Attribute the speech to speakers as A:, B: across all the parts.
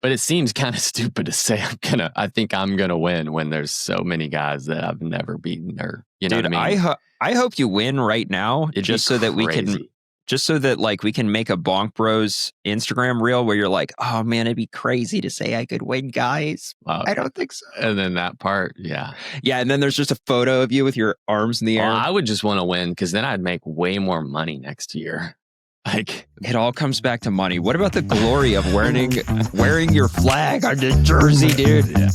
A: But it seems kind of stupid to say I think I'm gonna win when there's so many guys that I've never beaten, or you know
B: Dude,
A: what I mean?
B: I hope you win right now, just so that we can make a Bonk Bros Instagram reel where you're like, oh man, it'd be crazy to say I could win, guys. I don't think so.
A: And then that part, yeah,
B: and then there's just a photo of you with your arms in the air.
A: I would just want to win because then I'd make way more money next year. Like,
B: it all comes back to money. What about the glory of wearing your flag on your jersey, dude?
A: Yeah.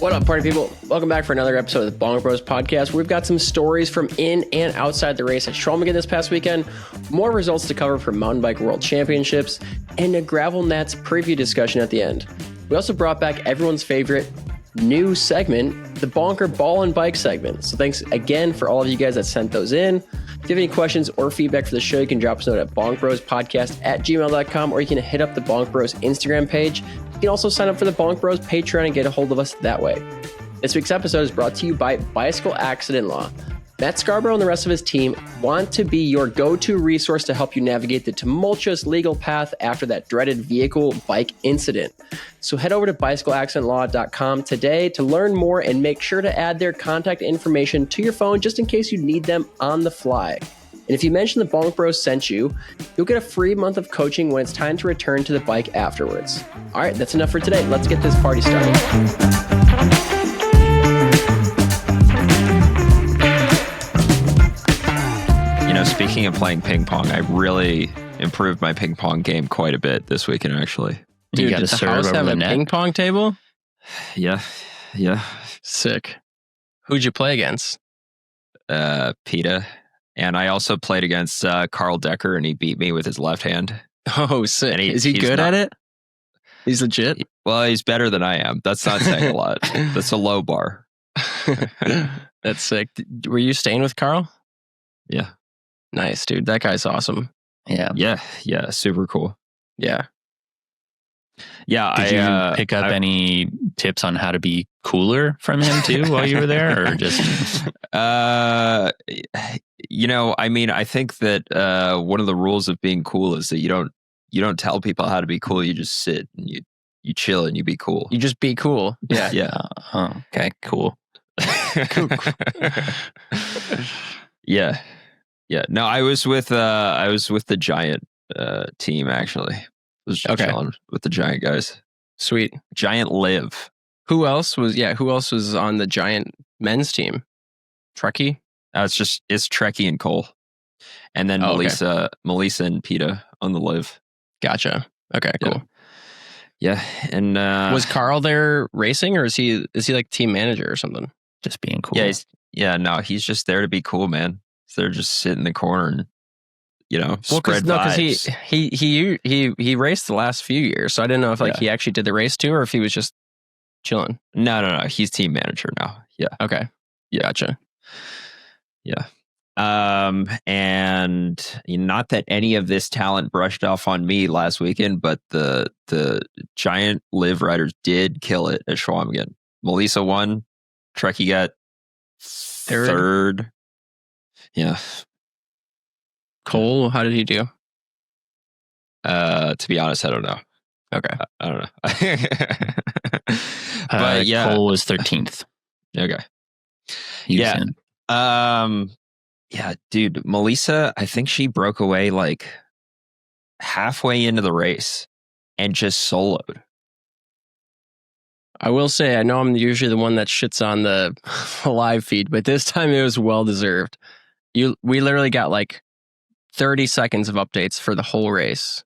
C: What up, party people? Welcome back for another episode of the Bonk Bros podcast. We've got some stories from in and outside the race at Schwamegan this past weekend, more results to cover from Mountain Bike World Championships, and a Gravel Nats preview discussion at the end. We also brought back everyone's favorite new segment, the Bonker Ball and Bike segment. So thanks again for all of you guys that sent those in. If you have any questions or feedback for the show, you can drop us a note at bonkbrospodcast@gmail.com, or you can hit up the Bonk Bros Instagram page. You can also sign up for the Bonk Bros Patreon and get a hold of us that way. This week's episode is brought to you by Bicycle Accident Law. Matt Scarborough and the rest of his team want to be your go-to resource to help you navigate the tumultuous legal path after that dreaded vehicle bike incident. So head over to bicycleaccidentlaw.com today to learn more, and make sure to add their contact information to your phone just in case you need them on the fly. And if you mention the Bonk Bros sent you, you'll get a free month of coaching when it's time to return to the bike afterwards. All right, that's enough for today. Let's get this party started.
B: Speaking of playing ping pong, I really improved my ping pong game quite a bit this weekend, actually.
C: Dude, did the house have a ping pong table?
B: Yeah.
C: Sick. Who'd you play against?
B: PETA. And I also played against Carl Decker, and he beat me with his left hand.
C: Oh, sick. Is he good at it? He's legit?
B: Well, he's better than I am. That's not saying a lot. That's a low bar.
C: That's sick. Were you staying with Carl?
B: Yeah.
C: Nice, dude. That guy's awesome.
B: Yeah. Super cool.
C: Yeah.
D: Did you pick up any tips on how to be cooler from him too while you were there, or just?
B: I think that one of the rules of being cool is that you don't tell people how to be cool. You just sit and you chill and you be cool.
C: You just be cool. Yeah.
B: Yeah.
D: Okay. Cool.
B: Yeah. Yeah. No, I was with the Giant team, actually. I was chilling with the Giant guys.
C: Sweet.
B: Giant Live.
C: Who else was on the Giant men's team? Trekkie?
B: It's Trekkie and Cole. And then Melissa and PETA on the Live.
C: Gotcha. Okay, cool.
B: Yeah. And
C: was Carl there racing, or is he like team manager or something?
D: Just being cool.
B: Yeah, he's just there to be cool, man. So they're just sit in the corner and spread vibes.
C: Because he raced the last few years, so I didn't know if he actually did the race too, or if he was just chilling.
B: No. He's team manager now. Yeah.
C: Okay.
B: Yeah.
C: Gotcha.
B: Yeah. And not that any of this talent brushed off on me last weekend, but the Giant Live riders did kill it at Schwamegan. Melissa won. Trekkie got third. Yeah.
C: Cole, how did he do?
B: To be honest, I don't know.
C: Okay.
B: I don't know. But
D: Cole was 13th.
B: Okay.
D: Houston.
B: Yeah, dude, Melissa, I think she broke away like halfway into the race and just soloed.
C: I will say, I know I'm usually the one that shits on the live feed, but this time it was well deserved. We literally got like 30 seconds of updates for the whole race.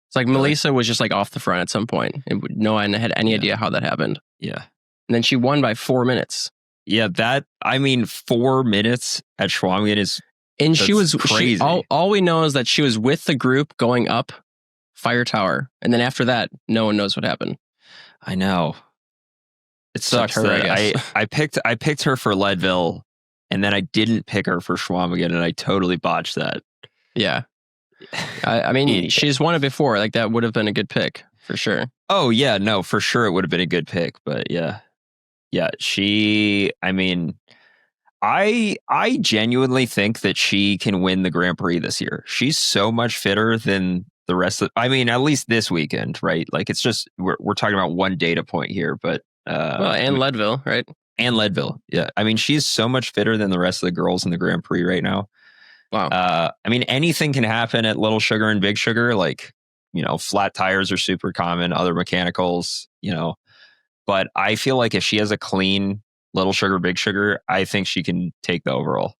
C: It's like Melissa was just like off the front at some point. And no one had any idea how that happened.
B: Yeah.
C: And then she won by 4 minutes.
B: Yeah, 4 minutes at Schwamegan is
C: and she was
B: crazy.
C: All we know is that she was with the group going up Fire Tower. And then after that, no one knows what happened.
B: I know. It sucks that I picked her for Leadville, and then I didn't pick her for Schwamegan, and I totally botched that.
C: Yeah. I mean, she's won it before. Like, that would have been a good pick, for sure.
B: Oh, yeah. No, for sure it would have been a good pick. But, yeah. Yeah, I genuinely think that she can win the Grand Prix this year. She's so much fitter than the rest of. I mean, at least this weekend, right? Like it's just we're talking about one data point here, but
C: and Leadville, right?
B: And Leadville, yeah. I mean, she's so much fitter than the rest of the girls in the Grand Prix right now.
C: Wow.
B: I mean, anything can happen at Little Sugar and Big Sugar. Like, flat tires are super common, other mechanicals, But I feel like if she has a clean Little Sugar, Big Sugar, I think she can take the overall.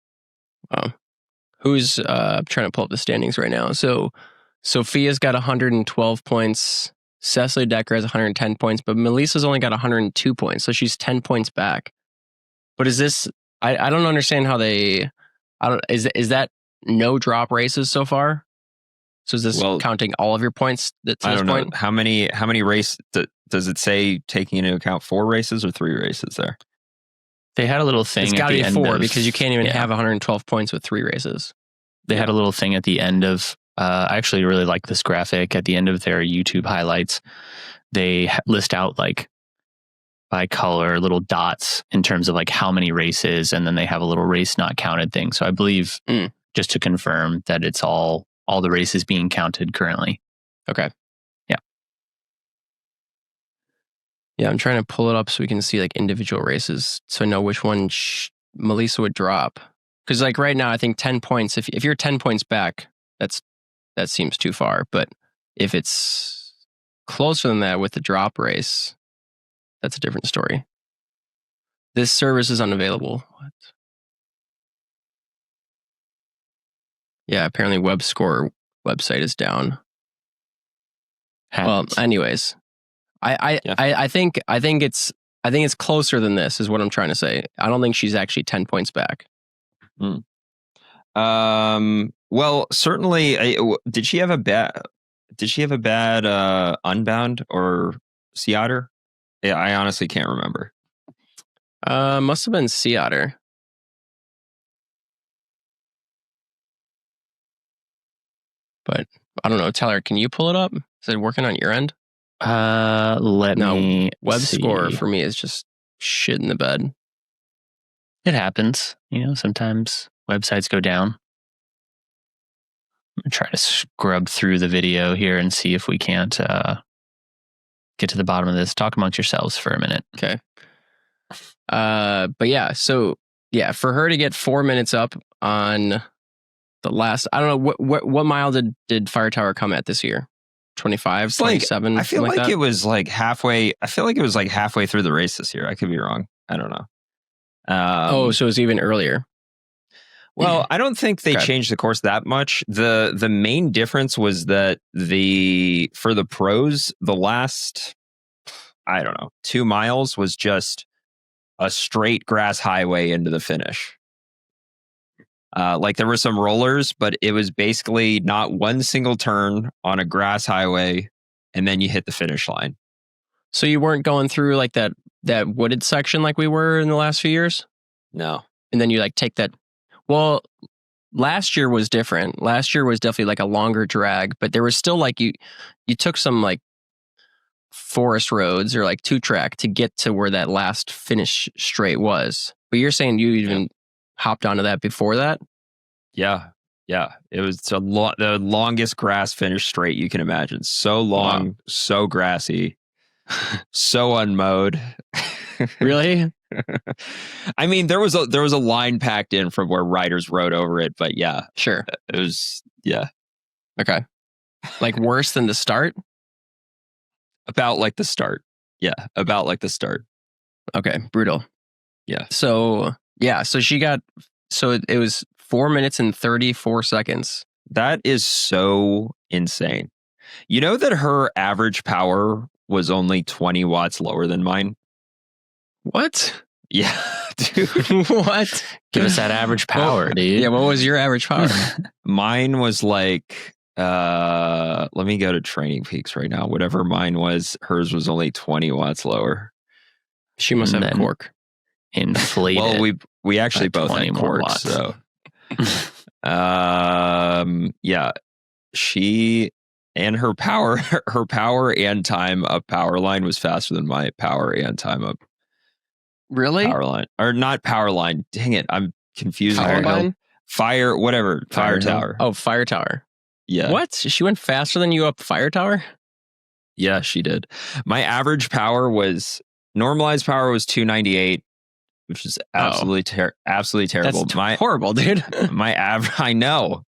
C: Wow. Who's trying to pull up the standings right now? So Sophia's got 112 points. Cecily Decker has 110 points, but Melissa's only got 102 points, so she's 10 points back. But is this? I don't understand how they. Is that no drop races so far? So is this counting all of your points?
B: I don't know how many races does it say taking into account 4 races or 3 races there?
D: They had a little thing.
C: It's got to be 4 because you can't even
D: yeah.
C: have 112 points with 3 races.
D: They had a little thing at the end of. I actually really like this graphic at the end of their YouTube highlights. They list out like by color little dots in terms of like how many races, and then they have a little race not counted thing. So I believe just to confirm that it's all the races being counted currently.
C: Okay.
D: Yeah.
C: Yeah, I'm trying to pull it up so we can see like individual races, so I know which one Melissa would drop. Because like right now, I think 10 points. If you're 10 points back, that seems too far. But if it's closer than that with the drop race, that's a different story. This service is unavailable. What? Yeah, apparently WebScore website is down.
D: Happens.
C: Well, anyways, I think it's closer than this is what I'm trying to say. I don't think she's actually 10 points back.
B: Well, certainly. Did she have a bad Unbound or Sea Otter? Yeah, I honestly can't remember.
C: Must have been Sea Otter. But I don't know. Tyler, can you pull it up? Is it working on your end?
D: Let me
C: WebScore
D: see.
C: for me is just shit in the bed.
D: It happens. Sometimes websites go down. I'm going to try to scrub through the video here and see if we can't get to the bottom of this. Talk amongst yourselves for a minute.
C: Okay. But yeah, so yeah, for her to get 4 minutes up on the last, I don't know, what mile did Fire Tower come at this year? 25, 27?
B: I feel like
C: that?
B: it was like halfway. I feel like it was like halfway through the race this year. I could be wrong. I don't know.
C: So it was even earlier.
B: Well, I don't think they changed the course that much. The main difference was that for the pros, the last, I don't know, 2 miles was just a straight grass highway into the finish. Like there were some rollers, but it was basically not one single turn on a grass highway, and then you hit the finish line.
C: So you weren't going through like that wooded section like we were in the last few years?
B: No.
C: And then you like take that. Well, last year was different. Last year was definitely like a longer drag, but there was still like you took some like forest roads or like 2-track to get to where that last finish straight was. But you're saying you even hopped onto that before that?
B: Yeah. It was the longest grass finish straight you can imagine. So long, so grassy, so unmowed.
C: Really?
B: I mean, there was a line packed in from where riders rode over it, but yeah,
C: sure,
B: it was
C: okay. Like worse than the start?
B: About like the start. Yeah, about like the start.
C: Okay, brutal.
B: Yeah.
C: So she got. So it was 4 minutes and 34 seconds.
B: That is so insane. You know that her average power was only 20 watts lower than mine?
C: What?
B: Yeah, dude.
C: What?
D: Give us that average power, dude.
C: Yeah, what was your average power?
B: Mine was like, let me go to Training Peaks right now. Whatever mine was, hers was only 20 watts lower.
C: She must have a cork.
D: Inflated.
B: Well, we actually both had corks, so. Yeah, she and her power and time up power line was faster than my power and time up.
C: Really?
B: Power line. Or not power line. Dang it. I'm confusing.
C: Power line?
B: Fire, whatever. Fire tower.
C: Oh, fire tower.
B: Yeah.
C: What? She went faster than you up fire tower?
B: Yeah, she did. My average power was, normalized power was 298, which is absolutely terrible.
C: That's horrible, dude.
B: I know.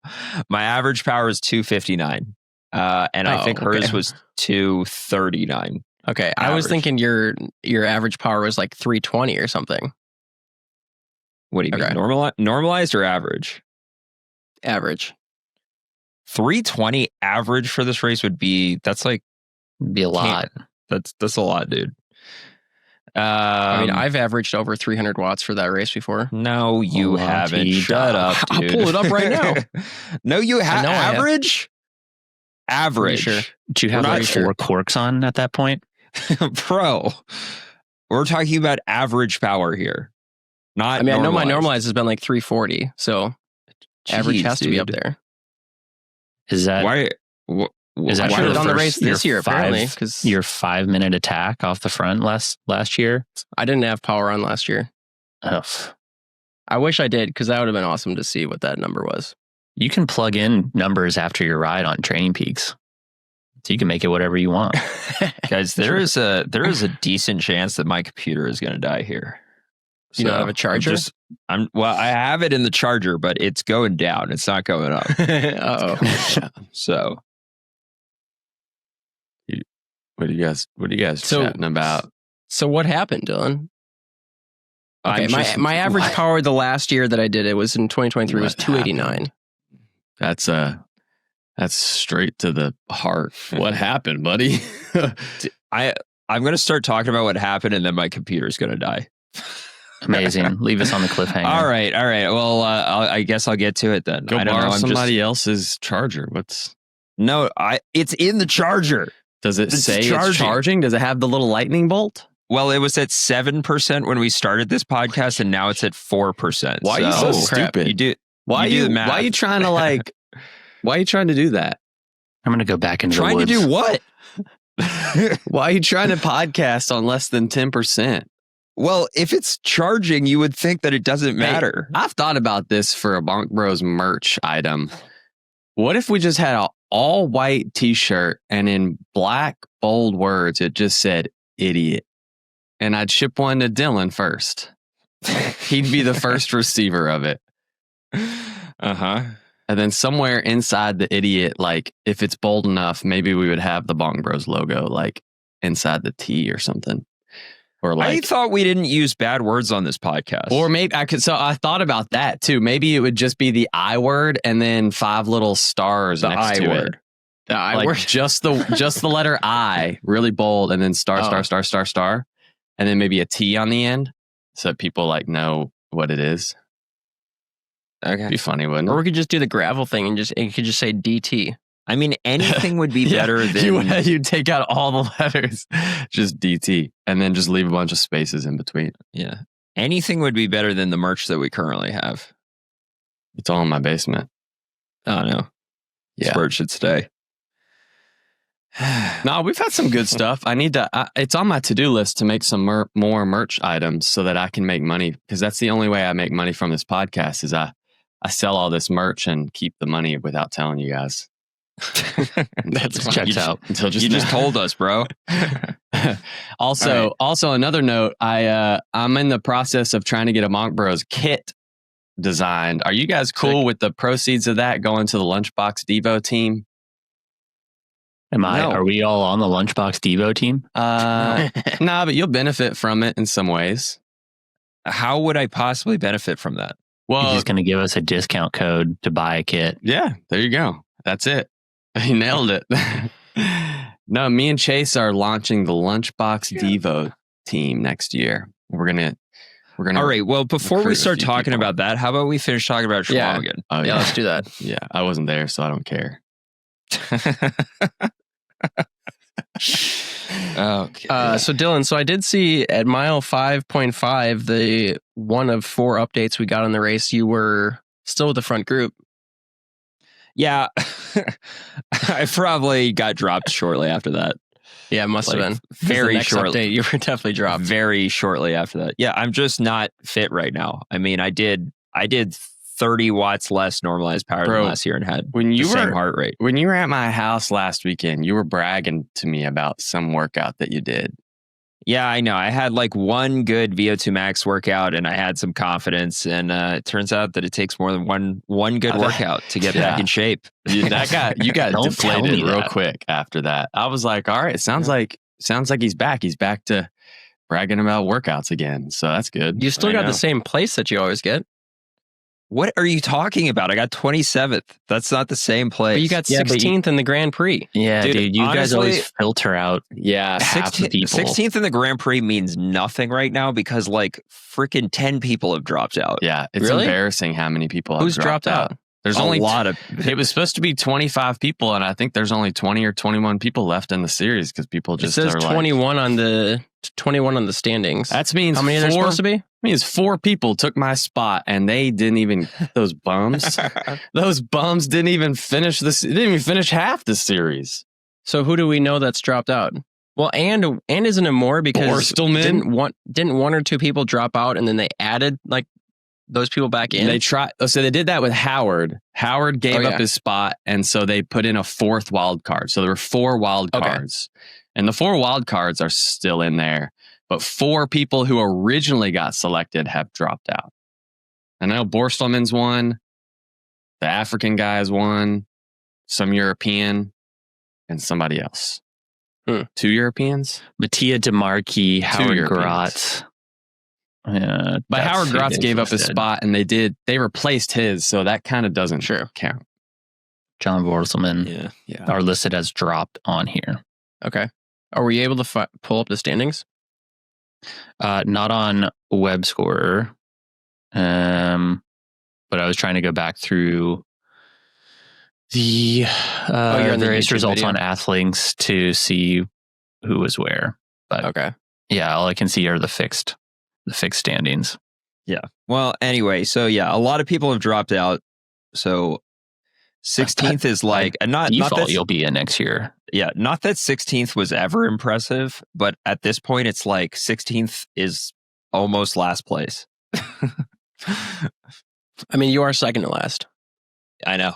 B: My average power is 259. And I think hers was 239.
C: Okay. I was thinking your average power was like 320 or something.
B: What do you mean? Normalized or average?
C: Average.
B: 320 average for this race would be
D: a lot.
B: That's a lot, dude.
C: I mean, I've averaged over 300 watts for that race before.
B: No, you haven't. Shut up, dude.
C: I'll pull it up right now.
B: No, you have average. Average.
C: Sure.
D: Did you have like 4 corks on at that point?
B: Bro, we're talking about average power here. Not.
C: I mean,
B: normalized.
C: I know my normalized has been like 340, so average has to be up there.
D: Is that
B: why?
D: Is that
C: I should have done the race this year, apparently, because
D: your 5-minute attack off the front last year?
C: I didn't have power on last year.
D: Oh.
C: I wish I did, because that would have been awesome to see what that number was.
D: You can plug in numbers after your ride on Training Peaks, so you can make it whatever you want.
B: Guys, there is a decent chance that my computer is going to die here.
C: You don't have a charger?
B: I have it in the charger, but it's going down. It's not going up.
C: Uh-oh.
B: So,
A: what are you guys chatting about?
C: So what happened, Dylan? Okay, my average power the last year that I did it was in 2023 was 289.
A: That's straight to the heart. What happened, buddy?
B: I'm going to start talking about what happened, and then my computer's going to die.
D: Amazing. Leave us on the cliffhanger.
B: All right. Well, I guess I'll get to it then.
A: Go borrow somebody else's charger.
B: It's in the charger.
A: Does it say it's charging? Does it have the little lightning bolt?
B: Well, it was at 7% when we started this podcast, and now it's at 4%.
A: Why are you so stupid? Why are you trying to do that?
D: I'm going to go back into the woods.
B: Trying to do what?
A: Why are you trying to podcast on less than 10%?
B: Well, if it's charging, you would think that it doesn't matter.
A: Hey, I've thought about this for a Bonk Bros merch item. What if we just had an all white t-shirt and in black bold words, it just said idiot. And I'd ship one to Dillman first. He'd be the first receiver of it.
B: Uh-huh.
A: And then somewhere inside the idiot, like if it's bold enough, maybe we would have the Bonk Bros logo like inside the T or something. Or like,
B: I thought we didn't use bad words on this podcast.
A: Or maybe I could. So I thought about that too. Maybe it would just be the I word and then 5 little stars next to it.
C: The I
A: like
C: word.
A: just the letter I, really bold, and then star. And then maybe a T on the end so people like know what it is.
B: Okay.
A: It'd be funny, wouldn't it?
C: Or we could just do the gravel thing and it could just say DT.
B: I mean, anything would be better than...
A: You take out all the letters, just DT, and then just leave a bunch of spaces in between.
B: Yeah. Anything would be better than the merch that we currently have.
A: It's all in my basement.
B: Oh, no.
A: Yeah.
B: That's where it should stay.
A: No, we've had some good stuff. I need to. It's on my to-do list to make some more merch items so that I can make money, because that's the only way I make money from this podcast is I sell all this merch and keep the money without telling you guys.
D: That's checks out.
A: Until
B: you just told us, bro.
A: Also, another note. I'm in the process of trying to get a Bonk Bros kit designed. Are you guys cool with the proceeds of that going to the Lunchbox Devo team?
D: Are we all on the Lunchbox Devo team?
A: Nah, but you'll benefit from it in some ways.
B: How would I possibly benefit from that?
A: Well,
D: he's going to give us a discount code to buy a kit.
A: Yeah, there you go. That's it. He nailed it. No, me and Chase are launching the Lunchbox Devo team next year. We're gonna.
B: All right. Well, before we start talking about that, how about we finish talking about Schwamegan?
A: Yeah,
C: let's do that.
A: Yeah, I wasn't there, so I don't care.
B: Okay.
C: So Dylan, I did see at mile 5.5, the one of 4 updates we got on the race, you were still with the front group.
B: Yeah. I probably got dropped shortly after that.
C: Yeah, it must have
B: Like,
C: been. 'Cause
B: very
C: the next
B: short-
C: update, you were definitely dropped.
B: Very shortly after that. Yeah, I'm just not fit right now. I mean, I did 30 watts less normalized power
A: Bro,
B: than last year and had
A: when you
B: the same
A: were-
B: heart rate.
A: When you were at my house last weekend, you were bragging to me about some workout that you did.
B: Yeah, I know. I had like one good VO2 max workout and I had some confidence. And it turns out that it takes more than one good workout to get back in shape.
A: You got
D: Don't tell
A: deflated
D: me
A: real
D: that.
A: quick after that. I was like, all right, it sounds like he's back. He's back to bragging about workouts again. So that's good.
C: You still
A: I
C: got
A: know.
C: the same place that you always get.
B: What are you talking about? I got 27th. That's not the same place.
C: But you got
D: Yeah, but
C: 16th in the Grand Prix.
D: Yeah,
B: Dude,
D: dude, you guys
B: honestly-
D: always filter out
A: Yeah.
D: half the people.
B: 16th in the Grand Prix means nothing right now because like freaking 10 people have dropped out.
A: Yeah. It's
C: Really?
A: embarrassing how many people have
C: Who's dropped out?
A: There's
B: a
A: only
B: lot of
A: It was supposed to be 25 people, and I think there's only 20 or 21 people left in the series because people
C: It
A: just
C: says
A: are like,
C: 21 on the standings.
A: that means
C: How many are there
A: four,
C: supposed to be?
A: means 4 people took my spot, and they didn't even those bums. Those bums didn't even finish this. Didn't even finish half the series.
C: So who do we know that's dropped out? Well, and isn't it more because
A: Borstelman.
C: didn't one or two people drop out and then they added like those people back in?
A: They tried. So they did that with Howard. Howard gave up his spot, and so they put in a 4th wild card. So there were 4 wild cards, and the 4 wild cards are still in there. But 4 people who originally got selected have dropped out. I know Borstelman's one, the African guy's one, some European, and somebody else. 2 Europeans?
D: Mattia DeMarchi, Howard
A: Europeans.
D: Grotz.
A: But
D: That's
A: Howard
D: who
A: Grotz
D: they
A: gave up his
D: listed.
A: spot, and they replaced his, so that kind of doesn't count.
D: John Borselman
A: Yeah.
D: are listed as dropped on here.
C: Okay. Were you able to pull up the standings?
D: Not on Web Scorer, but I was trying to go back through the
C: you're on the
D: various
C: YouTube
D: results
C: video?
D: on Athlinks to see who was where. But
C: Okay.
D: yeah, all I can see are the fixed standings.
B: Yeah. Well, anyway, so yeah, a lot of people have dropped out. So 16th is like not
D: Default,
B: that
D: you'll be in next year.
B: yeah, not that 16th was ever impressive, but at this point it's like 16th is almost last place.
C: I mean, you are second to last.
B: I know.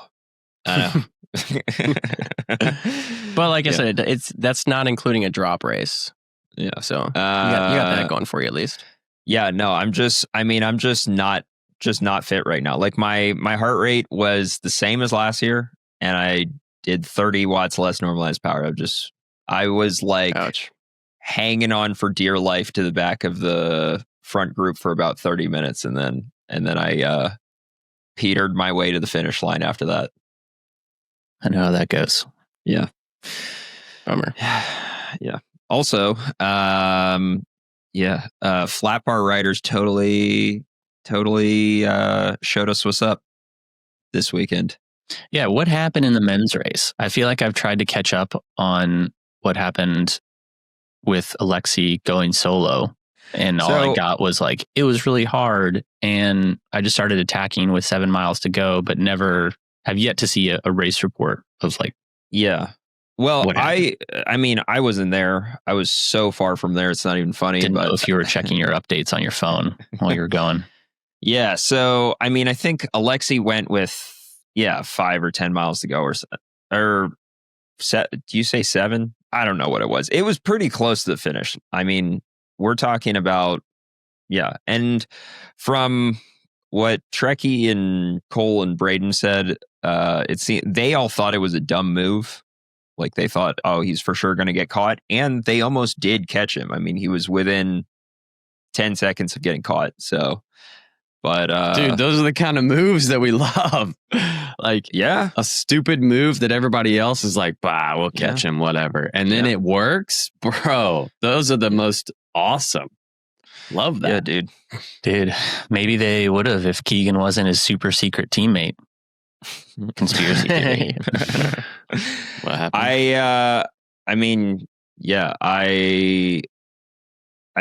C: But like I
B: Yeah.
C: said, that's not including a drop race.
B: Yeah.
C: So you got that going for you at least.
B: Yeah, no, I'm just not fit right now. Like my heart rate was the same as last year and I did 30 watts less normalized power. I was like
C: Ouch.
B: hanging on for dear life to the back of the front group for about 30 minutes and then I petered my way to the finish line after that.
D: I know how that goes.
B: Yeah.
C: Bummer.
B: Yeah. Also, flat bar riders totally showed us what's up this weekend.
D: Yeah, what happened in the men's race? I feel like I've tried to catch up on what happened with Alexi going solo. And all I got was like, it was really hard. And I just started attacking with 7 miles to go, but never have yet to see a race report of like.
B: Yeah. Well,
D: What
B: I mean, I wasn't there. I was so far from there. It's not even funny.
D: Didn't
B: But
D: know if you were checking your updates on your phone while you were going.
B: yeah. So, I mean, I think Alexi went with, 5 or 10 miles to go do you say 7? I don't know what it was. It was pretty close to the finish. I mean, we're talking about, and from what Trekkie and Cole and Braden said, they all thought it was a dumb move. Like they thought, oh, he's for sure going to get caught. And they almost did catch him. I mean, he was within 10 seconds of getting caught. So, but
A: Dude, those are the kind of moves that we love. Like, a stupid move that everybody else is like, bah, we'll catch him, whatever. And then it works. Bro, those are the most awesome. Love that.
B: Yeah, dude.
D: Dude, maybe they would have if Keegan wasn't his super secret teammate. Conspiracy theory.
A: What happened?
B: I mean, I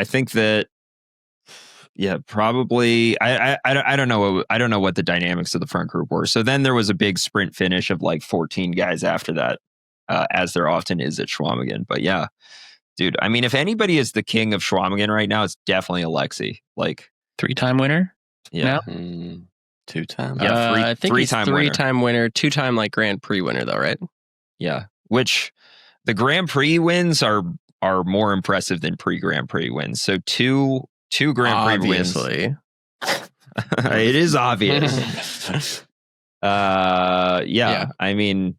B: think that, probably. I don't know. I don't know what the dynamics of the front group were. So then there was a big sprint finish of like 14 guys after that. as there often is at Schwamegan. But yeah, dude, I mean, if anybody is the king of Schwamegan right now, it's definitely Alexi. Like
D: 3-time winner.
B: yeah,
D: No?
A: 2 times.
B: Yeah,
C: I think he's
B: three-time winner.
C: 3-time winner, 2-time like Grand Prix winner though, right?
B: yeah. Which the Grand Prix wins are more impressive than pre-Grand Prix wins. So two Grand Prix wins.
C: Obviously.
B: It is obvious. Yeah. I mean,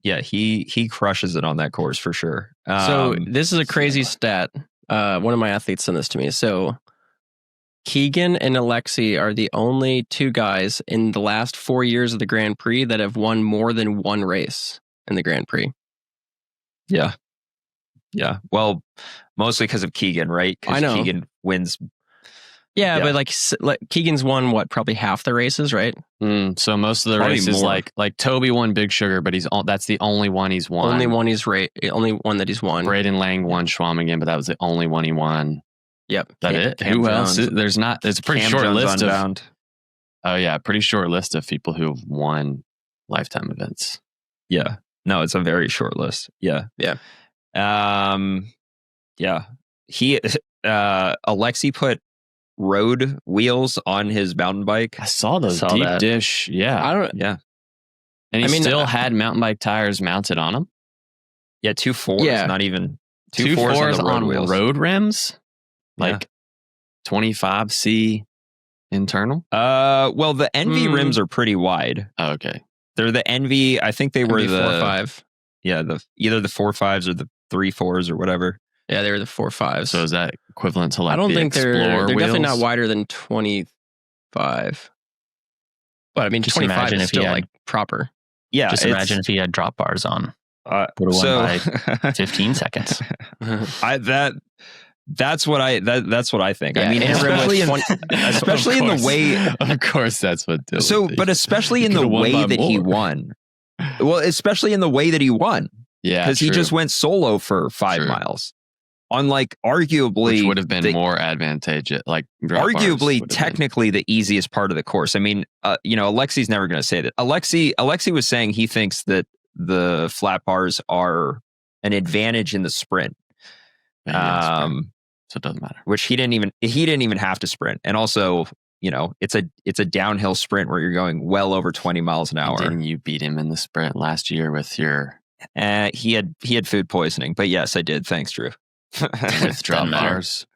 B: yeah, he crushes it on that course for sure.
C: So this is a crazy stat. One of my athletes sent this to me. So Keegan and Alexi are the only 2 guys in the last 4 years of the Grand Prix that have won more than 1 race in the Grand Prix.
B: Yeah. Well, mostly because of Keegan, right?
C: I know.
B: Keegan wins.
C: Yeah, but like Keegan's won probably half the races, right?
A: So most of the
B: Probably
A: races,
B: more.
A: like Toby won Big Sugar, but that's the only one he's won.
C: Only one that he's won.
A: Braden Lang won Schwamegan, but that was the only one he won.
C: Yep.
A: That it?
B: Cam
A: Who else?
B: Jones.
A: There's not. There's a pretty
B: Cam
A: short
B: Jones
A: list
B: Unbound.
A: of. Oh yeah, pretty short list of people who have won lifetime events.
B: Yeah. No, it's a very short list. Yeah.
C: Yeah.
B: Yeah. He Alexi put road wheels on his mountain bike.
A: I saw those
D: Saw
A: deep
D: that.
A: dish. Yeah,
C: I don't.
B: Yeah.
A: and he
C: I mean,
A: still had mountain bike tires mounted on them.
B: Yeah, 2 4s,
C: Yeah.
B: not even
A: 2
B: 4s4s on the road wheels.
A: road rims,
B: Yeah.
A: like 25C internal.
B: Well, the Envy
C: Mm.
B: rims are pretty wide.
A: Oh, okay,
B: They're the Envy. I think they were the
C: 4.5.
B: Yeah, either the 4.5s or the 3.4s or whatever.
C: Yeah, they were the 4.5s.
A: so is that equivalent to like?
C: I don't
A: the
C: think they're
A: Explorer
C: definitely not
A: wheels?
C: wider than 25. But I mean,
D: Just
C: 25
D: imagine
C: is
D: if he
C: still
D: had-
C: like proper.
B: Yeah,
D: Just imagine if he had drop bars on. Would have won by 15 seconds.
B: That's what I think.
C: Yeah,
B: I mean,
C: and a rim
B: especially
C: with
B: especially in the way.
A: Of course, that's what. Dylan
B: So,
A: thinks.
B: but especially in
A: He
B: the
A: could've won
B: way
A: by
B: that he
A: more.
B: won. Well, especially in the way that he won,
A: yeah,
B: because he
A: true.
B: just went solo for 5
A: True.
B: miles on like arguably
A: which would have been
B: the-
A: more advantageous. Like drop bars
B: arguably
A: would have been.
B: technically the easiest part of the course. I mean, Alexi's never going to say that. Alexi was saying he thinks that the flat bars are an advantage in the sprint.
A: Yeah, he didn't sprint, so it doesn't matter.
B: Which he didn't even have to sprint. And also, it's a downhill sprint where you're going well over 20 miles an hour.
A: Didn't you beat him in the sprint last year with your
B: He had food poisoning, but yes, I did. Thanks, Drew.
A: with drop
D: Doesn't matter.
A: bars,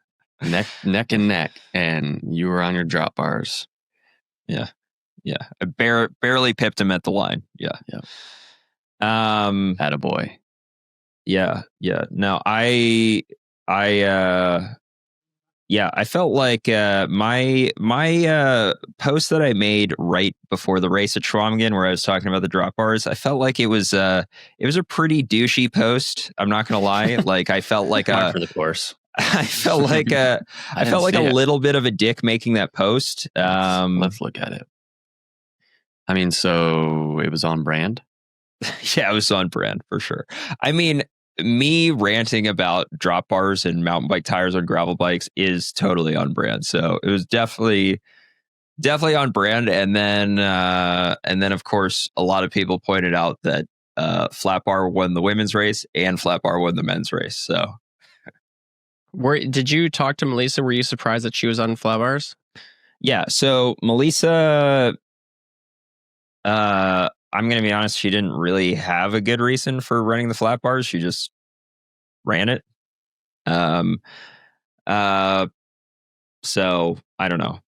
A: neck and neck, and you were on your drop bars?
B: Yeah. I barely pipped him at the line. Yeah.
A: Attaboy.
B: Yeah. No, I felt like my post that I made right before the race at Schwamegan, where I was talking about the drop bars, I felt like it was a pretty douchey post. I'm not gonna lie. Like I felt like
D: Mark for the course.
B: I felt like a little bit of a dick making that post.
A: Let's look at it. I mean, so it was on brand.
B: Yeah, it was on brand for sure. I mean, me ranting about drop bars and mountain bike tires on gravel bikes is totally on brand. So it was definitely on brand. And then of course, a lot of people pointed out that flat bar won the women's race and flat bar won the men's race. So
C: Did you talk to Melissa? Were you surprised that she was on flat bars?
B: yeah. So Melissa, I'm going to be honest, she didn't really have a good reason for running the flat bars. She just ran it. So I don't know.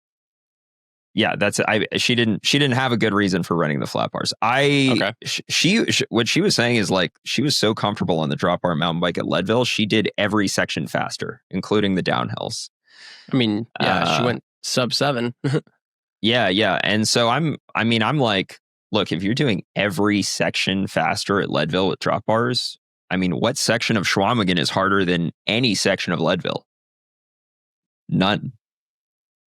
B: Yeah, that's it. She didn't have a good reason for running the flat bars. She what she was saying is like she was so comfortable on the drop bar mountain bike at Leadville, she did every section faster, including the downhills.
C: I mean, yeah, she went sub 7.
B: Yeah. And so I'm like, look, if you're doing every section faster at Leadville with drop bars, I mean, what section of Schwamegan is harder than any section of Leadville? None.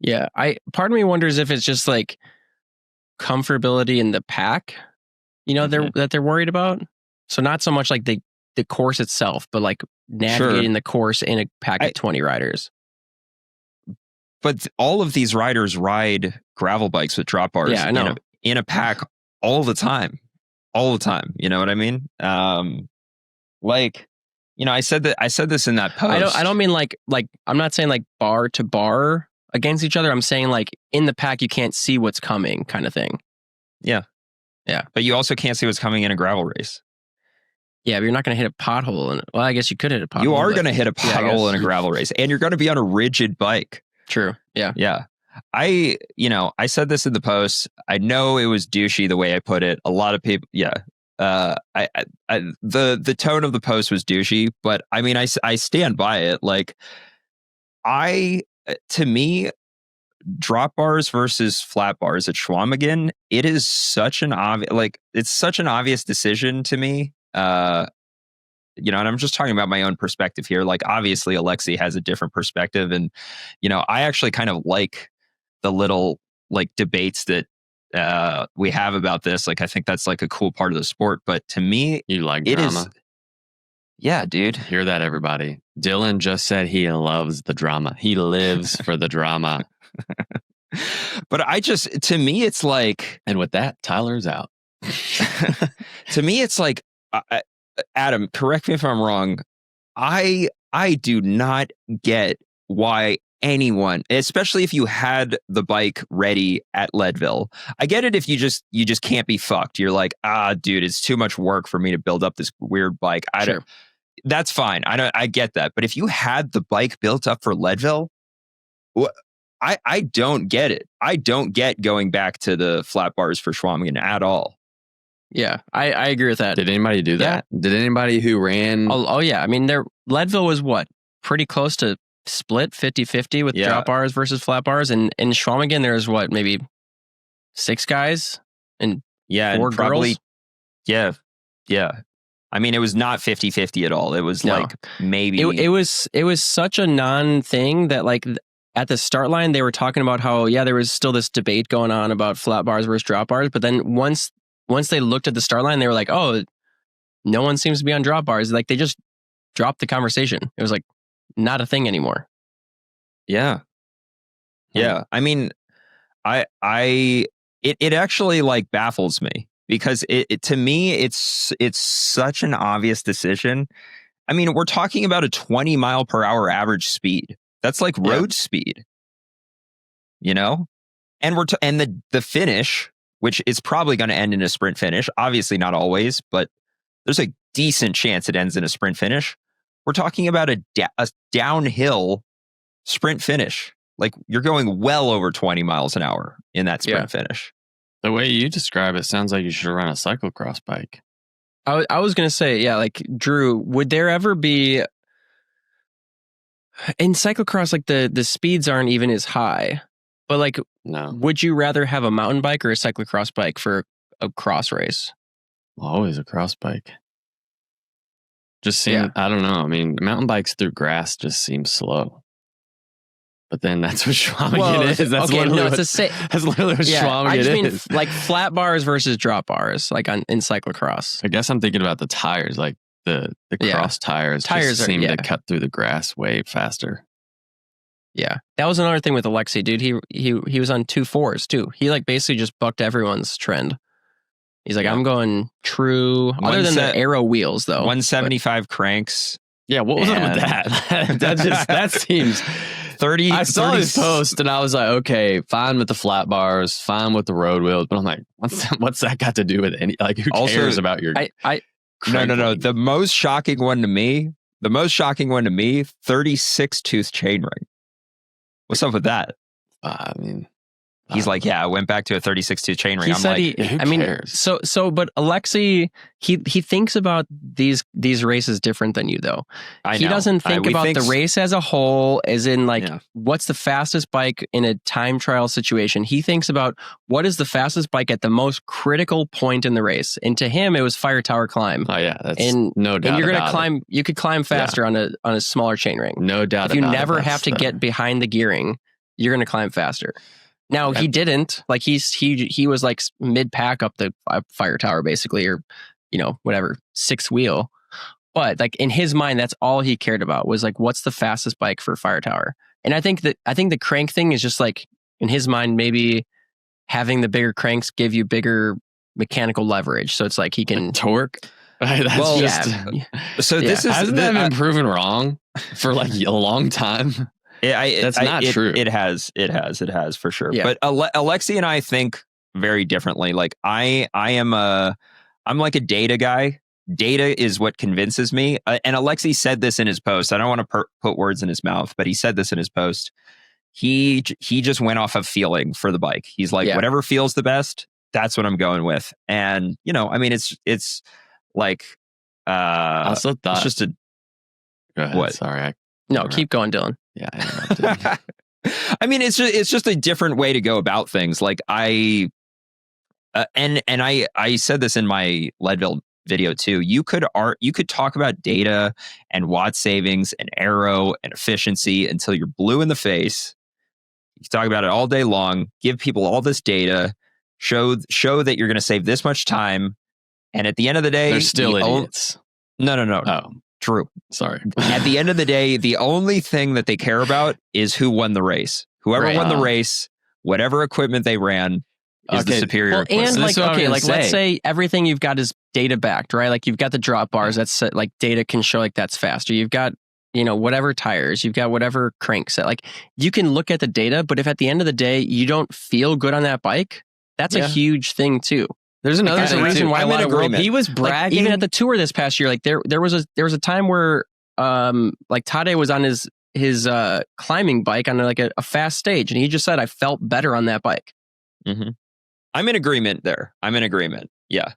C: Yeah, part of me wonders if it's just like comfortability in the pack, that they're worried about. So not so much like the course itself, but like navigating the course in a pack of 20 riders.
B: But all of these riders ride gravel bikes with drop bars
C: Yeah, I know.
B: in a pack all the time. all the time. You know what I mean? Like, you know, I said this in that post.
C: I don't mean like I'm not saying like bar to bar against each other. I'm saying like in the pack you can't see what's coming kind of thing.
B: Yeah. But you also can't see what's coming in a gravel race.
C: Yeah, but you're not going to hit a pothole. Well, I guess you could hit a pothole.
B: You are going to hit a pothole in a gravel race, and you're going to be on a rigid bike.
C: True. Yeah.
B: Yeah. I said this in the post. I know it was douchey the way I put it. A lot of people, yeah. The tone of the post was douchey, but I mean, I stand by it. Like, to me, drop bars versus flat bars at Schwamegan, it is such an obvious decision to me. You know, and I'm just talking about my own perspective here. Like, obviously, Alexi has a different perspective, and you know, I actually kind of like the little like debates that we have about this. Like, I think that's like a cool part of the sport. But to me,
A: you like drama.
B: Yeah, dude.
A: Hear that, everybody? Dylan just said he loves the drama. He lives for the drama.
B: But to me, it's like,
A: and with that, Tyler's out.
B: To me, it's like, Adam, correct me if I'm wrong. I do not get why anyone, especially if you had the bike ready at Leadville. I get it if you just can't be fucked. You're like, dude, it's too much work for me to build up this weird bike. That's fine. I get that. But if you had the bike built up for Leadville, I don't get it. I don't get going back to the flat bars for Schwamegan at all.
C: Yeah, I agree with that.
A: Did anybody do that? Yeah. Did anybody who ran?
C: Oh yeah. I mean, Leadville was what? Pretty close to split 50-50 with drop bars versus flat bars. And in Schwamegan, there's what, maybe 6 guys and 4 girls?
B: Yeah. I mean, it was not 50-50 at all. It was like maybe...
C: It was such a non-thing that like at the start line, they were talking about how, there was still this debate going on about flat bars versus drop bars. But then once they looked at the start line, they were like, oh, no one seems to be on drop bars. Like they just dropped the conversation. It was like not a thing anymore.
B: Yeah. Yeah. I mean, it actually like baffles me because it to me, it's such an obvious decision. I mean, we're talking about a 20 mile per hour average speed. That's like road speed, you know? And the finish, which is probably going to end in a sprint finish. Obviously not always, but there's a decent chance it ends in a sprint finish. We're talking about a downhill sprint finish. Like you're going well over 20 miles an hour in that sprint finish.
A: The way you describe it sounds like you should run a cyclocross bike.
C: I was going to say, like Drew, would there ever be in cyclocross, like the speeds aren't even as high, but like,
A: no.
C: Would you rather have a mountain bike or a cyclocross bike for a cross race?
A: Always a cross bike. Just seem, I don't know. I mean, mountain bikes through grass just seem slow. But then that's what Schwamegan is. That's literally what Schwamegan is.
C: I just mean like flat bars versus drop bars, like in cyclocross.
A: I guess I'm thinking about the tires, like the cross tires just seem to cut through the grass way faster.
C: Yeah, that was another thing with Alexi, dude. He was on 2.4s too. He like basically just bucked everyone's trend. He's like, I'm going true. Other than the aero wheels, though.
B: 175 cranks.
A: Yeah, what was up with that? that seems
B: 30.
A: I saw his post and I was like, okay, fine with the flat bars, fine with the road wheels, but I'm like, what's that got to do with any? Like, who cares about your?
B: No. The most shocking one to me, 36 tooth chainring. What's up with that?
A: I mean,
B: he's like, I went back to a 36 tooth chainring.
C: He said
A: who cares?
C: But Alexi, he thinks about these races different than you, though. He doesn't think about the race as a whole, as in like, what's the fastest bike in a time trial situation. He thinks about what is the fastest bike at the most critical point in the race. And to him, it was Fire Tower Climb.
A: Oh yeah, that's no doubt.
C: And you're gonna climb. You could climb faster on a smaller chainring.
A: No doubt.
C: If you never have to get behind the gearing, you're gonna climb faster. Now he didn't, like he was like mid pack up the Fire Tower basically, or whatever, 6 wheel. But like in his mind, that's all he cared about was like, what's the fastest bike for Fire Tower? And I think the crank thing is just like in his mind, maybe having the bigger cranks give you bigger mechanical leverage. So it's like he can
A: torque. That's
B: Well,
A: just,
B: So this is
A: hasn't that been proven wrong for like a long time? That's not true.
B: It has for sure.
C: Yeah.
B: But Alexi and I think very differently. Like I'm like a data guy. Data is what convinces me. And Alexi said this in his post. I don't want to put words in his mouth, but he said this in his post. He just went off of feeling for the bike. He's like, whatever feels the best, that's what I'm going with. And I mean, it's like,
A: I also thought
B: it's just a.
A: Go ahead.
B: What?
A: Sorry.
C: No, keep going, Dylan.
A: Yeah. I interrupted.
B: I mean, it's just a different way to go about things. Like I said this in my Leadville video too. You could talk about data and watt savings and aero and efficiency until you're blue in the face. You can talk about it all day long. Give people all this data. Show that you're going to save this much time. And at the end of the day,
A: they're still idiots.
B: No.
A: Oh,
B: true.
A: Sorry.
B: At the end of the day, the only thing that they care about is who won the race. Whoever won the race, whatever equipment they ran, is the superior equipment.
C: And let's say everything you've got is data backed, right? Like you've got the drop bars that's like data can show like that's faster. You've got whatever tires, you've got whatever crankset. Like you can look at the data, but if at the end of the day you don't feel good on that bike, that's a huge thing too.
A: There's another
C: reason why a lot of
A: he was bragging.
C: Like, even at the tour this past year, like there was a time where like Tade was on his climbing bike on like a fast stage, and he just said, I felt better on that bike.
B: Mm-hmm. I'm in agreement there. Yeah.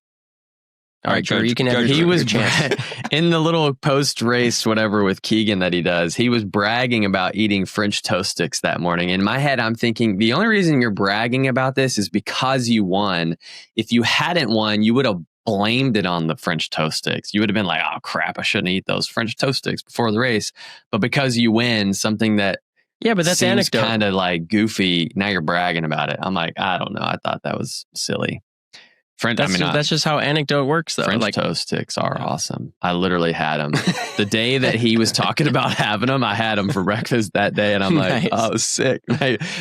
C: All right, Drew, you can have
A: he was
C: chance.
A: In the little post race, whatever with Keegan that he does. He was bragging about eating French toast sticks that morning. In my head, I'm thinking the only reason you're bragging about this is because you won. If you hadn't won, you would have blamed it on the French toast sticks. You would have been like, "Oh crap, I shouldn't eat those French toast sticks before the race." But because you win, something that
C: but that's
A: seems
C: anecdote.
A: kind of like goofy. Now you're bragging about it. I'm like, I don't know. I thought that was silly.
C: That's just how anecdote works, though.
A: French toast sticks are awesome. I literally had them the day that he was talking about having them. I had them for breakfast that day, and I'm like, "Oh, sick!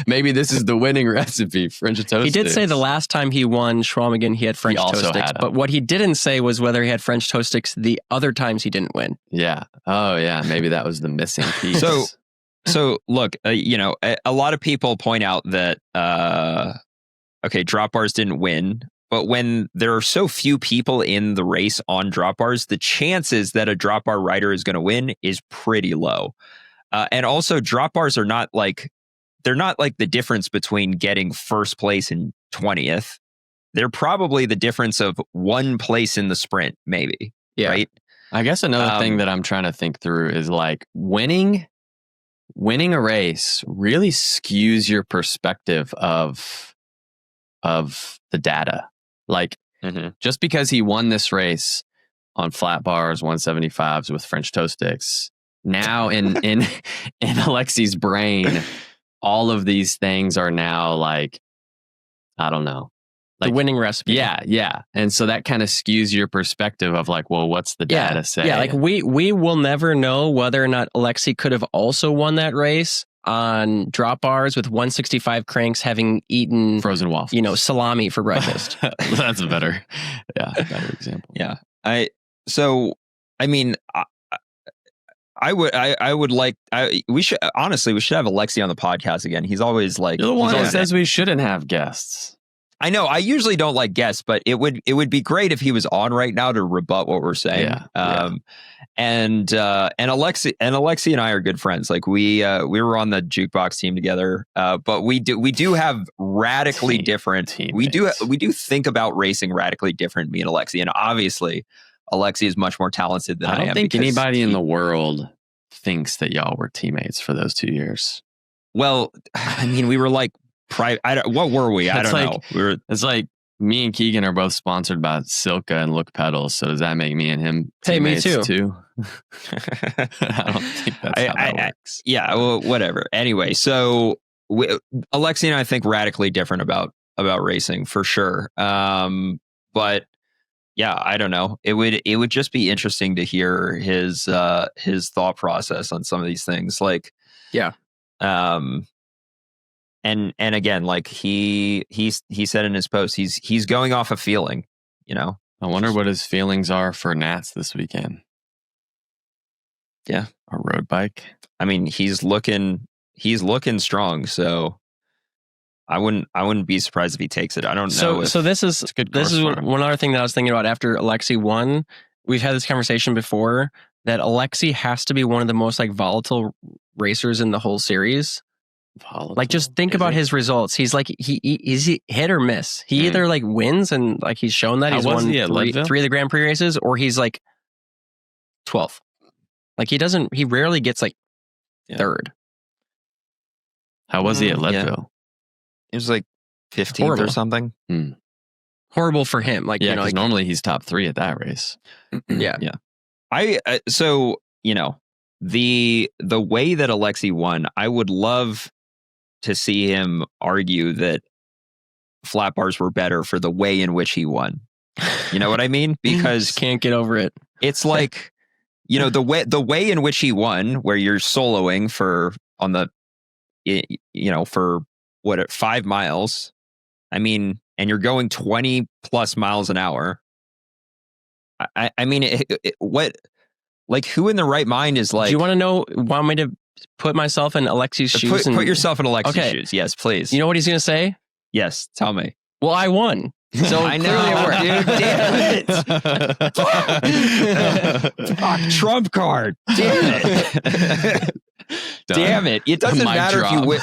A: Maybe this is the winning recipe." French toast sticks.
C: He did say the last time he won Schwamegan, he had French toast sticks. But what he didn't say was whether he had French toast sticks the other times he didn't win.
A: Yeah. Oh, yeah. Maybe that was the missing piece.
B: So look, a lot of people point out that drop bars didn't win. But when there are so few people in the race on drop bars, the chances that a drop bar rider is going to win is pretty low. And also, drop bars are not like the difference between getting first place and 20th. They're probably the difference of one place in the sprint, maybe. Yeah. Right.
A: I guess another thing that I'm trying to think through is like winning a race really skews your perspective of the data. Like, just because he won this race on flat bars, 175s with French toast sticks, now in Alexi's brain, all of these things are now like, I don't know. Like,
C: the winning recipe.
A: Yeah. And so that kind of skews your perspective of like, well, what's the data say?
C: Yeah, like we will never know whether or not Alexi could have also won that race on drop bars with 165 cranks, having eaten
A: frozen waffles,
C: salami for breakfast.
A: That's a better example.
B: Yeah. I we should have Alexi on the podcast again. He's always like,
A: you're the one that says we shouldn't have guests.
B: I know. I usually don't like guests, but it would be great if he was on right now to rebut what we're saying. And Alexi and I are good friends. Like we were on the jukebox team together. But we do have radically different teammates. We do think about racing radically different, me and Alexi. And obviously Alexi is much more talented than I am.
A: I don't think anybody in the world thinks that y'all were teammates for those 2 years.
B: Well, I mean, we were like what were we? I don't know.
A: It's like me and Keegan are both sponsored by SILCA and Look Pedals. So does that make me and him teammates too? I don't think that's how that works.
B: Yeah, well, whatever. Anyway, so Alexi and I think radically different about racing for sure. But yeah, I don't know. It would just be interesting to hear his thought process on some of these things. Like,
C: yeah.
B: And again, like he said in his post, he's going off a feeling. you know.
A: I wonder what his feelings are for Nats this weekend.
B: Yeah.
A: A road bike.
B: I mean, he's looking strong, so I wouldn't be surprised if he takes it. I don't know.
C: So this is
A: good
C: this
A: course
C: is
A: for him.
C: one other thing that I was thinking about after Alexi won. We've had this conversation before that Alexi has to be one of the most like volatile racers in the whole series. Like, just think about his results. He's like he's hit or miss. He either like wins and like he's shown that he's won three of the Grand Prix races, or he's like 12th. Like he rarely gets like third.
A: How was he at Leadville?
B: It was like 15th or something.
C: Horrible for him. Like,
A: yeah, because normally he's top 3 at that race.
C: Yeah.
B: So, you know, the way that Alexi won, I would love to see him argue that flat bars were better for the way in which he won. You know what I mean? Because
C: can't get over it.
B: It's like, you know, the way in which he won, where you're soloing for 5 miles. I mean, and you're going 20 plus miles an hour. I mean, who in the right mind is like?
C: Do you want me to put myself in Alexi's shoes?
B: Put yourself in Alexi's shoes. Yes, please.
C: You know what he's going to say?
B: Yes, tell me.
C: Well, I won. So
B: I know, dude. Damn it! Fuck, trump card. Damn it! Damn it! It doesn't matter if you win.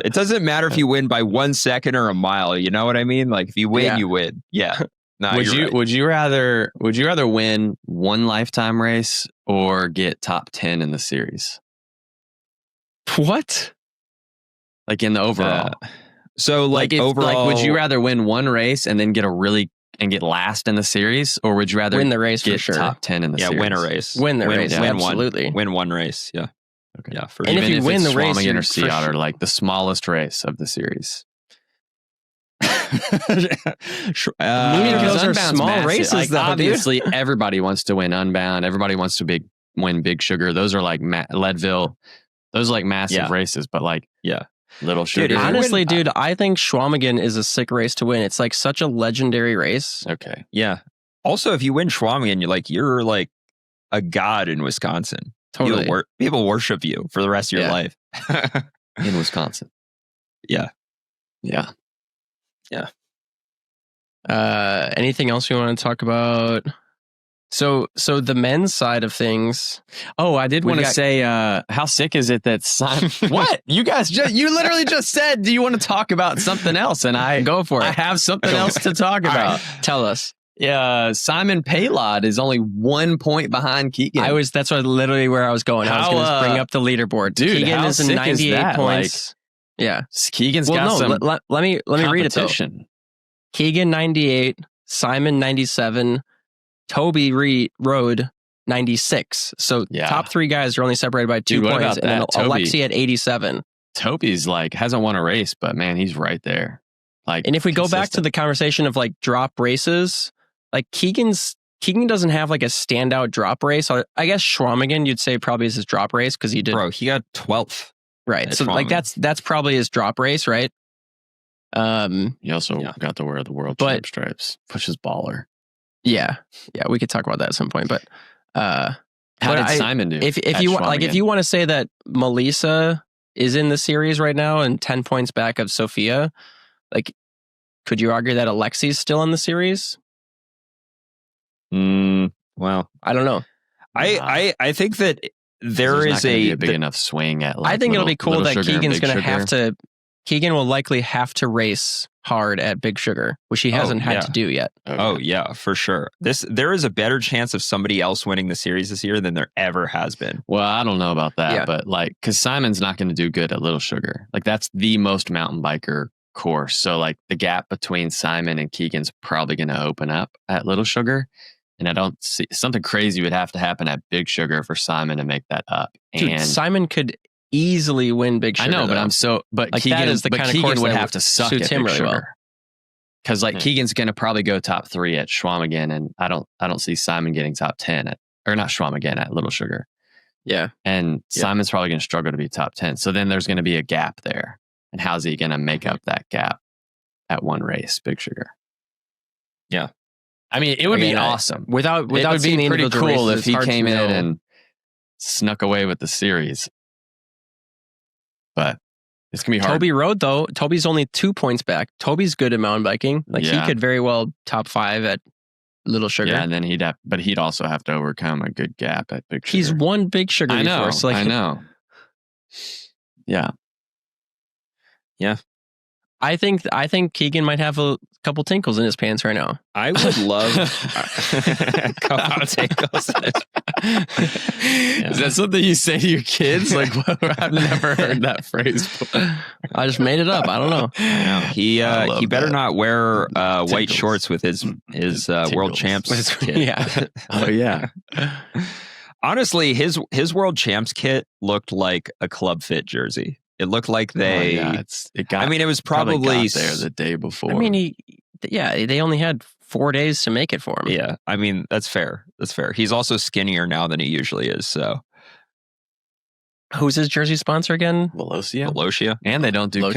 B: It doesn't matter if you win by 1 second or a mile. You know what I mean? Like, if you win, you win. Yeah. No,
A: would you rather win one lifetime race or get top 10 in the series?
C: What?
A: Like in the overall.
B: So overall,
A: would you rather win one race and then get last in the series, or would you rather
C: win the race
A: get
C: for sure?
A: Top 10 in the series?
B: Yeah, win a race.
C: Win the race.
B: Win
C: absolutely.
B: Win one race. Yeah.
A: Okay.
B: Yeah.
C: And if you win the race,
A: Schwamegan or Sea Otter, like the smallest race of the series.
C: Those are small
A: massive.
C: races,
A: like,
C: though,
A: obviously, everybody wants to win Unbound. Everybody wants to win Big Sugar. Those are like Leadville. Those are like massive races, but like Little Sugar.
C: Dude, honestly, I think Schwamegan is a sick race to win. It's like such a legendary race.
A: Okay.
B: Yeah. Also, if you win Schwamegan, you're like a god in Wisconsin.
C: Totally.
B: People worship you for the rest of your life.
A: In Wisconsin.
B: Yeah.
A: Yeah.
B: Yeah.
C: Anything else we want to talk about? So the men's side of things.
A: Oh, I did want to say, how sick is it that Simon? What you guys? You literally just said, "Do you want to talk about something else?" And I
C: go for it.
A: I have something else to talk about.
C: Right. Tell us.
A: Yeah, Simon Paylod is only 1 point behind Keegan.
C: That's literally where I was going. I was going to bring up the leaderboard.
A: Dude,
C: Keegan
A: how
C: is
A: sick
C: 98
A: is that?
C: points. Yeah,
A: Keegan's got some.
C: Let me read it though. Keegan 98, Simon 97. Toby rode 96. So top 3 guys are only separated by 2 points. And then Alexi at 87.
A: Toby's hasn't won a race, but man, he's right there.
C: And if we go back to the conversation of drop races, Keegan doesn't have a standout drop race. I guess Schwamegan you'd say probably is his drop race because he did.
B: Bro, he got 12th.
C: Right. So that's probably his drop race, right?
A: He also got to wear the world champ stripes. Pushes baller.
C: Yeah, we could talk about that at some point. But
A: how did Simon do?
C: If you want to say that Melissa is in the series right now and 10 points back of Sophia, could you argue that Alexi's still in the series?
B: Well,
C: I don't know.
B: I think that there is
A: a big enough swing at.
C: I think it'll be cool that Keegan's going to have to. Keegan will likely have to race hard at Big Sugar, which he hasn't had to do yet.
A: Okay.
B: Oh yeah, for sure. There is a better chance of somebody else winning the series this year than there ever has been.
A: Well, I don't know about that, but because Simon's not going to do good at Little Sugar. That's the most mountain biker course. So the gap between Simon and Keegan's probably going to open up at Little Sugar. And I don't see something crazy would have to happen at Big Sugar for Simon to make that up.
C: Dude,
A: and
C: Simon could easily win Big Sugar.
A: I know, but Keegan
C: is the kind of
A: Keegan
C: course
A: would
C: that
A: have to suck at
C: suits him
A: Big
C: really well.
A: Sugar. Because Keegan's going to probably go top 3 at Schwamegan, and I don't see Simon getting top 10 or not Schwamegan at Little Sugar.
C: Yeah,
A: and Simon's probably going to struggle to be top 10. So then there's going to be a gap there, and how's he going to make up that gap at one race, Big Sugar?
B: Yeah.
A: I mean, it would be
C: Again,
A: awesome.
C: Without
A: It would
C: seeing
A: be
C: the
A: pretty
C: individual
A: cool
C: races,
A: if he
C: it's hard to
A: came in
C: know.
A: and snuck away with the series. But it's going to be hard.
C: Toby Road, though, Toby's only 2 points back. Toby's good at mountain biking. Like, he
A: Yeah.
C: could very well top 5 at Little Sugar.
A: Yeah, and then he'd also have to overcome a good gap at Big Sugar.
C: He's won Big Sugar
A: I know,
C: before. So like,
A: I know. Yeah.
C: I think Keegan might have a couple tinkles in his pants right now.
B: I would love couple tinkles.
A: Is that something you say to your kids? Like, I've never heard that phrase before.
C: I just made it up. I don't know.
B: No, he better
A: that.
B: not wear white
A: Tinkles.
B: shorts with his world champs kit.
C: Yeah.
A: Oh, yeah.
B: Honestly, his world champs kit looked like a Club Fit jersey. It looked like they.
A: Oh, yeah,
B: it was
A: probably
B: probably
A: got there the day before.
C: I mean, they only had 4 days to make it for him.
B: Yeah, I mean that's fair. That's fair. He's also skinnier now than he usually is. So
C: Who's his jersey sponsor again?
A: Velocia. And they don't do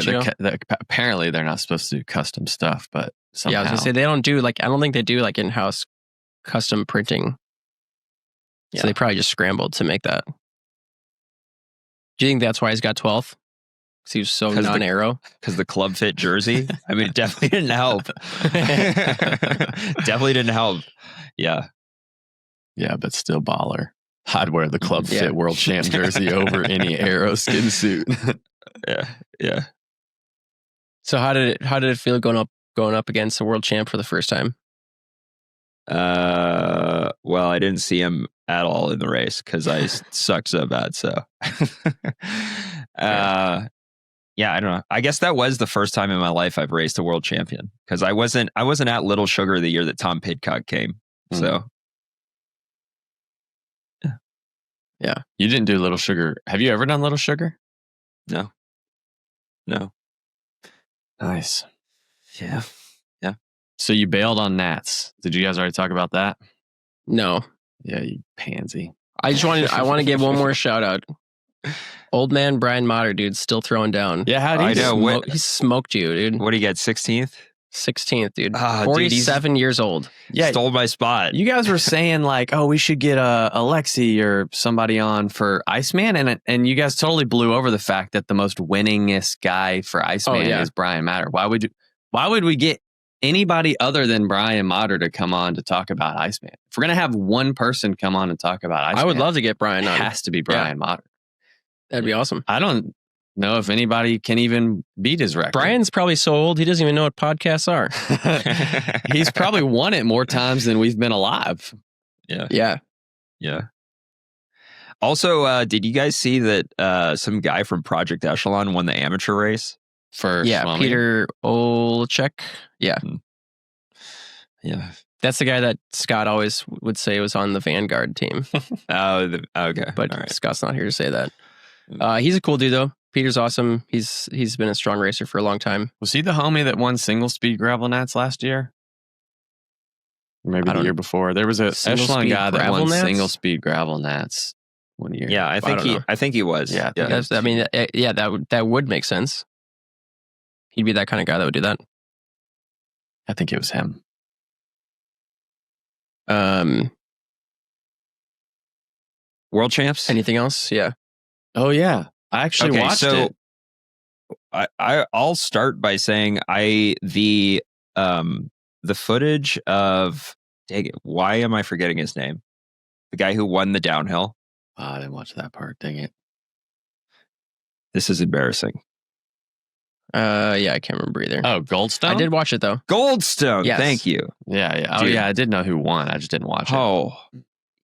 A: apparently they're not supposed to do custom stuff, but somehow.
C: Yeah, I was gonna say they don't do I don't think they do in-house custom printing.
A: Yeah.
C: So they probably just scrambled to make that. Do you think that's why he's got 12th? Because he was so non-aero?
B: Because the Club Fit jersey? I mean, it definitely didn't help. Definitely didn't help. Yeah.
A: Yeah, but still baller. I'd wear the Club Fit World Champ jersey over any aero skin suit.
B: Yeah.
C: So how did it feel going up against the world champ for the first time?
B: Well, I didn't see him at all in the race because I sucked so bad. So, yeah, I don't know. I guess that was the first time in my life I've raced a world champion because I wasn't at Little Sugar the year that Tom Pidcock came. So,
A: yeah, you didn't do Little Sugar. Have you ever done Little Sugar?
B: No.
A: Nice.
B: Yeah.
A: So you bailed on Nats. Did you guys already talk about that?
C: No.
A: Yeah, you pansy.
C: I want to give one more shout out. Old man Brian Motter, dude, still throwing down.
A: Yeah, how do you
C: he smoked you, dude.
B: What do you get? 16th?
C: 16th, dude.
B: 47
C: years old.
B: Yeah, stole my spot.
A: You guys were saying oh, we should get Alexi or somebody on for Iceman, and you guys totally blew over the fact that the most winningest guy for Iceman is Brian Motter. Why would we get anybody other than Brian Motter to come on to talk about Iceman? If we're gonna have one person come on and talk about Iceman,
C: I would love to get Brian on.
A: It has to be Brian Motter.
C: That'd be awesome.
A: I don't know if anybody can even beat his record.
C: Brian's probably so old he doesn't even know what podcasts are.
A: He's probably won it more times than we've been alive.
C: Yeah.
B: Also, did you guys see that some guy from Project Echelon won the amateur race?
A: For Schwamegan?
C: Peter Olchek. Yeah. That's the guy that Scott always would say was on the Vanguard team.
B: Okay.
C: But Scott's not here to say that. He's a cool dude though. Peter's awesome. He's been a strong racer for a long time.
A: Was he the homie that won single speed gravel nats last year? Maybe the year before. There was a Echelon guy that won single speed gravel nats 1 year.
B: Yeah, I think he was.
C: Yeah. I mean, that would make sense. He'd be that kind of guy that would do that.
A: I think it was him.
B: World champs?
C: Anything else? Yeah.
A: Oh yeah. I actually watched it.
B: I'll start by saying the footage of, dang it, why am I forgetting his name? The guy who won the downhill.
A: Oh, I didn't watch that part. Dang it.
B: This is embarrassing.
C: Yeah, I can't remember either.
A: Oh, Goldstone?
C: I did watch it though.
B: Goldstone.
C: Yes.
B: Thank you.
A: Yeah.
B: Dude.
A: Oh yeah, I did know who won. I just didn't watch it.
B: Oh,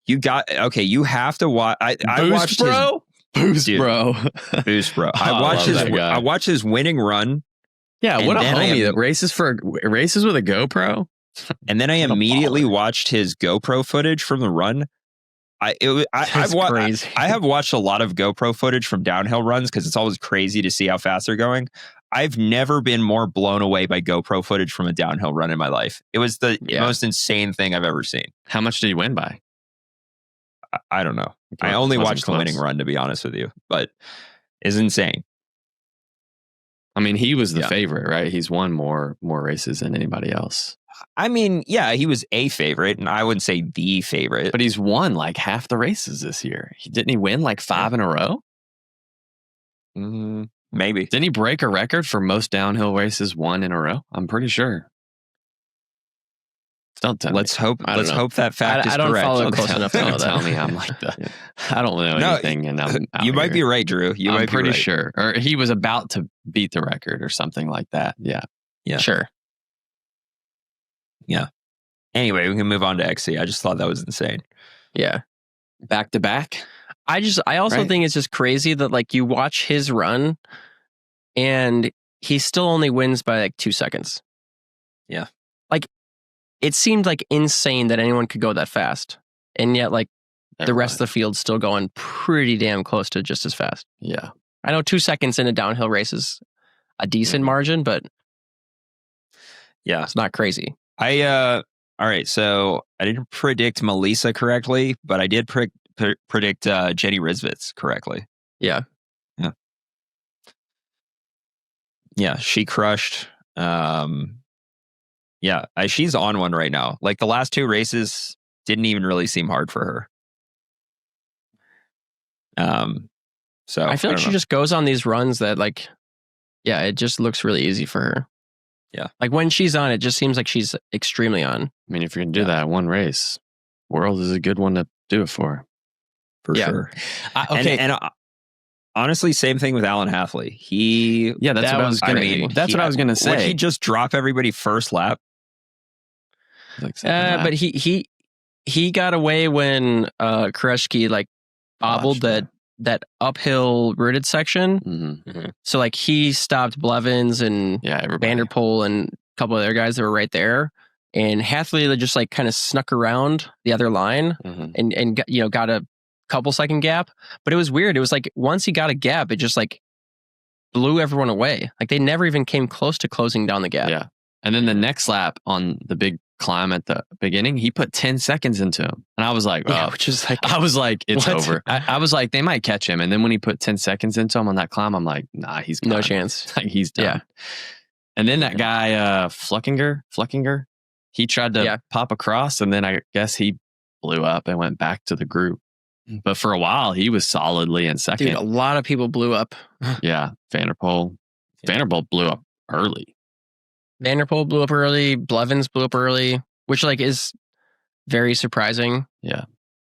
B: you have to watch. I watched
A: Bro. Boost Bro.
B: Boost Bro. I watched his winning run.
A: Yeah, what a homie that races with a GoPro.
B: And then I immediately watched his GoPro footage from the run. I have watched a lot of GoPro footage from downhill runs because it's always crazy to see how fast they're going. I've never been more blown away by GoPro footage from a downhill run in my life. It was the most insane thing I've ever seen.
A: How much did he win by?
B: I don't know. I only watched the winning run, to be honest with you, but it's insane.
A: I mean, he was the
B: Yeah.
A: favorite, right? He's won more races than anybody else.
B: I mean, yeah, he was a favorite, and I wouldn't say the favorite.
A: But he's won like half the races this year. Didn't he win like 5 in a row?
B: Maybe.
A: Didn't he break a record for most downhill races won in a row? I'm pretty sure. Don't tell
B: Let's hope.
C: I don't
B: Let's
C: know.
B: hope that fact is
C: I don't
B: correct.
C: follow
B: Don't
C: close
B: tell-
C: enough to know
A: Don't tell
C: that.
A: me I'm like the. I don't know
B: No,
A: anything, and I'm out
B: You might be
A: here.
B: right, Drew. You
A: I'm
B: might
A: pretty
B: be right.
A: sure, or he was about to beat the record or something like that. Yeah.
B: Yeah.
C: Sure.
B: Anyway, we can move on to XC. I just thought that was insane.
C: Yeah.
A: Back to back.
C: I also
A: Right.
C: think it's just crazy that like you watch his run and he still only wins by like 2 seconds.
B: Yeah.
C: Like it seemed like insane that anyone could go that fast. And yet like the rest of the field's still going pretty damn close to just as fast.
A: Yeah.
C: I know 2 seconds in a downhill race is a decent margin, but
B: Yeah.
C: it's not crazy.
B: All right. So I didn't predict Melissa correctly, but I did predict Jenny Rizvitz correctly.
C: Yeah.
B: Yeah. She crushed. Yeah. She's on one right now. Like the last 2 races didn't even really seem hard for her. So
C: I feel like
B: don't
C: she
B: know.
C: just goes on these runs that like, yeah, it just looks really easy for her.
B: Yeah.
C: Like when she's on, it just seems like she's extremely on.
A: I mean, if you're gonna do
B: Yeah.
A: that in one race, World is a good one to do it for.
B: for
C: Yeah.
B: sure.
A: Okay.
B: And honestly, same thing with Alan Halfley.
A: Yeah, that's what I was gonna. That's what I was gonna
B: Would
A: say.
B: he just drop everybody first lap?
A: Like second
C: But
A: lap.
C: he got away when Koreshki like bobbled
A: Botched,
C: that uphill rooted section.
A: Mhm.
C: So like he stopped Blevins and
A: Yeah, everybody.
C: Vanderpool and a couple of other guys that were right there. And Halfley just like kind of snuck around the other line
A: Mhm.
C: and got a couple second gap. But it was weird. It was like once he got a gap, it just like blew everyone away. Like they never even came close to closing down the gap.
A: Yeah. And then the next lap on the big climb at the beginning, he put 10 seconds into him. And I was like,
C: Yeah,
A: oh,
C: which is like
A: I was like, it's
C: What?
A: over. I was like, they might catch him. And then when he put 10 seconds into him on that climb, I'm like, nah, he's
C: no
A: gone.
C: chance.
A: Like, he's done.
C: Yeah.
A: And then that guy, Fluckinger, he tried to pop across, and then I guess he blew up and went back to the group. But for a while, he was solidly in second.
C: Dude, a lot of people blew up.
A: Yeah. Vanderpool blew up early.
C: Vanderpool blew up early. Blevins blew up early, which like is very surprising.
A: Yeah.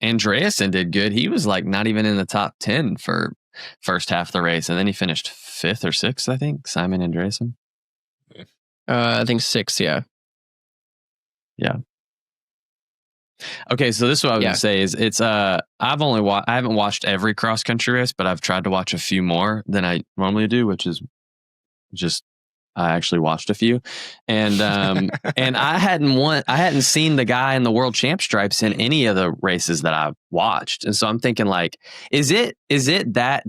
A: Andreasen did good. He was like not even in the top 10 for first half of the race. And then he finished 5th or 6th, I think. Simon Andreasen.
C: I think 6. Yeah.
A: Okay, so this is what I was
C: Yeah.
A: gonna say is it's I haven't watched every cross country race, but I've tried to watch a few more than I normally do, which is just I actually watched a few, and and I hadn't seen the guy in the world champ stripes in any of the races that I've watched, and so I'm thinking like, is it that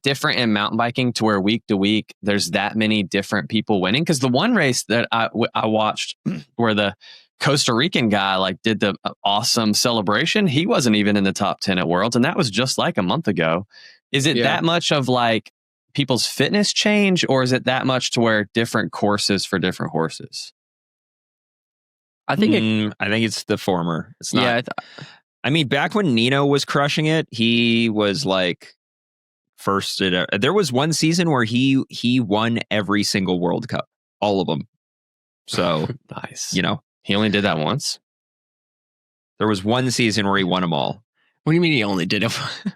A: different in mountain biking to where week to week there's that many different people winning? Because the one race that I watched where the Costa Rican guy like did the awesome celebration, he wasn't even in the top 10 at Worlds, and that was just like a month ago. Is it that much of like people's fitness change, or is it that much to where different courses for different horses?
C: I think
B: I think it's the former. It's not.
C: yeah.
B: I mean, back when Nino was crushing it, he was like first. There was one season where he won every single World Cup, all of them. So
A: Nice.
B: He
A: only did that once.
B: There was one season where he won them all.
C: What do you mean he only did it?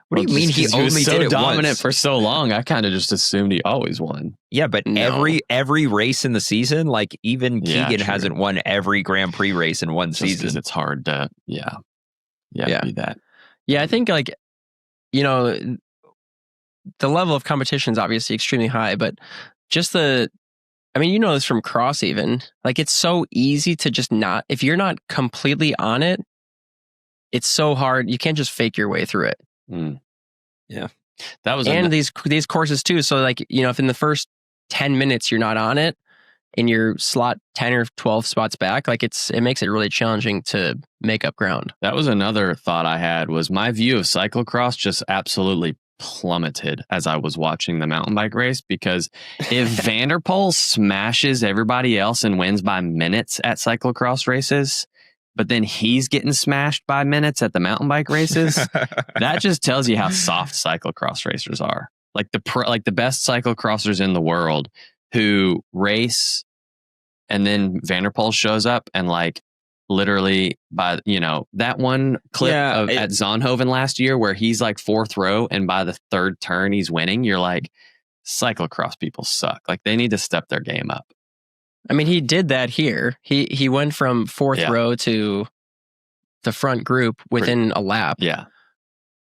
B: What do you mean he only
A: was so
B: did it
A: dominant
B: once?
A: for so long? I kind of just assumed he always won.
B: Yeah, but
C: No.
B: every race in the season, like even
A: Yeah,
B: Keegan
A: true.
B: hasn't won every Grand Prix race in one
A: Just 'cause
B: season.
A: it's hard to
C: Yeah.
A: do that.
C: Yeah, I think like the level of competition is obviously extremely high, but just this from cross even, like it's so easy to just not, if you're not completely on it, it's so hard. You can't just fake your way through it.
B: Yeah.
A: That was
C: And these courses too. So like, if in the first 10 minutes you're not on it and you're slot 10 or 12 spots back, like it makes it really challenging to make up ground.
A: that was another thought I had, was my view of cyclocross just absolutely plummeted as I was watching the mountain bike race, because if Vanderpool smashes everybody else and wins by minutes at cyclocross races, but then he's getting smashed by minutes at the mountain bike races, that just tells you how soft cyclocross racers are. Like the best cyclocrossers in the world who race, and then Vanderpool shows up and like literally by, that one clip at Zonhoven last year where he's like fourth row and by the third turn he's winning. You're like, cyclocross people suck. Like they need to step their game up.
C: I mean, he did that here. He went from fourth row to the front group within a lap.
A: Yeah.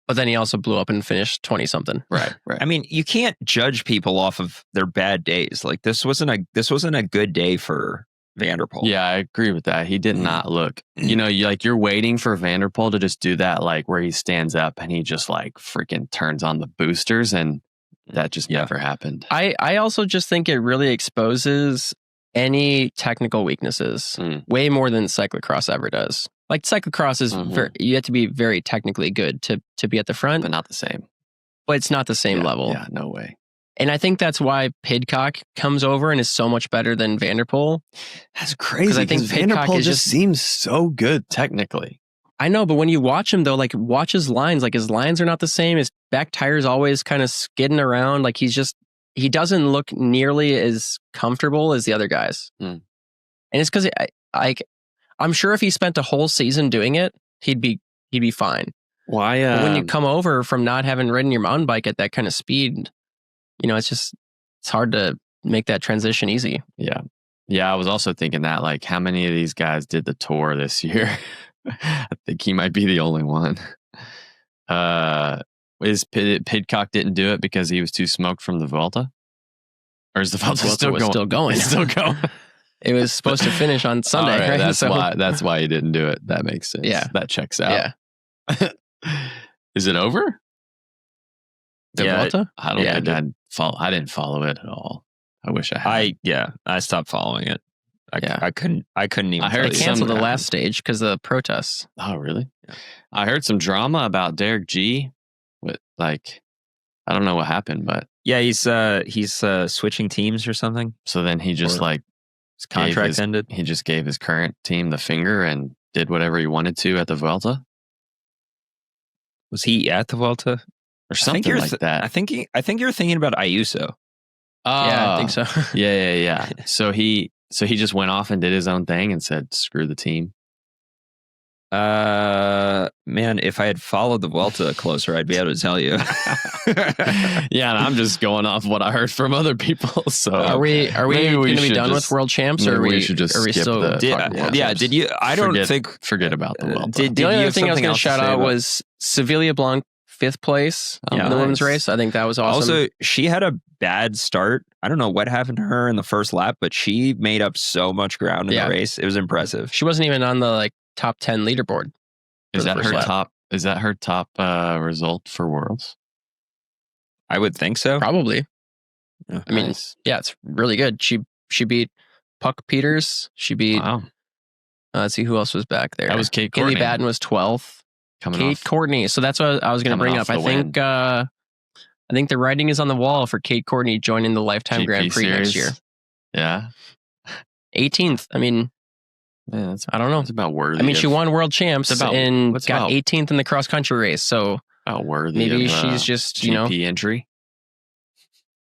C: But then he also blew up and finished 20-something.
A: Right.
B: I mean, you can't judge people off of their bad days. Like this wasn't a good day for Vanderpool.
A: Yeah, I agree with that. He did not look, you're waiting for Vanderpool to just do that, like where he stands up and he just like freaking turns on the boosters, and that just never happened.
C: I also just think it really exposes any technical weaknesses way more than cyclocross ever does. Like cyclocross is you have to be very technically good to be at the front,
A: but not the same.
C: But it's not the same level.
A: Yeah, no way.
C: And I think that's why Pidcock comes over and is so much better than Vanderpool.
A: That's crazy. Because I think Vanderpool just seems so good technically.
C: I know, but when you watch him though, like watch his lines. Like his lines are not the same. His back tire's always kind of skidding around. Like he doesn't look nearly as comfortable as the other guys. And it's because I'm sure if he spent a whole season doing it, he'd be fine.
A: Why?
C: But when you come over from not having ridden your mountain bike at that kind of speed, it's hard to make that transition easy.
A: Yeah. Yeah. I was also thinking that, like, how many of these guys did the tour this year? I think he might be the only one. Pidcock didn't do it because he was too smoked from the Vuelta? Or is the Vuelta still going?
C: It's still going. It was supposed to finish on Sunday, right?
A: That's why he didn't do it. That makes sense.
C: Yeah.
A: That checks out.
C: Yeah.
A: Is it over?
C: The Vuelta?
A: I don't think I didn't follow it at all. I wish I had.
B: I stopped following it. I couldn't even.
C: I heard they canceled the last stage because of the protests.
A: Oh, really?
B: Yeah.
A: I heard some drama about Derek G. With I don't know what happened, but
B: yeah, he's switching teams or something.
A: So then he just
B: his contract ended.
A: He just gave his current team the finger and did whatever he wanted to at the Vuelta.
B: Was he at the Vuelta
A: or something like that?
B: I think you're thinking about Ayuso.
C: Oh, yeah, I think so.
A: Yeah. So he just went off and did his own thing and said, "Screw the team."
B: Man, if I had followed the Vuelta closer, I'd be able to tell you.
A: Yeah, and I'm just going off what I heard from other people. So
C: are we going to be done with World Champs, or
A: we should just skip
C: still?
A: Did
B: you? I don't think.
A: Forget about the Vuelta.
C: The only other thing I was going to shout out was Sevilla Blanc 5th place in the women's race. I think that was awesome.
B: Also, she had a bad start. I don't know what happened to her in the first lap, but she made up so much ground in the race. It was impressive.
C: She wasn't even on the top 10 leaderboard.
A: Is that her top result for Worlds?
B: I would think so.
C: Probably.
B: Yeah,
C: I mean, it's really good. She beat Puck Peters. She beat.
A: Wow.
C: Let's see who else was back there.
A: That was Kate Courtney.
C: Haley Batten was 12th. Kate Courtney. So that's what I was going to bring up. I think the writing is on the wall for Kate Courtney joining the Lifetime Grand Prix next year.
A: Yeah.
C: 18th. I mean, I don't know.
A: It's about worthy.
C: I mean, she won World Champs and got 18th in the cross country race. So
A: about worthy.
C: Maybe she's just
A: GP entry.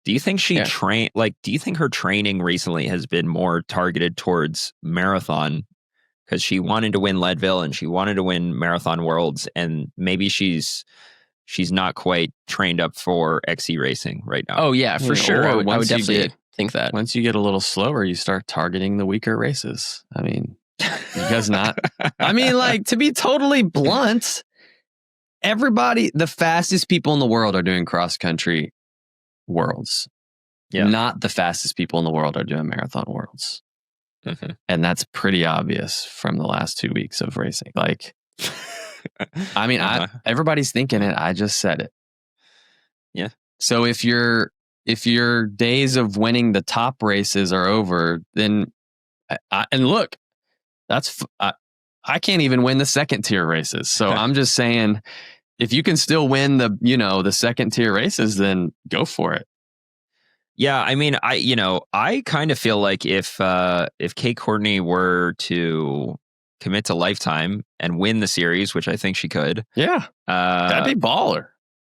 B: Do you think she trained? Do you think her training recently has been more targeted towards marathon? Because she wanted to win Leadville and she wanted to win Marathon Worlds, and maybe she's not quite trained up for XC racing right now.
C: Oh yeah, for sure. I would definitely think that.
A: Once you get a little slower, you start targeting the weaker races. I mean, you guys not. I mean, to be totally blunt, the fastest people in the world are doing cross country worlds. Yeah. Not the fastest people in the world are doing marathon worlds. Mm-hmm. And that's pretty obvious from the last 2 weeks of racing. I mean, everybody's thinking it. I just said it.
B: Yeah.
A: So if your days of winning the top races are over, then and look, I can't even win the second tier races. So I'm just saying, if you can still win the second tier races, then go for it.
B: Yeah, I mean, I kind of feel like if Kate Courtney were to commit to lifetime and win the series, which I think she could,
A: that'd be baller.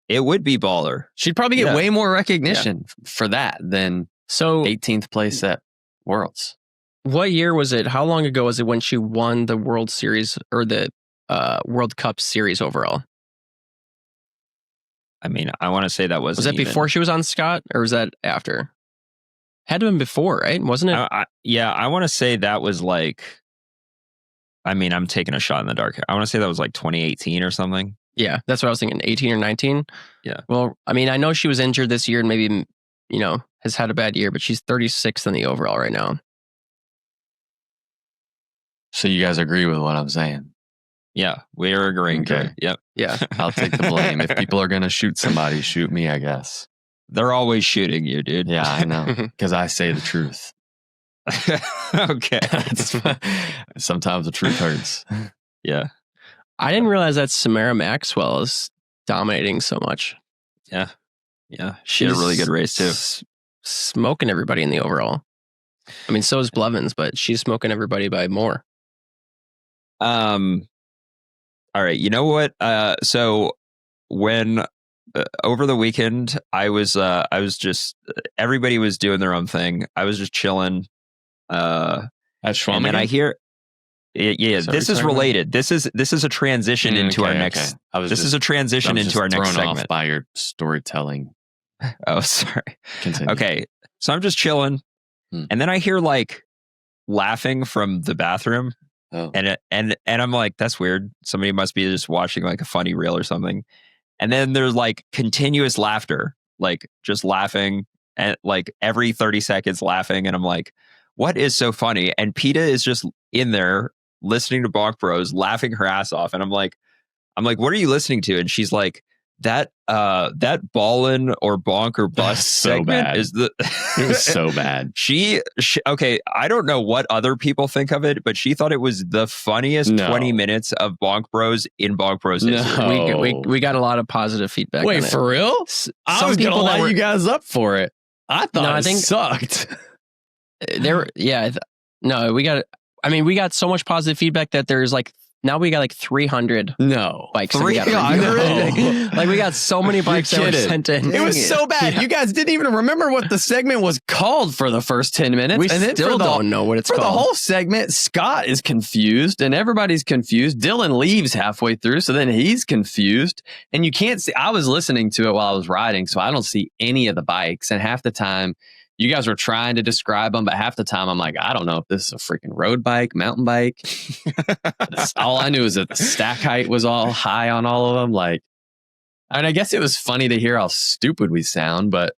B: It would be baller.
A: She'd probably get way more recognition for that than 18th place at Worlds.
C: What year was it? How long ago was it when she won the World Series or the World Cup series overall?
B: I mean, I want to say that was
C: that before she was on Scott, or was that after? Had to have been before, right? Wasn't it?
B: I want to say that was like. I mean, I'm taking a shot in the dark. I want to say that was like 2018 or something.
C: Yeah, that's what I was thinking. 18 or 19.
B: Yeah.
C: Well, I mean, I know she was injured this year and maybe has had a bad year, but she's 36th in the overall right now.
A: So you guys agree with what I'm saying?
B: Yeah, we're agreeing. Okay. Yep.
C: Yeah.
A: I'll take the blame. If people are going to shoot somebody, shoot me, I guess.
B: They're always shooting you, dude.
A: Yeah, I know. Because I say the truth.
B: Okay.
A: Sometimes the truth hurts.
B: Yeah.
C: I didn't realize that Samara Maxwell is dominating so much.
B: Yeah. Yeah. She had a really good race, too.
C: Smoking everybody in the overall. I mean, so is Blevins, but she's smoking everybody by more.
B: All right. You know what? So when over the weekend, I was just everybody was doing their own thing. I was just chilling.
A: At Schwamegan?
B: And then I hear, this is related. This is a transition into our next.
A: Okay.
B: This is a transition into our next segment.
A: Off by your storytelling.
B: Oh, sorry.
A: Continue.
B: Okay, so I'm just chilling, and then I hear like laughing from the bathroom.
A: Oh.
B: And I'm like, that's weird. Somebody must be just watching like a funny reel or something. And then there's like continuous laughter, like just laughing and like every 30 seconds laughing. And I'm like, what is so funny? And PETA is just in there listening to Bonk Bros, laughing her ass off. And I'm like, what are you listening to? And she's like, that ballin' or bonk or bust
A: so
B: segment
A: bad.
B: Is the
A: It was so bad.
B: She okay, I don't know what other people think of it, but she thought it was the funniest 20 minutes of Bonk Bros in Bonk Bros history.
C: We got a lot of positive feedback.
A: Wait, for real? I was gonna line you guys up for it. I thought it sucked.
C: We got so much positive feedback that there's like now we got like 300 bikes.
B: 300?
C: Like we got so many bikes that were sent in.
A: It was so bad. Yeah. You guys didn't even remember what the segment was called for the first 10 minutes.
C: We still don't know what it's called.
A: For the whole segment, Scott is confused and everybody's confused. Dylan leaves halfway through, so then he's confused. And you can't see. I was listening to it while I was riding, so I don't see any of the bikes. And half the time, you guys were trying to describe them, but half the time I'm like, I don't know if this is a freaking road bike, mountain bike. All I knew is that the stack height was all high on all of them. Like, I guess it was funny to hear how stupid we sound, but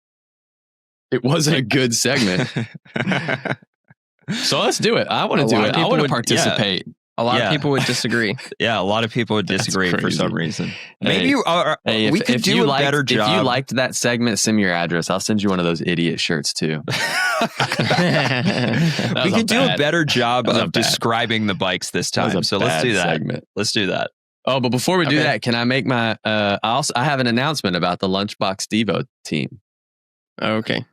A: it wasn't a good segment. So let's do it. I want to do it. I want to participate.
C: A lot of people would disagree.
B: Yeah, a lot of people would disagree for some reason. Maybe we could do a better job.
A: If you liked that segment, send me your address. I'll send you one of those idiot shirts too.
B: We could do a better job of describing the bikes this time. So let's do that. Let's do that.
A: Oh, but before we do that, can I make my? I have an announcement about the Lunchbox Devo team.
C: Okay.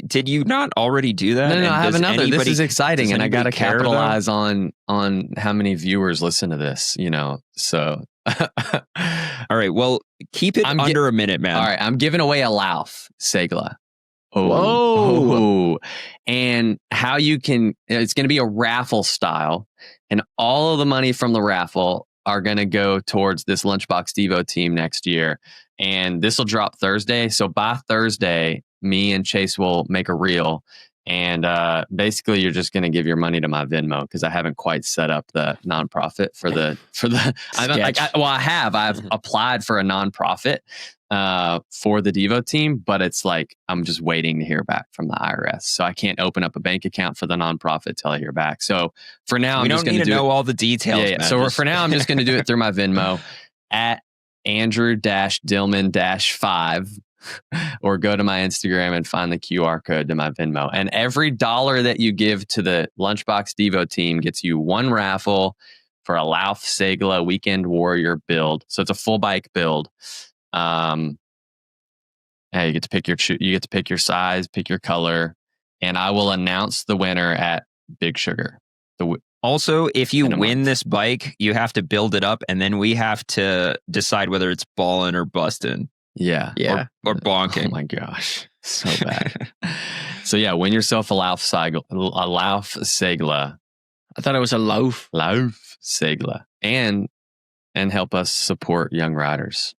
B: Did you not already do that?
A: No, I have another. This is exciting, and I got to capitalize on how many viewers listen to this. So.
B: All right. Well, keep it under a minute, man.
A: All right. I'm giving away a Lauf Segla.
C: Whoa.
A: And how you can? It's going to be a raffle style, and all of the money from the raffle are going to go towards this Lunchbox Devo team next year. And this will drop Thursday. So by Thursday, me and Chase will make a reel. And basically, you're just going to give your money to my Venmo because I haven't quite set up the nonprofit for the. I've applied for a nonprofit for the Devo team, but it's like I'm just waiting to hear back from the IRS. So I can't open up a bank account for the nonprofit till I hear back. So for now, I'm just going to
B: know all the details.
A: Yeah. So for now, I'm just going to do it through my Venmo at Andrew-Dillman-5. Or go to my Instagram and find the QR code to my Venmo. And every $1 that you give to the Lunchbox Devo team gets you one raffle for a Lauf Segla Weekend Warrior build. So it's a full bike build. You get to pick your size, pick your color, and I will announce the winner at Big Sugar.
B: Also, if you win this bike, you have to build it up, and then we have to decide whether it's ballin' or bustin'.
A: Yeah.
B: Or bonking.
A: Oh my gosh. So bad. So yeah, win yourself a Lauf Segla.
C: I thought it was a loaf.
A: Lauf Segla. And help us support young riders.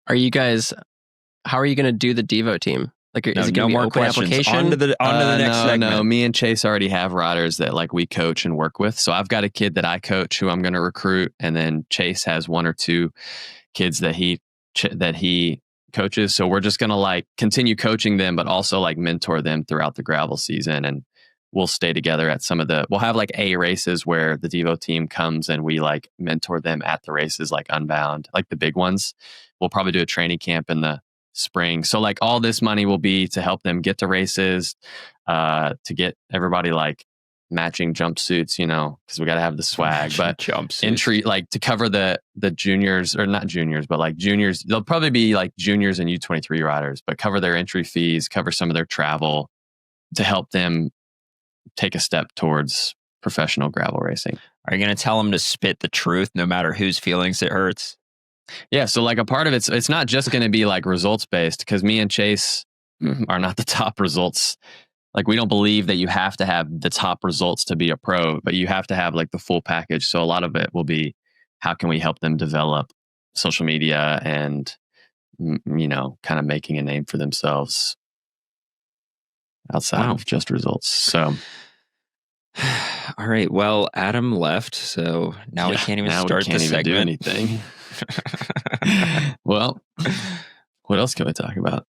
C: How are you going to do the Devo team? Like, is it going to be
B: more
C: open
B: questions.
C: application?
B: On to the next segment.
A: No, me and Chase already have riders that like we coach and work with. So I've got a kid that I coach who I'm going to recruit, and then Chase has 1 or 2 kids that he coaches. So we're just going to like continue coaching them, but also like mentor them throughout the gravel season. And we'll stay together at we'll have like A races where the Devo team comes and we like mentor them at the races, like Unbound, like the big ones. We'll probably do a training camp in the spring. So like all this money will be to help them get to races, to get everybody like matching jumpsuits, because we got to have the swag, but entry, like to cover the juniors, or not juniors, but like juniors. They'll probably be like juniors and U23 riders, but cover their entry fees, cover some of their travel to help them take a step towards professional gravel racing.
B: Are you going to tell them to spit the truth no matter whose feelings it hurts?
A: Yeah. So like a part of it's not just going to be like results based, because me and Chase are not the top results. Like we don't believe that you have to have the top results to be a pro, but you have to have like the full package. So a lot of it will be, how can we help them develop social media and, kind of making a name for themselves outside of just results. So.
B: All right. Well, Adam left, so now we can't even start the segment.
A: Do anything. Well, what else can we talk about?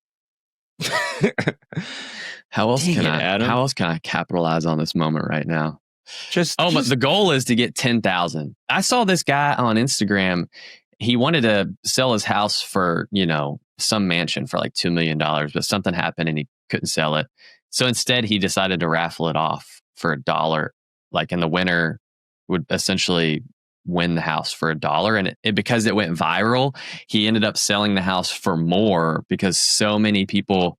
A: How else can I capitalize on this moment right now? But the goal is to get 10,000. I saw this guy on Instagram. He wanted to sell his house for, some mansion for like $2 million, but something happened and he couldn't sell it. So instead he decided to raffle it off for $1. Like, and the winner would essentially win the house for $1. And because it went viral, he ended up selling the house for more, because so many people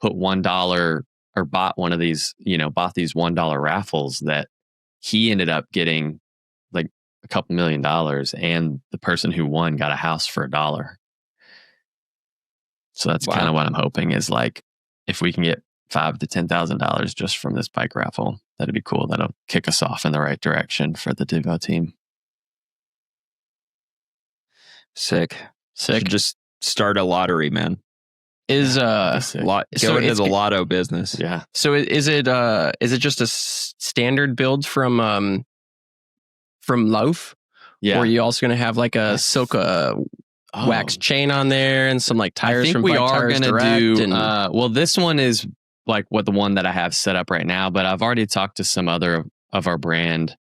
A: put $1 or bought one of these, bought these $1 raffles, that he ended up getting like a couple $1 million, and the person who won got a house for $1. So that's kind of what I'm hoping is, like, if we can get $5,000 to $10,000 just from this bike raffle, that'd be cool. That'll kick us off in the right direction for the Devo team.
B: Sick. Just start a lottery, man. Go into the lotto business.
A: Yeah.
C: So is it just a standard build from Lauf? Yeah. Or are you also going to have like a SILCA wax chain on there and some like tires from Bike Tires Direct?
A: Well, this one is like the one that I have set up right now, but I've already talked to some other of our brand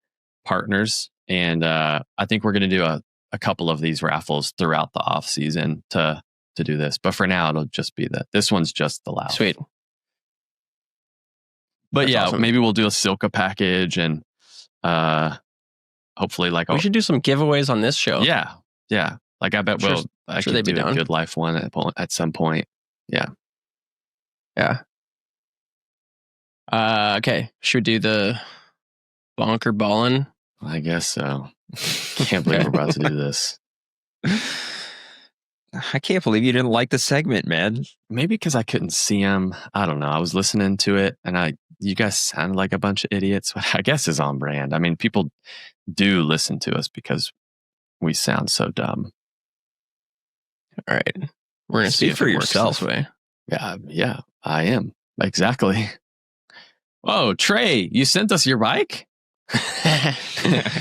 A: partners, and I think we're going to do a couple of these raffles throughout the off season to do this. But for now, it'll just be this one's just the Lauf.
C: Sweet.
A: But that's awesome. Maybe we'll do a SILCA package, and hopefully we
C: should do some giveaways on this show.
A: Yeah. Like I bet I could do a Good Life one at some point. Yeah.
C: Okay. Should we do the Bonker Ballin'?
A: I guess so. Can't believe we're about to do this.
B: I can't believe you didn't like the segment, man.
A: Maybe because I couldn't see him. I don't know. I was listening to it, and you guys sounded like a bunch of idiots. I guess is on brand. I mean, people do listen to us because we sound so dumb.
C: All right, we're gonna see
B: for yourself.
A: This way. Yeah, I am exactly. Oh, Trey, you sent us your bike.
C: Trey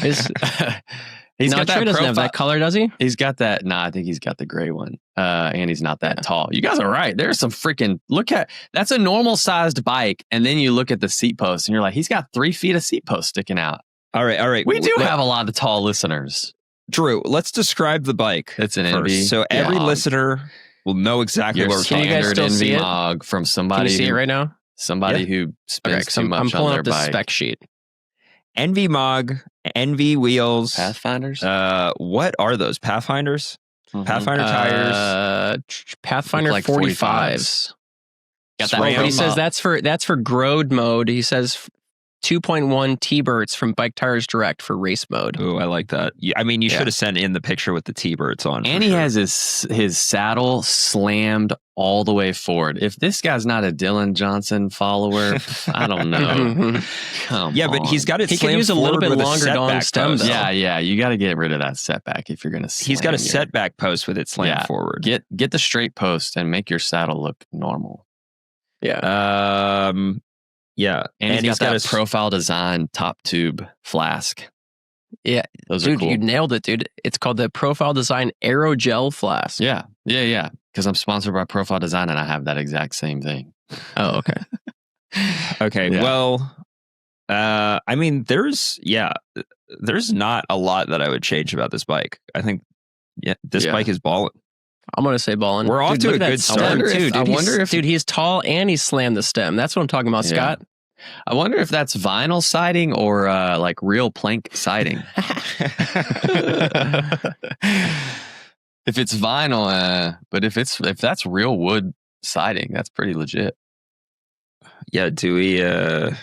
C: doesn't have that color, does he?
A: He's got that. I think he's got the gray one. And he's not that tall. You guys are right. There's some freaking that's a normal sized bike. And then you look at the seat post and you're like, he's got 3 feet of seat post sticking out.
B: All right.
A: We do have a lot of tall listeners.
B: Drew, let's describe the bike.
A: It's an Envy.
B: So every listener will know exactly what we're talking about.
A: Can you guys still see it? From somebody.
C: Can you see it right now?
A: Somebody who spends too much on their bike.
C: I'm pulling up the spec sheet.
B: Envy Mog, Envy Wheels.
A: Pathfinders.
B: What are those? Pathfinders?
A: Mhm.
B: Pathfinder tires.
C: Pathfinder
A: Like
C: 45s.
A: Got that
C: But he says
A: profile.
C: that's for Grode mode. He says 2.1 T-Birds from Bike Tires Direct for race mode.
B: Oh, I like that. I mean, you should have sent in the picture with the T-Birds on.
A: And he has his saddle slammed all the way forward. If this guy's not a Dylan Johnson follower, I don't know. Come
B: Yeah, but
A: on.
B: he's got it.
C: He can use a little bit longer dong stem, though.
A: Yeah, you got to get rid of that setback if you're going to.
B: He's got a setback post with it slammed forward.
A: Get the straight post and make your saddle look normal.
C: Yeah.
B: Yeah,
A: and he's got that profile design top tube flask.
C: Yeah,
A: those
C: dude,
A: are cool.
C: You nailed it, dude. It's called the Profile Design Aerogel Flask.
A: Yeah. Because I'm sponsored by Profile Design and I have that exact same thing.
C: Oh, okay.
B: Okay.
A: Yeah.
B: Well, I mean, there's not a lot that I would change about this bike. I think, this bike is balling.
C: I'm gonna say balling.
B: We're off to a good start.
C: I wonder if he's tall and he slammed the stem. That's what I'm talking about, Scott.
A: I wonder if that's vinyl siding or like real plank siding. If it's vinyl, but if that's real wood siding, that's pretty legit.
B: Yeah, do we?
A: I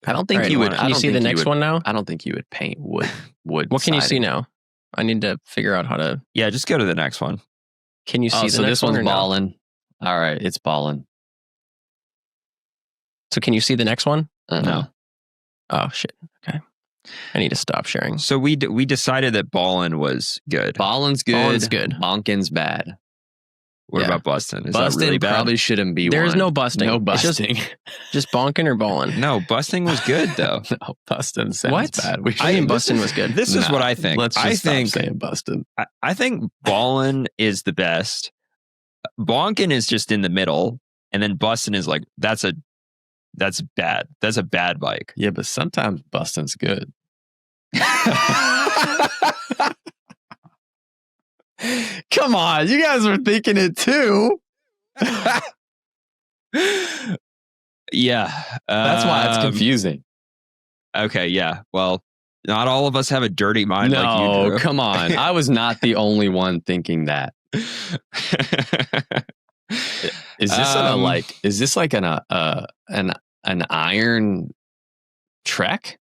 A: don't think you would.
C: Can you see the next one now?
A: I don't think you would paint wood.
C: What can you see now? I need to figure out how to.
B: Yeah, just go to the next one.
C: Can you see the next
A: this one's
C: one?
A: balling. All right, it's balling.
C: So can you see the next one?
B: No.
C: Oh shit. Okay. I need to stop sharing.
B: So we decided that ballin was good.
A: Ballin's good.
C: Ballin's good.
A: Bonkin's bad.
B: What about bustin'? Is
A: bustin'
B: that really bad?
A: probably shouldn't be.
C: There's
A: one.
C: no busting.
A: No
C: It's
A: busting.
C: Just bonking or balling.
B: No, busting was good though.
A: No, busting sounds
C: What?
A: bad. We
C: I mean, busting was good.
B: This is what I think.
A: Let's just
B: I think
A: stop saying busting.
B: I think ballin is the best. Bonkin is just in the middle, and then bustin' is like that's bad. That's a bad bike.
A: Yeah, but sometimes busting's good. Come on, you guys were thinking it too.
B: Yeah,
A: That's why it's confusing.
B: Okay, yeah. Well, not all of us have a dirty mind like you do.
A: Come on. I was not the only one thinking that. Is this like an iron Trek?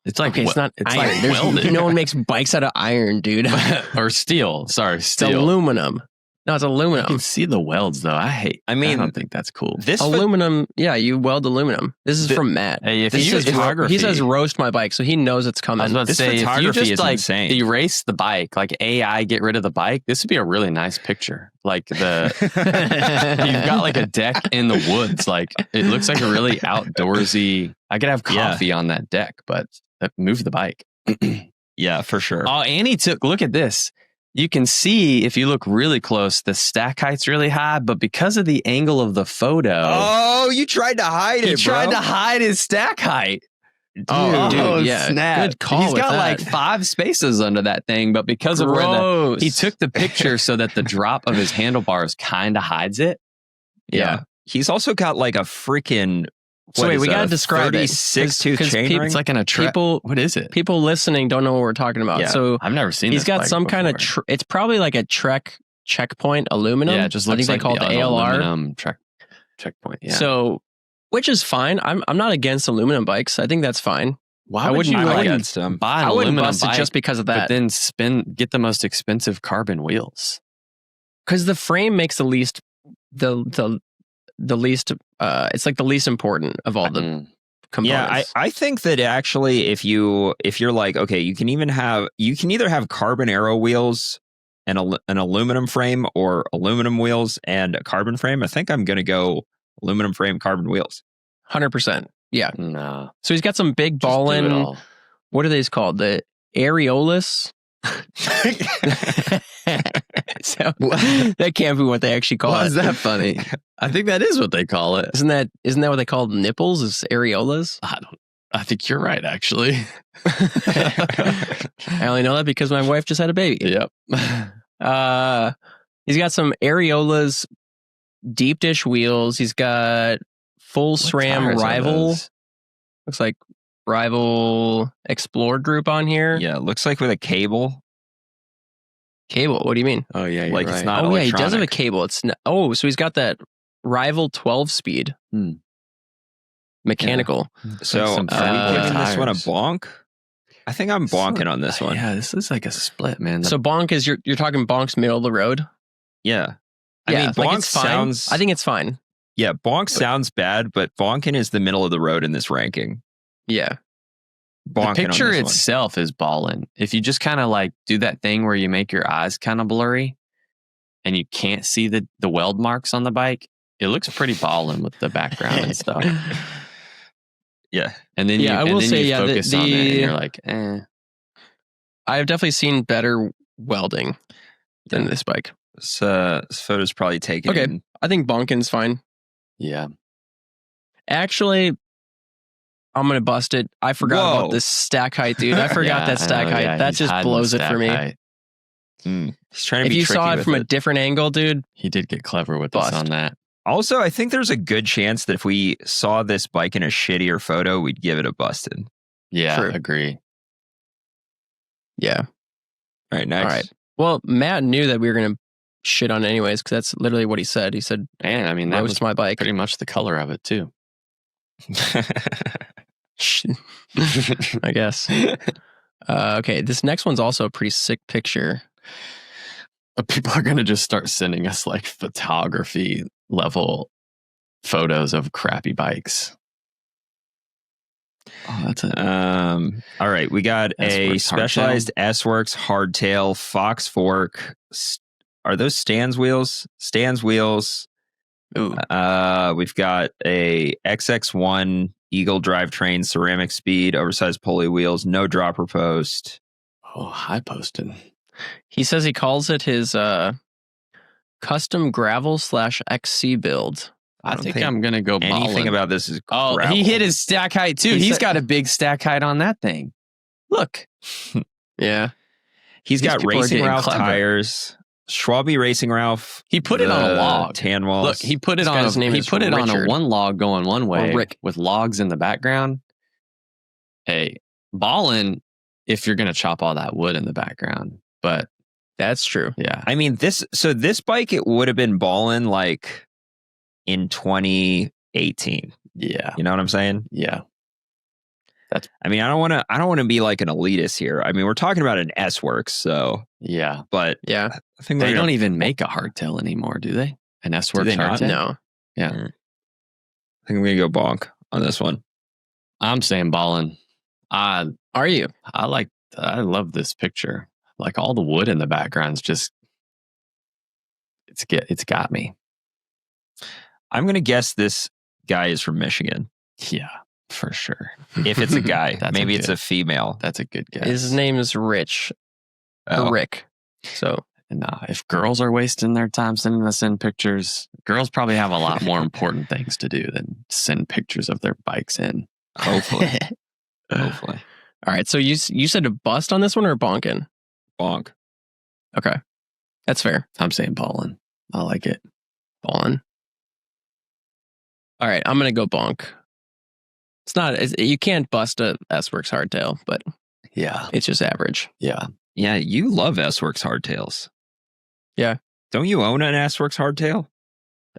A: It's like
C: it's not
A: it's
C: iron.
A: like welded.
C: No one makes bikes out of iron, dude.
A: Or steel. Sorry,
C: It's
A: steel.
C: aluminum. No, it's
A: You
C: aluminum.
A: can see the welds though. I don't think that's cool.
B: This
C: Aluminum. Yeah, you weld aluminum. This is from Matt.
A: Hey, if
C: This
A: you
C: is
B: photography-
C: he says roast my bike, so he knows it's
A: I
C: coming.
A: was about to
B: This
A: say, if you
B: photography
A: just
B: is
A: like
B: insane.
A: erase the bike, like AI get rid of the bike, this would be a really nice picture. Like you've got like a deck in the woods. Like it looks like a really outdoorsy. I could have coffee on that deck, but move the bike.
B: Yeah, for sure.
A: Oh, and he look at this. You can see if you look really close, the stack height's really high, but because of the angle of the photo,
B: Oh, you tried to hide
A: he
B: it,
A: tried
B: bro.
A: to hide his stack height.
C: Dude, yeah.
A: Snap.
C: Good call
A: He's
C: with
A: got
C: that.
A: like 5 spaces under that thing, but because of where
C: Gross.
A: he took the picture so that the drop of his handlebars kind of hides it.
B: Yeah. He's also got like a freaking.
C: So wait, we got to describe it.
B: 36 tooth
C: 'Cause
B: chain
C: people-
B: ring?
A: It's like an attract. What is it?
C: People listening don't know what we're talking about.
B: Yeah.
C: So
A: I've never seen
C: he's
A: this
C: got
A: bike
C: some kind of.
A: before.
C: It's probably like a Trek checkpoint aluminum.
A: Yeah, it just
C: I
A: looks
C: think
A: like
C: they call it the ALR.
A: aluminum checkpoint. Yeah.
C: So, which is fine. I'm not against aluminum bikes. I think that's fine.
A: why
C: I
A: would
C: wouldn't
A: you
C: like
A: like
B: against him.
A: buy an
C: I wouldn't
A: aluminum
C: bust
A: bike
C: it just because of
A: but
C: that.
A: then get the most expensive carbon wheels?
C: Because the frame makes the least the least. It's like the least important of all the components.
B: Yeah, I think that actually if you're like, okay, you can either have carbon aero wheels and an aluminum frame or aluminum wheels and a carbon frame. I think I'm going to go aluminum frame, carbon wheels.
C: 100%. Yeah.
A: No.
C: So he's got some big
A: Just do it
C: ballin'.
A: all.
C: What are these called? The areolas. So, that can't be what they actually call
A: Why
C: it.
A: is that funny? I think that is what they call it.
C: Isn't that what they call nipples? Is areolas?
A: I think you're right, actually.
C: I only know that because my wife just had a baby.
A: Yep.
C: He's got some areolas, deep dish wheels. He's got full
A: What
C: SRAM
A: tires are
C: rival.
A: those?
C: Looks like rival Explore group on here.
B: Yeah, it looks like with a cable.
C: Cable. What do you mean?
A: Oh yeah, you're
B: Like
A: right.
B: it's not
C: Oh yeah, he does have a
B: electronic.
C: cable. It's so he's got that rival 12 speed. Mechanical.
B: So
A: some
B: are we
A: fluid
B: giving this one a
A: tires.
B: bonk? I think I'm bonking on this one.
A: Yeah, this is like a split, man.
C: So bonk is you're talking bonk's middle of the road.
B: Yeah. I
C: Yeah,
B: mean,
C: like
B: bonk
C: it's fine.
B: sounds.
C: I think it's fine.
B: Yeah, bonk sounds bad, but bonking is the middle of the road in this ranking.
C: Yeah.
A: the
B: Bonking
A: picture
B: on this one.
A: itself is ballin'. If you just kind of like do that thing where you make your eyes kind of blurry and you can't see the weld marks on the bike, it looks pretty ballin' with the background and stuff.
B: Yeah.
A: And then
C: Yeah, I
A: you,
C: will
A: and then
C: say,
A: you
C: yeah,
A: focus on it and you're like,
C: I've definitely seen better welding than this bike.
B: This photo's probably taken.
C: Okay.
B: in-
C: I think bonkin's fine.
A: yeah.
C: Actually, I'm gonna bust it. I forgot
B: Whoa.
C: about this stack height, dude. I forgot that stack height. That
A: he's
C: just
A: hiding
C: blows
A: the
C: it for me.
A: stack height.
B: He's trying to
C: If
B: be
C: you
B: tricky
C: saw it
B: with
C: from a different angle, dude,
A: He did get clever with us
C: Bust.
A: on that.
B: Also, I think there's a good chance that if we saw this bike in a shittier photo, we'd give it a busted.
A: Yeah,
C: True.
A: agree.
C: yeah.
B: All right, next.
C: All right. Well, Matt knew that we were gonna shit on it anyways, because that's literally what he said. He said,
A: And I mean, that was
C: roast my bike.
A: pretty much the color of it too.
C: I guess. Okay, this next one's also a pretty sick picture.
A: People are going to just start sending us like photography level photos of crappy bikes. Oh, that's a
B: All right, we got a
A: S-Works
B: specialized S-Works hardtail Fox fork. Are those Stan's wheels? Stan's wheels.
C: Ooh.
B: We've got a XX1 Eagle drivetrain, ceramic speed, oversized pulley wheels, no dropper post.
A: high posted.
C: He says he calls it his custom gravel /XC build.
A: I
B: don't
A: think
B: think
A: I'm going to go
B: Anything
A: ballin'.
B: about this is
A: Oh,
B: gravel.
A: he hit his stack height too.
C: He
A: He's
C: said-
A: got a big stack height on that thing. Look.
C: Yeah.
B: He's
C: These
B: got
C: people are
B: Racing
C: getting
B: Ralph
C: clever.
B: tires, Schwalbe Racing Ralph.
A: He put it on a
B: the
A: log.
B: Tan walls.
A: Look, he put it
C: This
A: on
C: guy's name
A: he
C: is
A: put it on a
C: Richard.
A: one log going one way
C: Rick.
A: with logs in the background. Hey, ballin' if you're going to chop all that wood in the background. But
C: That's true.
A: yeah.
B: I mean, this bike, it would have been ballin' like in 2018.
A: Yeah.
B: You know what I'm saying?
A: Yeah.
B: I mean, I don't want to be like an elitist here. I mean, we're talking about an S-Works, so,
A: Yeah.
B: but
C: Yeah.
B: I think
A: They
B: we're
A: don't
B: gonna,
A: even make a hardtail anymore, do they? An S-Works
B: they not?
A: hardtail?
C: No.
A: Yeah.
B: I think I'm gonna go bonk on this one.
A: I'm saying ballin'. I
C: Are you?
A: love this picture. Like all the wood in the background's just it's got me.
B: I'm gonna guess this guy is from Michigan.
A: Yeah, for sure.
B: If it's a guy,
A: That's
B: maybe
A: a
B: it's
A: good-
B: a female.
A: That's a good guess.
C: His name is Rich.
B: Oh.
C: Or Rick. So
A: Nah, if girls are wasting their time sending us in pictures, girls probably have a lot more important things to do than send pictures of their bikes in.
B: Hopefully, hopefully,
C: All right. So you said a bust on this one or bonking?
B: bonk.
C: Okay. That's fair.
A: I'm saying ballin'. I like it.
C: Ballin'. All right. I'm going to go bonk. It's not, you can't bust a S-Works hardtail, but
A: Yeah.
C: it's just average.
A: Yeah.
B: Yeah, you love S-Works hardtails.
C: Yeah.
B: Don't you own an S-Works hardtail?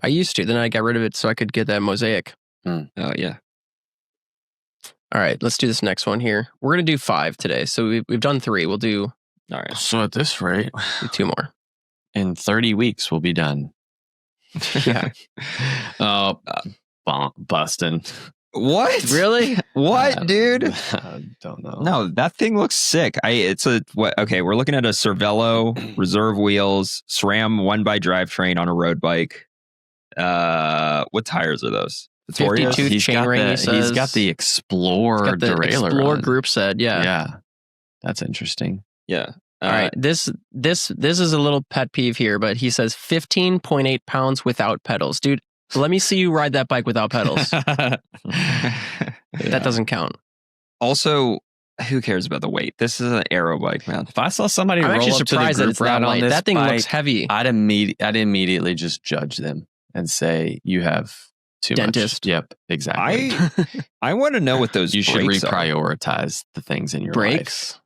C: I used to. Then I got rid of it so I could get that mosaic.
B: Oh yeah.
C: All right. Let's do this next one here. We're going to do 5 today. So we've done 3. We'll do
B: All right.
A: So at this rate,
C: 2 more.
A: in 30 weeks, we'll be done.
C: Yeah.
A: Oh, busting.
B: What?
C: Really?
B: What, dude?
A: I don't know.
B: No, that thing looks sick. Okay, we're looking at a Cervelo, reserve wheels, SRAM 1x drivetrain on a road bike. What tires are those? The
C: 52
B: Torios?
A: He's
C: chain
A: got
C: ring,
A: the,
C: he
A: he's
C: says.
A: got the Explorer
C: Got the
A: derailleur
C: Explorer
A: on.
C: group set. Yeah.
A: Yeah. That's interesting.
B: Yeah.
C: All right. This is a little pet peeve here, but he says 15.8 pounds without pedals. Dude, let me see you ride that bike without pedals. That doesn't count.
B: Also, who cares about the weight? This is an aero bike, man.
A: If I saw somebody
C: I'm
A: roll
C: actually
A: up to the
C: surprised that
A: group
C: it's that
A: ride on
C: light.
A: this
C: That thing
A: bike,
C: looks heavy.
A: I'd immediately just judge them and say, you have too
C: Dentist.
A: much. Yep, exactly.
B: I want to know what those
A: You should
B: brakes are.
A: reprioritize the things in your
C: Brakes?
A: life.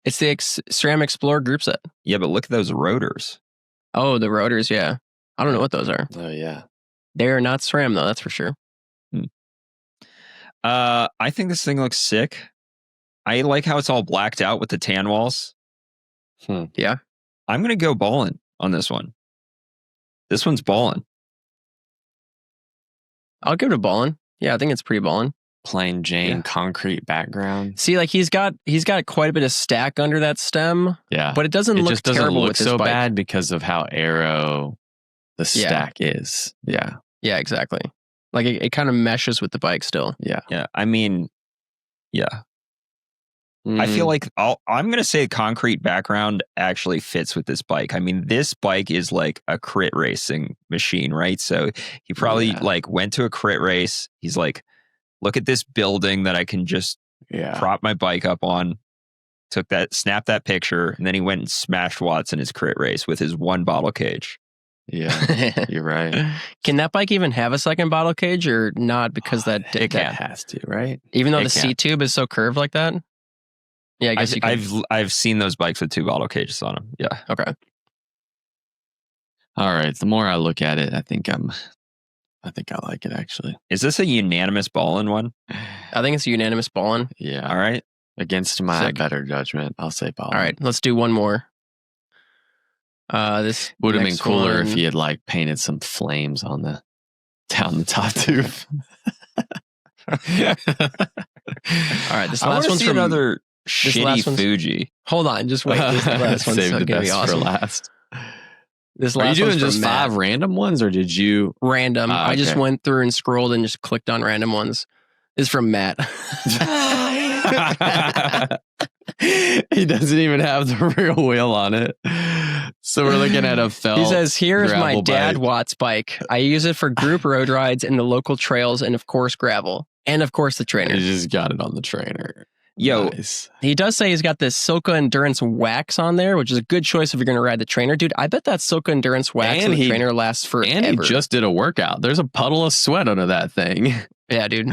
C: It's the SRAM Explorer group set.
B: Yeah, but look at those rotors.
C: Oh, the rotors, yeah. I don't know what those are.
A: Oh yeah.
C: They are not SRAM though, that's for sure.
B: I think this thing looks sick. I like how it's all blacked out with the tan walls.
C: Yeah.
B: I'm going to go ballin' on this one. This one's ballin'.
C: I'll give it a ballin'. Yeah, I think it's pretty ballin'.
A: Plain Jane
B: Yeah.
A: concrete background.
C: See, like he's got quite a bit of stack under that stem,
A: Yeah.
C: but it doesn't
A: It
C: look
A: just doesn't
C: terrible
A: look
C: with this
A: so
C: bike.
A: bad because of how arrow the
C: Yeah.
A: stack is. Yeah.
C: Yeah, exactly. Like it kind of meshes with the bike still.
A: Yeah.
B: Yeah, I mean, yeah. I feel like I'm going to say concrete background actually fits with this bike. I mean, this bike is like a crit racing machine, right? So he probably like went to a crit race. He's like, look at this building that I can just prop my bike up on. Snapped that picture, and then he went and smashed Watts in his crit race with his one bottle cage.
A: Yeah, you're right.
C: Can that bike even have a second bottle cage or not? Because it
A: That has to, right?
C: even though
A: It
C: the
A: can.
C: seat tube is so curved like that. Yeah, I guess you can.
B: I've seen those bikes with two bottle cages on them. Yeah.
C: Okay.
A: All right. The more I look at it, I think I like it actually.
B: Is this a unanimous ball-in one?
C: I think it's a unanimous ballin'.
A: Yeah.
B: All right.
A: Against my
C: Sick.
A: better judgment, I'll say ball.
C: All right, let's do one more. This
A: Would have been
C: next
A: cooler
C: one-
A: if he had like painted some flames on down the top tube.
C: All right, this
B: I want
C: last
B: to
C: one's
B: see
C: from
B: another
C: last
B: shitty
C: one's-
B: Fuji.
C: Hold on, just wait. This last one's
A: Saved
C: gonna
A: the
C: be
A: best
C: awesome.
A: for last.
C: This
A: Are
C: last
A: you doing
C: one's
A: just
C: from Matt.
A: 5 random ones, or did you?
C: Random. I just
A: okay.
C: went through and scrolled and just clicked on random ones. This is from Matt.
A: He doesn't even have the real wheel on it. So we're looking at a felt.
C: He says, "Here's my
A: gravel
C: dad
A: bike."
C: Watts bike. I use it for group road rides in the local trails and of course gravel. And of course the trainer."
A: He just got it on the trainer.
B: Yo,
A: Nice.
C: He does say he's got this SILCA Endurance wax on there, which is a good choice if you're going to ride the trainer. Dude, I bet that SILCA Endurance wax
A: And
C: on the
A: he-
C: trainer lasts forever.
A: And he just did a workout. There's a puddle of sweat under that thing.
C: Yeah, dude.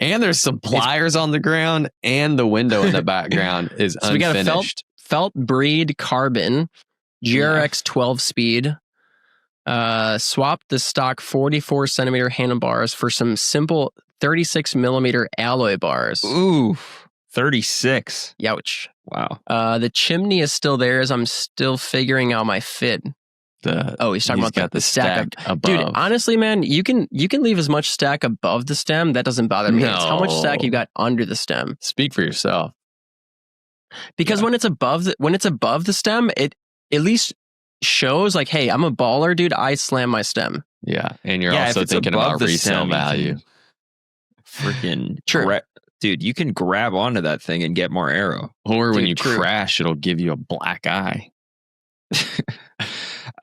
A: And there's some pliers on the ground, and the window in the background is
C: So we got a
A: unfinished.
C: felt breed carbon GRX 12 speed. Swapped the stock 44 centimeter handlebars for some simple 36 millimeter alloy bars.
B: ooh, 36.
C: Youch.
B: Wow.
C: The chimney is still there as I'm still figuring out my fit. He's talking about
A: got
C: the stack
A: above.
C: Dude, honestly, man, you can leave as much stack above the stem. That doesn't bother me. It's how much stack you got under the stem.
A: Speak for yourself.
C: Because when it's above the stem, it at least shows like, hey, I'm a baller, dude. I slam my stem.
A: Yeah, and you're
B: Yeah,
A: also
B: if it's
A: thinking
B: above
A: about
B: the
A: resale
B: stem, you
A: value.
B: Freaking
C: True.
B: dude, you can grab onto that thing and get more arrow.
A: Or when
C: Dude,
A: you
C: true.
A: crash, it'll give you a black eye.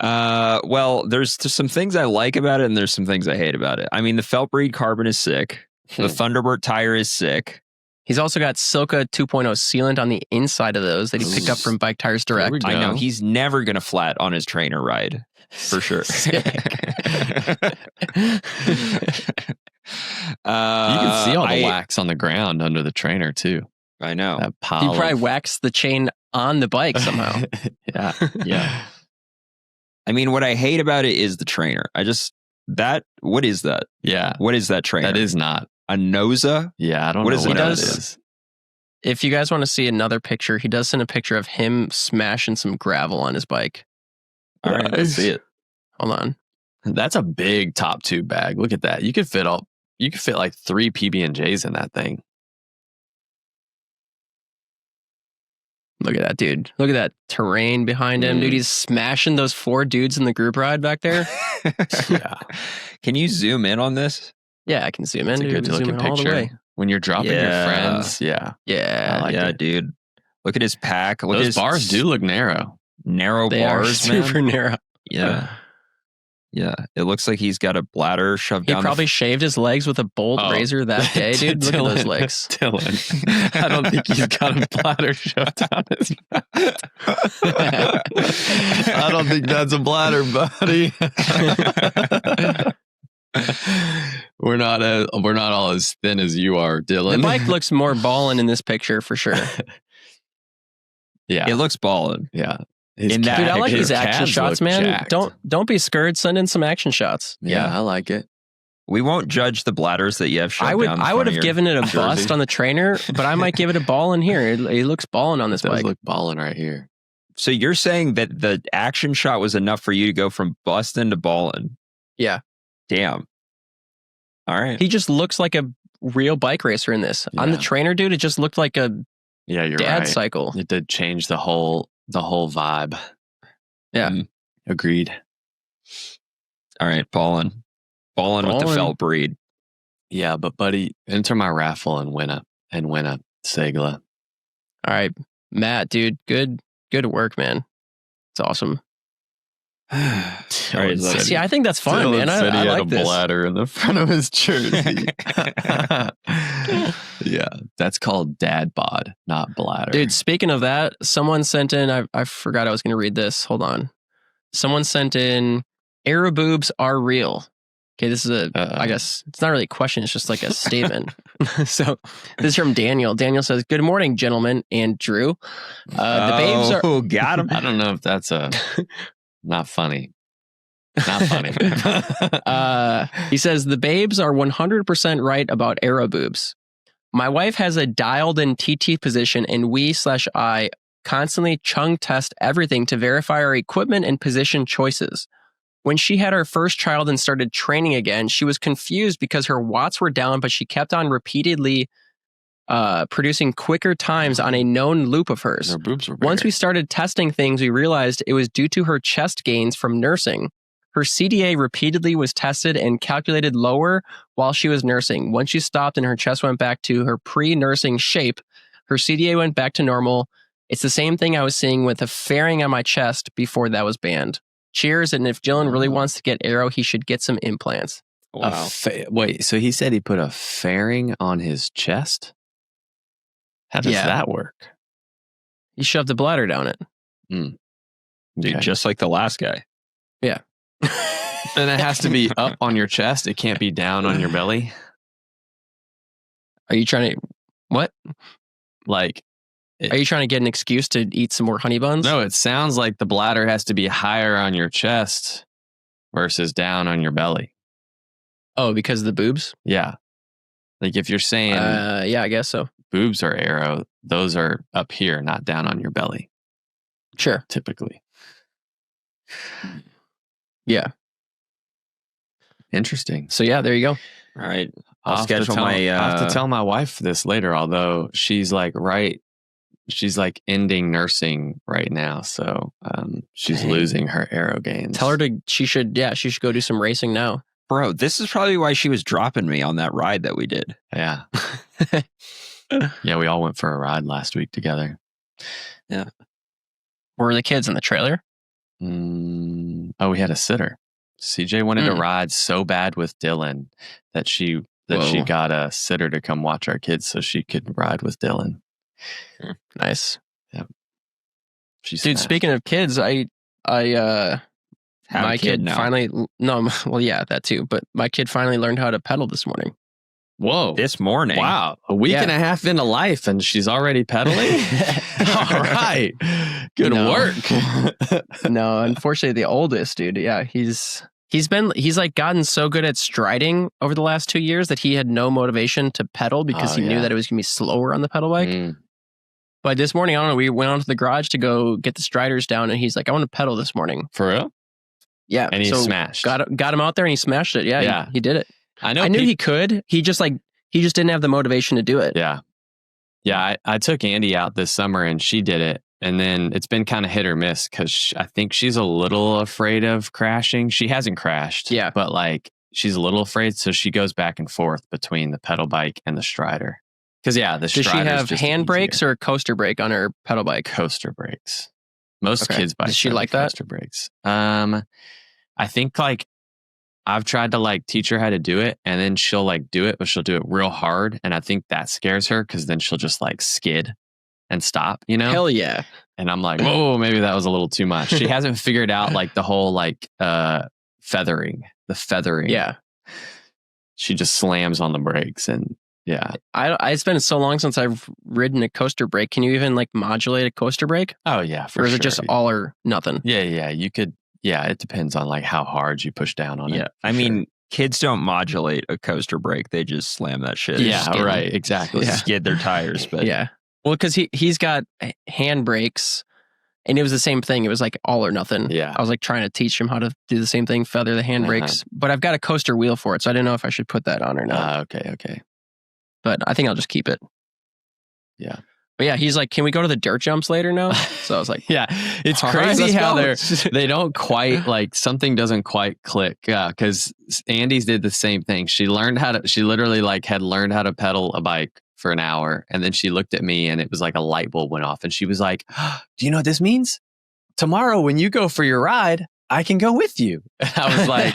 B: Well, there's some things I like about it, and there's some things I hate about it. I mean, the felt breed carbon is sick. The Thunderbird tire is sick.
C: He's also got SILCA 2.0 sealant on the inside of those that he picked up from Bike Tires
A: There we
C: Direct.
A: go.
B: I know he's never gonna flat on his trainer ride for sure.
A: You can see all the wax on the ground under the trainer too.
B: I know.
A: That pile.
C: He probably
A: of-
C: waxed the chain on the bike somehow.
A: yeah, yeah.
B: I mean, what I hate about it is the trainer. What is that?
A: Yeah,
B: What is that trainer?
A: that is not.
B: a Noza?
A: Yeah, I don't
B: What
A: know
B: is it?
A: what
C: He
A: that
C: does-
A: is.
C: If you guys want to see another picture, he does send a picture of him smashing some gravel on his bike.
B: All right, let's see it.
C: Hold on.
A: That's a big top tube bag. Look at that. You could fit like 3 PB&Js in that thing.
C: Look at that, dude. Look at that terrain behind him, dude. He's smashing those 4 dudes in the group ride back there.
A: Yeah,
B: Can you zoom in on this?
C: Yeah, I can zoom in,
A: it's a
C: dude.
A: good
C: Zoom
A: looking
C: in all the
A: picture.
C: way.
A: When you're dropping your
B: Yeah.
A: friends, yeah,
C: Yeah,
A: I like
B: yeah,
A: it.
B: dude. Look at his pack. Look at
A: Those
B: his
A: bars do look narrow.
B: narrow
C: they are
B: bars, man.
C: super narrow.
B: Yeah. Yeah. It looks like he's got a bladder shoved
C: He
B: down.
C: probably shaved his legs with a bolt
A: Oh.
C: razor that day, dude. Look at those
A: Dylan,
C: legs.
A: Dylan, I don't think he's got a bladder shoved down his mouth. I don't think that's a bladder, buddy. We're not all as thin as you are, Dylan.
C: The bike looks more ballin' in this picture for sure.
A: Yeah,
B: It looks ballin'.
A: yeah.
C: Dude, I like
A: his
C: these action
A: calves
C: shots,
A: look
C: man.
A: jacked.
C: Don't be scared. Send in some action shots.
A: Yeah, I like it.
B: We won't judge the bladders that you have shoved
C: I would
B: down the
C: I
B: front
C: would
B: of
C: have
B: your
C: given it a
B: jersey.
C: bust on the trainer, but I might give it a ball in here. It looks ballin' on this
A: It does
C: bike.
A: look balling right here.
B: So you're saying that the action shot was enough for you to go from bustin' to ballin'?
C: Yeah.
B: Damn. All right.
C: He just looks like a real bike racer in this. On the
A: Yeah.
C: trainer, dude, it just looked like a
A: Yeah, you're
C: dad
A: right.
C: cycle.
A: It did change the whole vibe.
C: Yeah.
A: Agreed.
B: All right. Ballin' with the
C: Ballin'.
B: felt breed.
A: Yeah, but buddy, enter my raffle and win a Segla.
C: All right, Matt, dude, good work, man. It's awesome.
B: All right.
A: Dylan
C: See, I think that's fun, man.
A: said he
C: I
A: had
C: like
A: a
C: this.
A: bladder in the front of his jersey. Yeah, that's called dad bod, not bladder.
C: Dude, speaking of that, someone sent in, I forgot I was going to read this. Hold on. Someone sent in, Aero boobs are real. Okay, this is I guess it's not really a question. It's just like a statement. So this is from Daniel. Daniel says, "Good morning, gentlemen and Drew. The babes are."
B: Oh, got him.
A: I don't know if that's not funny. Not funny.
C: He says the babes are 100% right about aero boobs. My wife has a dialed-in TT position, and I constantly chung test everything to verify our equipment and position choices. When she had her first child and started training again, she was confused because her watts were down, but she kept on repeatedly producing quicker times on a known loop of hers.
A: Her boobs were bigger.
C: Once we started testing things, we realized it was due to her chest gains from nursing. Her CDA repeatedly was tested and calculated lower while she was nursing. Once she stopped and her chest went back to her pre-nursing shape, her CDA went back to normal. It's the same thing I was seeing with a fairing on my chest before that was banned. Cheers, and if Dylan really wants to get aero, he should get some implants.
B: Wow.
A: Wait, so he said he put a fairing on his chest? How does
C: Yeah.
A: that work?
C: He shoved the bladder down it.
B: Dude,
A: Okay.
B: just like the last guy.
A: And it has to be up on your chest. It can't be down on your belly.
C: Are you trying to... What?
A: Like,
C: Are you trying to get an excuse to eat some more honey buns?
A: no, it sounds like the bladder has to be higher on your chest versus down on your belly.
C: Oh, because of the boobs?
A: Yeah. Like if you're saying
C: Yeah, I guess so.
A: boobs are aero, those are up here, not down on your belly,
C: Sure.
A: typically.
C: Yeah.
A: Interesting.
C: So yeah, there you go.
B: All right. I'll
A: have to
B: schedule
A: tell-
B: my.
A: I'll have to tell my wife this later, although she's like ending nursing right now. So she's
C: Dang.
A: losing her aero gains.
C: Tell her she should go do some racing now.
B: Bro, this is probably why she was dropping me on that ride that we did.
A: Yeah. Yeah, we all went for a ride last week together.
C: Were the kids in the trailer?
A: Oh, we had a sitter. CJ wanted to ride so bad with Dylan that she
C: Whoa.
A: got a sitter to come watch our kids so she could ride with Dylan.
C: Nice.
A: She's
C: Dude,
A: fast.
C: speaking of kids, I
B: Have
C: my
B: a
C: kid
B: now.
C: finally well yeah, that too, but my kid finally learned how to pedal this morning.
A: Whoa.
B: This morning.
A: Wow. A week
C: Yeah.
A: and a halhalf into life and she's already pedaling? All right. Good
C: No.
A: work.
C: No, unfortunately the oldest, dude. Yeah, he's like gotten so good at striding over the last 2 years that he had no motivation to pedal because
A: Oh,
C: he knew
A: yeah.
C: that it was going to be slower on the pedal bike.
A: Mm.
C: But this morning, I don't know, we went onto the garage to go get the striders down and he's like, I want to pedal this morning.
A: For real?
C: Yeah.
A: And he
C: so
A: smashed.
C: Got him out there and he smashed it. Yeah,
A: Yeah.
C: he did it.
A: I know
C: I knew he could. He just didn't have the motivation to do it.
A: Yeah. Yeah. I took Andy out this summer and she did it. And then it's been kind of hit or miss because I think she's a little afraid of crashing. She hasn't crashed.
C: Yeah.
A: But like she's a little afraid. So she goes back and forth between the pedal bike and the strider. Because, yeah, the
C: Does she
A: strider's
C: have
A: just
C: hand brakes
A: easier.
C: or coaster brake on her pedal bike?
A: Coaster brakes? Most
C: Okay.
A: kids' bikes
C: Does she
A: have the
C: like that?
A: coaster brakes. I think like I've tried to like teach her how to do it and then she'll like do it, but she'll do it real hard. And I think that scares her because then she'll just like skid and stop, you know?
C: Hell yeah.
A: And I'm like, whoa, maybe that was a little too much. She hasn't figured out like the whole like feathering, the feathering.
C: Yeah.
A: she just slams on the brakes and yeah.
C: It's been so long since I've ridden a coaster brake. Can you even like modulate a coaster brake?
A: Oh yeah, for
C: or is
A: sure.
C: it just all or nothing?
A: Yeah, you could. Yeah, it depends on like how hard you push down on it.
B: Yeah, I mean, kids don't modulate a coaster brake; they just slam that shit.
A: Yeah, right. Exactly.
B: Skid their tires, but
C: yeah. Well, because he's got hand brakes, and it was the same thing. It was like all or nothing.
A: Yeah.
C: I was like trying to teach him how to do the same thing, feather the hand brakes. But I've got a coaster wheel for it, so I didn't know if I should put that on or not.
A: Okay.
C: But I think I'll just keep it.
A: Yeah.
C: But yeah, he's like, can we go to the dirt jumps later now? So I was like,
A: yeah, it's
C: all
A: crazy
C: right,
A: how
C: let's go.
A: they don't quite like something doesn't quite click. Yeah, because Andy's did the same thing. She literally like had learned how to pedal a bike for an hour, and then she looked at me and it was like a light bulb went off, and she was like, "Do you know what this means? Tomorrow when you go for your ride, I can go with you." And I was like,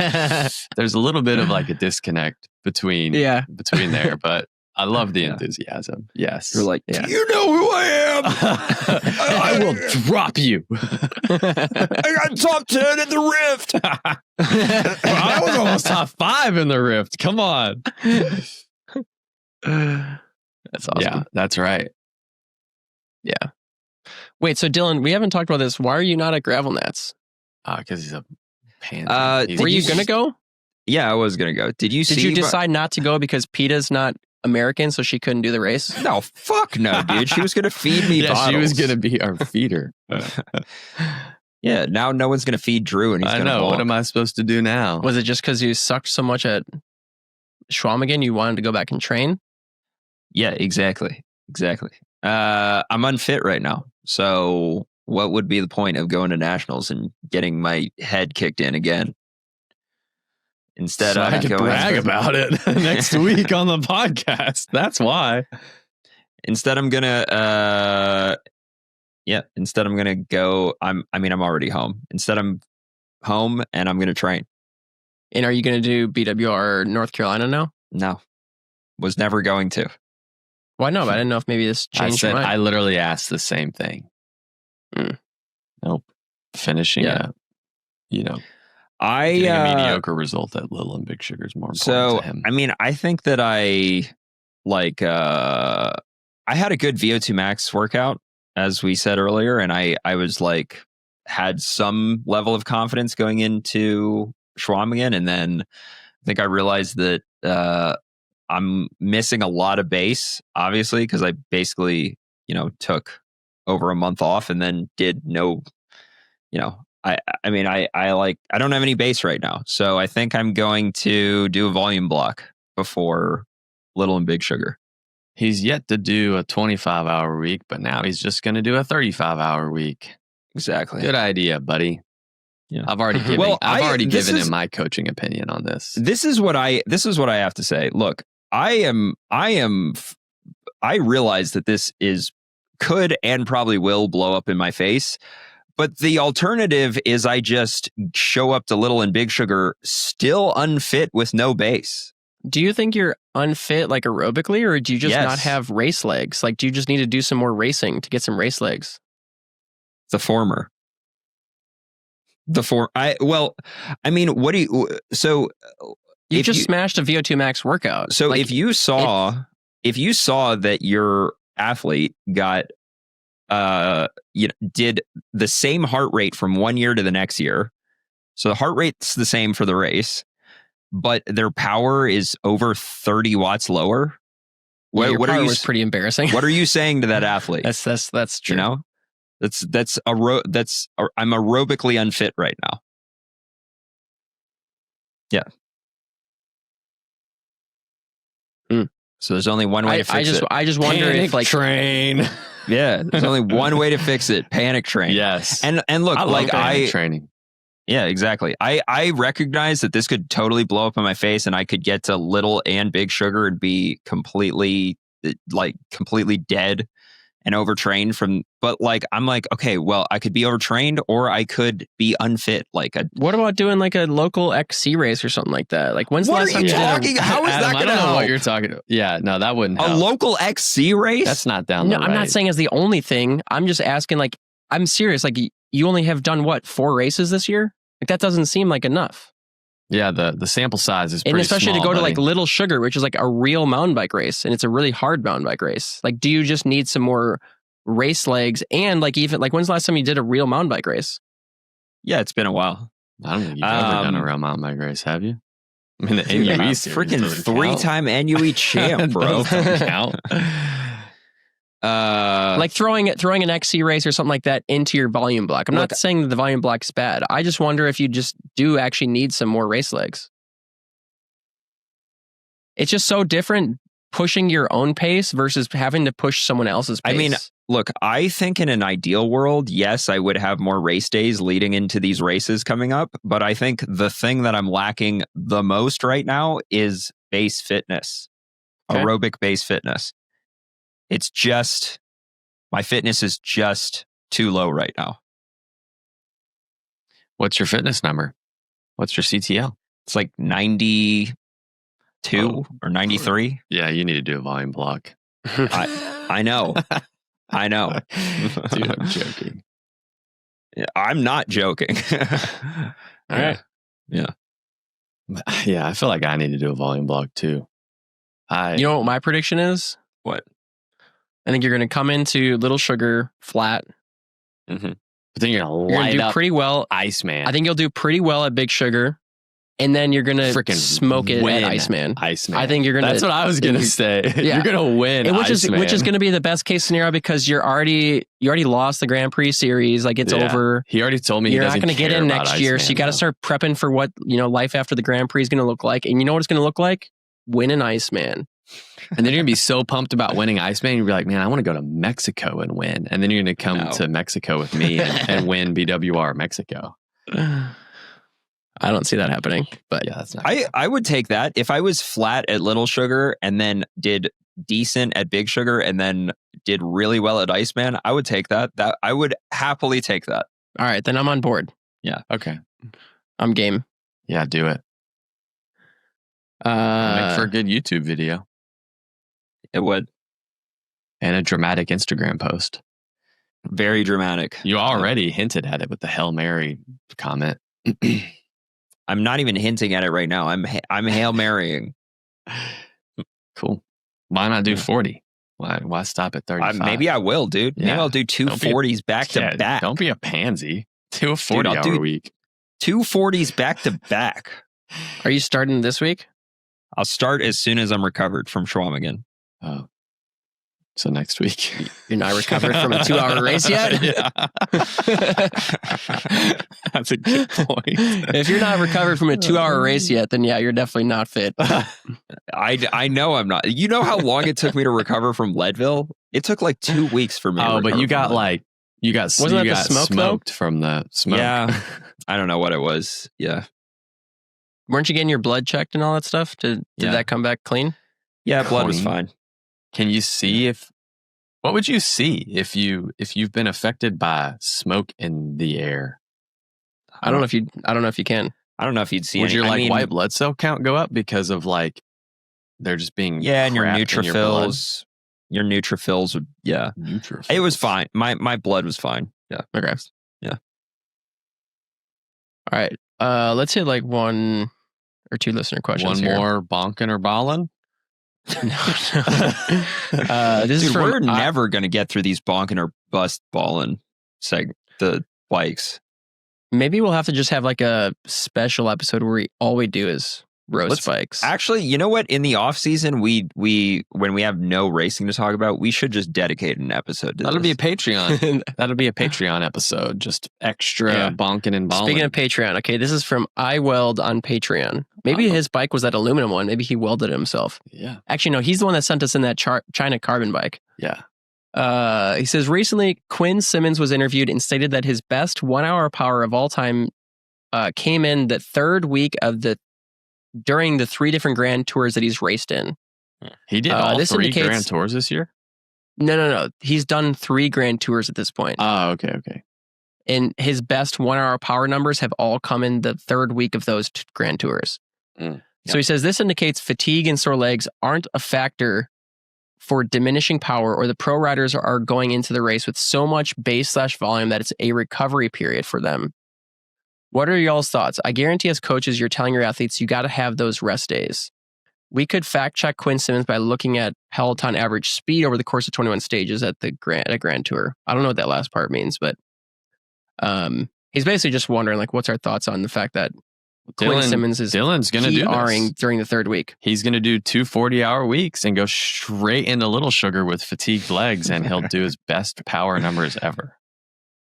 A: "There's a little bit of like a disconnect between there, but." I love the enthusiasm. Yes.
B: You're like,
A: yeah.
B: do you know who I am?
A: I will drop you.
B: I got top 10 in the Rift.
A: I was almost top 5 in the Rift. Come on.
C: That's awesome.
A: Yeah, that's right.
C: Yeah. Wait, so Dylan, we haven't talked about this. Why are you not at Gravel Nats?
A: Because he's a pansy.
C: Were you going to go?
B: Yeah, I was going to go. Did you
C: decide not to go because PETA's not American, so she couldn't do the race?
B: No, fuck no, dude. She was going to feed me bottles.
A: She was going to be our feeder.
B: Yeah, now no one's going to feed Drew, and he's going to
A: know. What am I supposed to do now?
C: Was it just because you sucked so much at Schwamegan, you wanted to go back and train?
B: Yeah, exactly. I'm unfit right now, so what would be the point of going to nationals and getting my head kicked in again? Instead,
A: so I can brag about it next week on the podcast. That's why.
B: Instead, I'm gonna go. I'm already home. Instead, I'm home and I'm gonna train.
C: And are you gonna do BWR North Carolina now?
B: No, was never going to.
C: Why not? I didn't know if maybe this changed your mind.
A: I literally asked the same thing. Nope. Finishing up. Getting a mediocre result at Little and Big Sugar is more important to him.
B: I mean, I think that I had a good VO2 max workout, as we said earlier, and I was like, had some level of confidence going into Schwamegan, and then I think I realized that I'm missing a lot of base, obviously, because I basically, took over a month off and then did no, I don't have any base right now. So I think I'm going to do a volume block before Little and Big Sugar.
A: He's yet to do a 25-hour week, but now he's just going to do a 35-hour week.
B: Exactly.
A: Good idea, buddy.
B: Yeah.
A: I've already given him my coaching opinion on this.
B: This is what I have to say. Look, I realize that this could and probably will blow up in my face. But the alternative is I just show up to Little and Big Sugar still unfit with no base.
C: Do you think you're unfit like aerobically, or do you just not have race legs? Like, do you just need to do some more racing to get some race legs?
B: The former. What do you... So...
C: You just smashed a VO2 max workout.
B: So if you saw that your athlete got... did the same heart rate from one year to the next year. So the heart rate's the same for the race, but their power is over 30 watts lower.
C: What are you? Was pretty embarrassing.
B: What are you saying to that athlete?
C: That's true.
B: I'm aerobically unfit right now. Yeah. So there's only one way to fix it.
C: I just wonder if like
A: train.
B: Yeah, there's only one way to fix it. Panic train.
A: Yes.
B: And look,
A: I love panic training.
B: Yeah, exactly. I recognize that this could totally blow up in my face, and I could get to Little and Big Sugar and be completely dead and overtrained but I'm like, okay, well, I could be overtrained or I could be unfit.
C: What about doing like a local XC race or something like that? Like, when's the last time you did
B: How is that going to help?
A: What you're talking about. Yeah, no, that wouldn't help.
B: A local XC race?
A: That's not down the right.
C: I'm not saying it's the only thing. I'm just asking, like, I'm serious. Like, you only have done 4 races this year? Like, that doesn't seem like enough.
A: Yeah, the sample size is
C: and
A: pretty
C: especially
A: small,
C: to go to
A: buddy.
C: like Little Sugar, which is like a real mountain bike race, and it's a really hard mountain bike race. Like, do you just need some more race legs? And like, even like, when's the last time you did a real mountain bike race?
B: Yeah, it's been a while.
A: I don't think you've ever done a real mountain bike race, have you? I mean, the
B: Dude,
A: NUE
B: I'm
A: series
B: freaking
A: doesn't
B: 3-time NUE champ, bro.
A: Those don't count.
C: Like throwing an XC race or something like that into your volume block. I'm not saying that the volume block is bad. I just wonder if you just do actually need some more race legs. It's just so different pushing your own pace versus having to push someone else's pace.
B: I mean, look, I think in an ideal world, yes, I would have more race days leading into these races coming up. But I think the thing that I'm lacking the most right now is base fitness, aerobic base fitness. It's just, my fitness is just too low right now.
A: What's your fitness number? What's your CTL?
B: It's like 92 or 93.
A: Yeah, you need to do a volume block.
B: I know. I know.
A: Dude, I'm joking.
B: I'm not joking.
C: All right.
B: Yeah.
A: Yeah, I feel like I need to do a volume block too.
C: You know what my prediction is?
B: What?
C: I think you're going to come into Little Sugar flat.
A: Mm-hmm. But then you're going
C: You're
A: to
C: gonna
A: light
C: do pretty well.
A: Iceman.
C: I think you'll do pretty well at Big Sugar. And then you're going to
A: freaking
C: smoke it at Iceman.
A: Iceman.
C: I think you're going to...
A: That's what I was going to say.
C: Yeah.
A: You're going to win
C: and which
A: Iceman.
C: is going to be the best case scenario because you already lost the Grand Prix series. Like it's over.
A: He already told me
C: you're
A: he
C: not going to get in next year. So you got to start prepping for what, life after the Grand Prix is going to look like. And you know what it's going to look like? Win an Iceman.
A: And then you're going to be so pumped about winning Iceman. You'll be like, man, I want to go to Mexico and win. And then you're going to come to Mexico with me and win BWR Mexico.
C: I don't see that happening, but
A: yeah, that's not.
B: I would take that if I was flat at Little Sugar and then did decent at Big Sugar and then did really well at Iceman. I would take that. That I would happily take that.
C: All right, then I'm on board.
B: Yeah.
A: Okay.
C: I'm game.
A: Yeah, do it. Make for a good YouTube video.
B: It would.
A: And a dramatic Instagram post.
B: Very dramatic.
A: You already hinted at it with the Hail Mary comment.
B: I'm not even hinting at it right now. I'm Hail Marying.
A: Cool. Why not do 40? Why stop at 35?
B: Maybe I will, dude. Maybe I'll do 2 40s back to back.
A: Don't be a pansy. Do a 40-hour week.
B: 2 40s back to back.
C: Are you starting this week?
B: I'll start as soon as I'm recovered from Schwamegan.
A: Oh. So next week.
C: You're not recovered from a 2-hour race yet?
A: Yeah. That's a good point.
C: If you're not recovered from a 2-hour race yet, then yeah, you're definitely not fit.
B: I know I'm not. You know how long it took me to recover from Leadville? It took like 2 weeks for me.
A: Oh, but you got
C: Wasn't that the smoke,
A: smoked from the smoke.
B: Yeah. I don't know what it was. Yeah.
C: Weren't you getting your blood checked and all that stuff? Did that come back clean?
B: Yeah, blood was fine.
A: Can you see what would you see if you've been affected by smoke in the air?
B: I don't know if you can. I don't know if you'd see.
A: Would your white blood cell count go up because of they're just being
B: and your neutrophils? Your neutrophils would
A: Neutrophils.
B: It was fine. My blood was fine. Yeah.
C: Okay.
B: Yeah.
C: All right. Let's hit like 1 or 2 listener questions.
A: One more bonking or balling.
B: We're never going to get through these bonking or bust balling the bikes.
C: Maybe we'll have to just have like a special episode where all we do is roast bikes.
B: Actually, you know what? In the off season, we when we have no racing to talk about, we should just dedicate an episode to
A: That'll
B: this.
A: be a Patreon. That'll be a Patreon episode. Just extra bonking and balling.
C: Speaking of Patreon, okay, this is from iWeld on Patreon. Maybe his bike was that aluminum one. Maybe he welded it himself.
A: Yeah.
C: Actually, no, he's the one that sent us in that China carbon bike.
A: Yeah.
C: He says, recently, Quinn Simmons was interviewed and stated that his best 1-hour power of all time came in the third week during the 3 different Grand Tours that he's raced in.
A: He did all 3 Grand Tours this year?
C: No. He's done 3 Grand Tours at this point.
A: Oh, okay.
C: And his best 1-hour power numbers have all come in the third week of those Grand Tours. So he says, this indicates fatigue and sore legs aren't a factor for diminishing power, or the pro riders are going into the race with so much base/volume that it's a recovery period for them. What are y'all's thoughts? I guarantee as coaches, you're telling your athletes you got to have those rest days. We could fact check Quinn Simmons by looking at Peloton average speed over the course of 21 stages at the Grand Tour. I don't know what that last part means, but he's basically just wondering, like, what's our thoughts on the fact that Quinn Simmons is
A: Dylan's going to do this
C: during the third week.
A: He's going to do 2 40-hour weeks and go straight into Little Sugar with fatigued legs, and he'll do his best power numbers ever.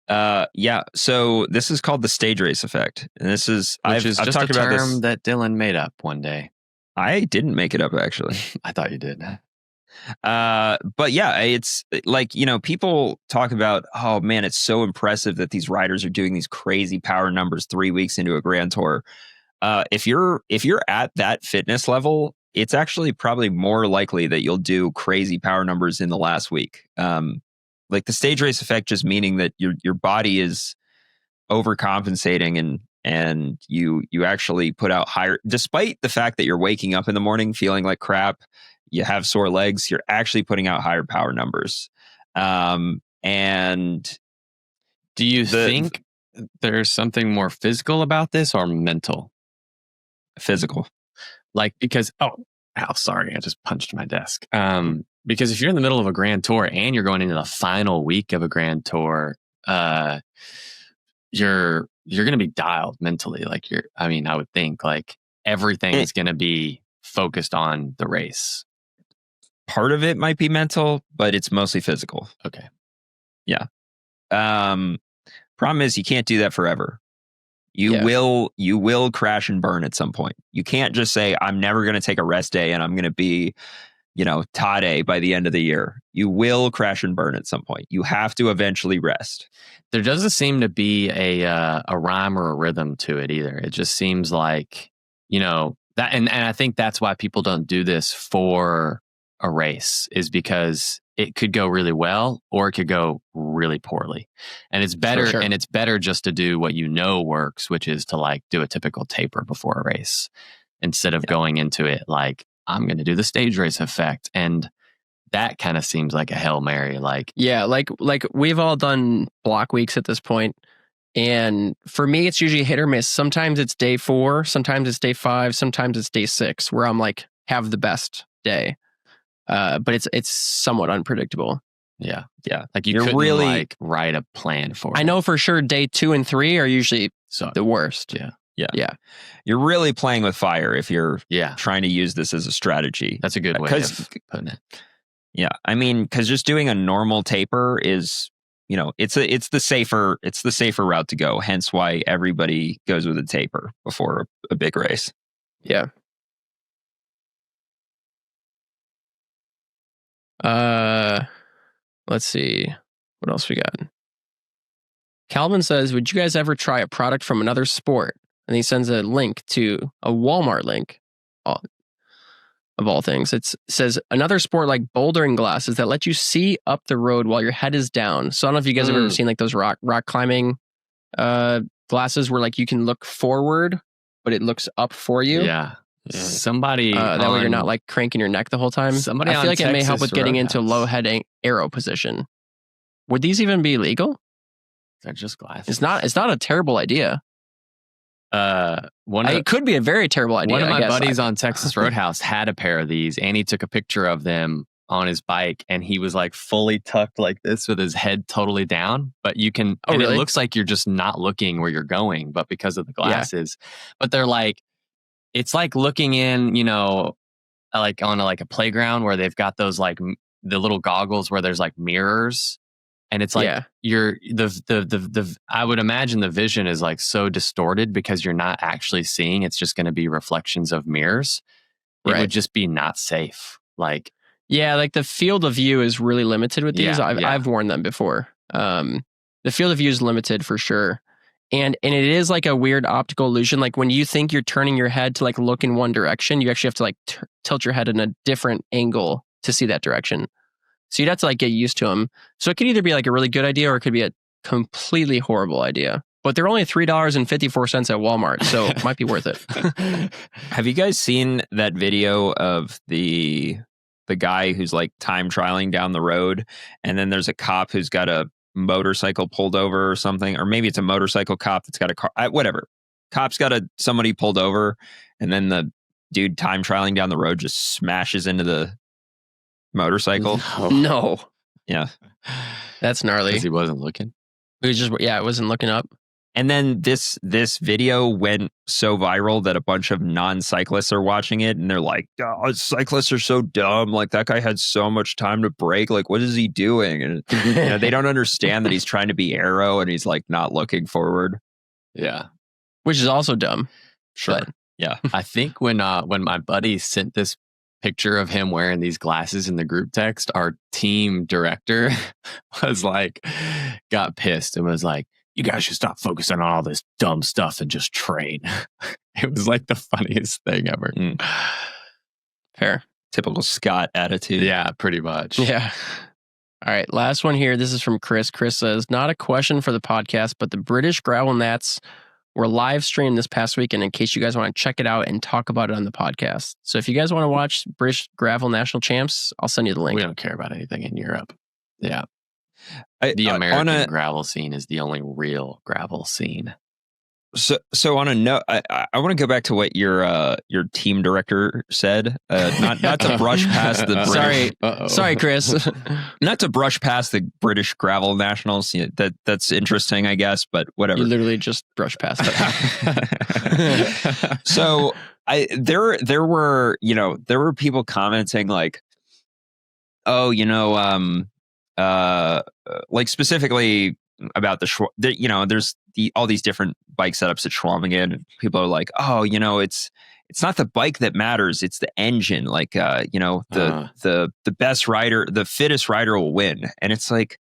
B: Yeah. So this is called the stage race effect, and this is
A: I've just talked about a term that Dylan made up one day.
B: I didn't make it up, actually.
A: I thought you did.
B: But yeah, it's like, people talk about, oh man, it's so impressive that these riders are doing these crazy power numbers 3 weeks into a Grand Tour. If you're at that fitness level, it's actually probably more likely that you'll do crazy power numbers in the last week. Like the stage race effect, just meaning that your body is overcompensating and you actually put out higher, despite the fact that you're waking up in the morning feeling like crap, you have sore legs, you're actually putting out higher power numbers. And
A: do you think there's something more physical about this or mental?
B: Physical.
A: Like, because, sorry, I just punched my desk. Because if you're in the middle of a Grand Tour and you're going into the final week of a Grand Tour, you're going to be dialed mentally. Like I would think like everything is going to be focused on the race.
B: Part of it might be mental, but it's mostly physical.
A: Okay.
B: Yeah. Problem is you can't do that forever. You will crash and burn at some point. You can't just say, I'm never going to take a rest day and I'm going to be, Tade by the end of the year. You will crash and burn at some point. You have to eventually rest.
A: There doesn't seem to be a rhyme or a rhythm to it either. It just seems like, that, and I think that's why people don't do this for a race, is because it could go really well or it could go really poorly. And it's better, and it's better just to do what works, which is to like do a typical taper before a race instead of going into it like, I'm going to do the stage race effect. And that kind of seems like a Hail Mary. Like
C: we've all done block weeks at this point. And for me, it's usually hit or miss. Sometimes it's day 4, sometimes it's day 5, sometimes it's day 6 where I'm like, have the best day. But it's somewhat unpredictable.
A: Yeah. Like you couldn't really like write a plan for it.
C: I know for sure day 2 and 3 are usually the worst.
B: Yeah. You're really playing with fire if you're trying to use this as a strategy.
A: That's a good way of putting it.
B: Yeah. I mean, because just doing a normal taper is, it's the safer route to go. Hence why everybody goes with a taper before a big race.
C: Yeah. Let's see. What else we got? Calvin says, would you guys ever try a product from another sport? And he sends a link to a Walmart link, of all things. It says another sport like bouldering glasses that let you see up the road while your head is down. So I don't know if you guys have ever seen like those rock climbing glasses where like you can look forward, but it looks up for you.
A: Yeah. Somebody
C: that way you're not like cranking your neck the whole time. I feel like it may help with getting into low head arrow position. Would these even be legal?
A: They're just glasses.
C: It's not a terrible idea. It could be a very terrible idea.
A: One of my buddies on Texas Roadhouse had a pair of these, and he took a picture of them on his bike, and he was like fully tucked like this with his head totally down. But you can, and really? It looks like you're just not looking where you're going, but because of the glasses. But they're like, it's like looking in, like on a playground where they've got those like the little goggles where there's like mirrors. And it's like you're the I would imagine the vision is like so distorted because you're not actually seeing. It's just going to be reflections of mirrors. It would just be not safe. Like
C: the field of view is really limited with these. I've worn them before. The field of view is limited for sure, and it is like a weird optical illusion. Like when you think you're turning your head to like look in one direction, you actually have to like tilt your head in a different angle to see that direction. So you'd have to like get used to them. So it could either be like a really good idea or it could be a completely horrible idea. But they're only $3.54 at Walmart, so it might be worth it.
B: Have you guys seen that video of the guy who's like time trialing down the road, and then there's a cop who's got a motorcycle pulled over or something, or maybe it's a motorcycle cop that's got a car, whatever. Cops got somebody pulled over, and then the dude time trialing down the road just smashes into the motorcycle.
C: No.
B: Yeah.
C: That's gnarly.
A: Because he wasn't looking.
C: It was just, it wasn't looking up.
B: And then this video went so viral that a bunch of non-cyclists are watching it, and they're like, "Oh, cyclists are so dumb. Like, that guy had so much time to brake. Like, what is he doing?" And they don't understand that he's trying to be aero and he's like not looking forward.
A: Yeah.
C: Which is also dumb.
B: Sure.
C: But,
B: yeah.
A: I think when my buddy sent this picture of him wearing these glasses in the group text, our team director was like, got pissed and was like, "You guys should stop focusing on all this dumb stuff and just train." It was like the funniest thing ever.
C: Fair.
B: Typical Scott attitude.
A: Yeah, pretty much.
C: Yeah. All right. Last one here. This is from Chris. Chris says, not a question for the podcast, but the British Gravel Nats were live streamed this past weekend in case you guys want to check it out and talk about it on the podcast. So if you guys want to watch British Gravel National Champs, I'll send you the link.
A: We don't care about anything in Europe. Yeah. The American gravel scene is the only real gravel scene.
B: So on a note, I want to go back to what your team director said. Not to brush past the British,
C: sorry, Chris.
B: Not to brush past the British Gravel Nationals. That's interesting, I guess, but whatever.
C: You literally just brushed past it.
B: So there were people commenting like, oh, like specifically about there's all these different bike setups at Schwamegan, and people are like, oh, it's not the bike that matters, it's the engine. Like, the best rider, the fittest rider will win. And it's like,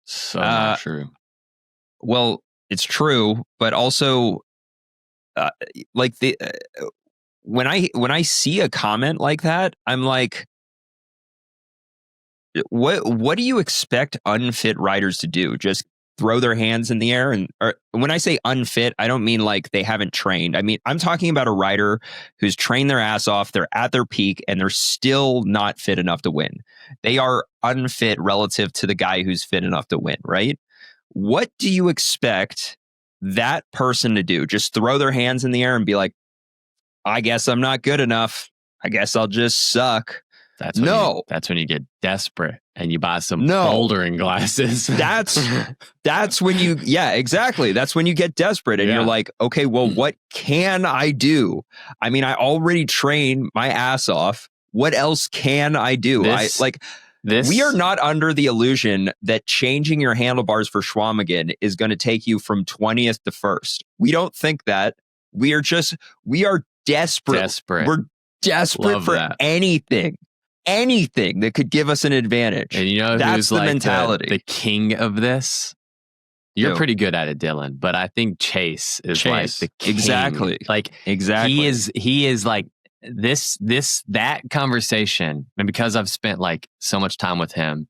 A: so not true.
B: Well, it's true, but also, like when I see a comment like that, I'm like, what do you expect unfit riders to do? Just throw their hands in the air? And when I say unfit, I don't mean like they haven't trained. I mean, I'm talking about a rider who's trained their ass off, they're at their peak, and they're still not fit enough to win. They are unfit relative to the guy who's fit enough to win, right? What do you expect that person to do? Just throw their hands in the air and be like, I guess I'm not good enough. I guess I'll just suck.
A: That's when you get desperate and you buy some bouldering glasses.
B: That's when you, exactly. That's when you get desperate and you're like, okay, well, what can I do? I mean, I already trained my ass off. What else can I do? We are not under the illusion that changing your handlebars for Schwamegan is going to take you from 20th to 1st. We don't think that. We are desperate. We're desperate for anything that could give us an advantage.
A: And
B: that's
A: who's
B: the
A: like
B: mentality.
A: The king of this? You're pretty good at it, Dillman, but I think Chase is like the king.
B: Exactly.
A: Like,
B: exactly.
A: He is like that conversation. And because I've spent like so much time with him,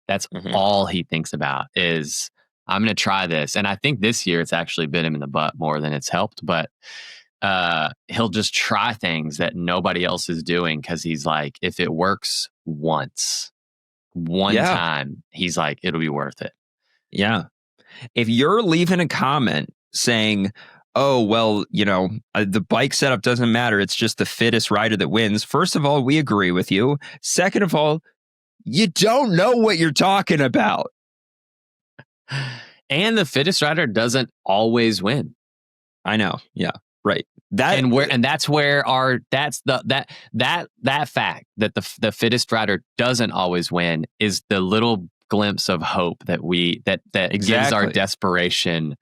A: that's all he thinks about is, I'm going to try this. And I think this year it's actually bit him in the butt more than it's helped, but he'll just try things that nobody else is doing because he's like, if it works one time, he's like, it'll be worth it.
B: Yeah. If you're leaving a comment saying, oh, well, the bike setup doesn't matter, it's just the fittest rider that wins. First of all, we agree with you. Second of all, you don't know what you're talking about.
A: And the fittest rider doesn't always win.
B: I know. Yeah. Right.
A: That's that fact that the fittest rider doesn't always win is the little glimpse of hope that gives our desperation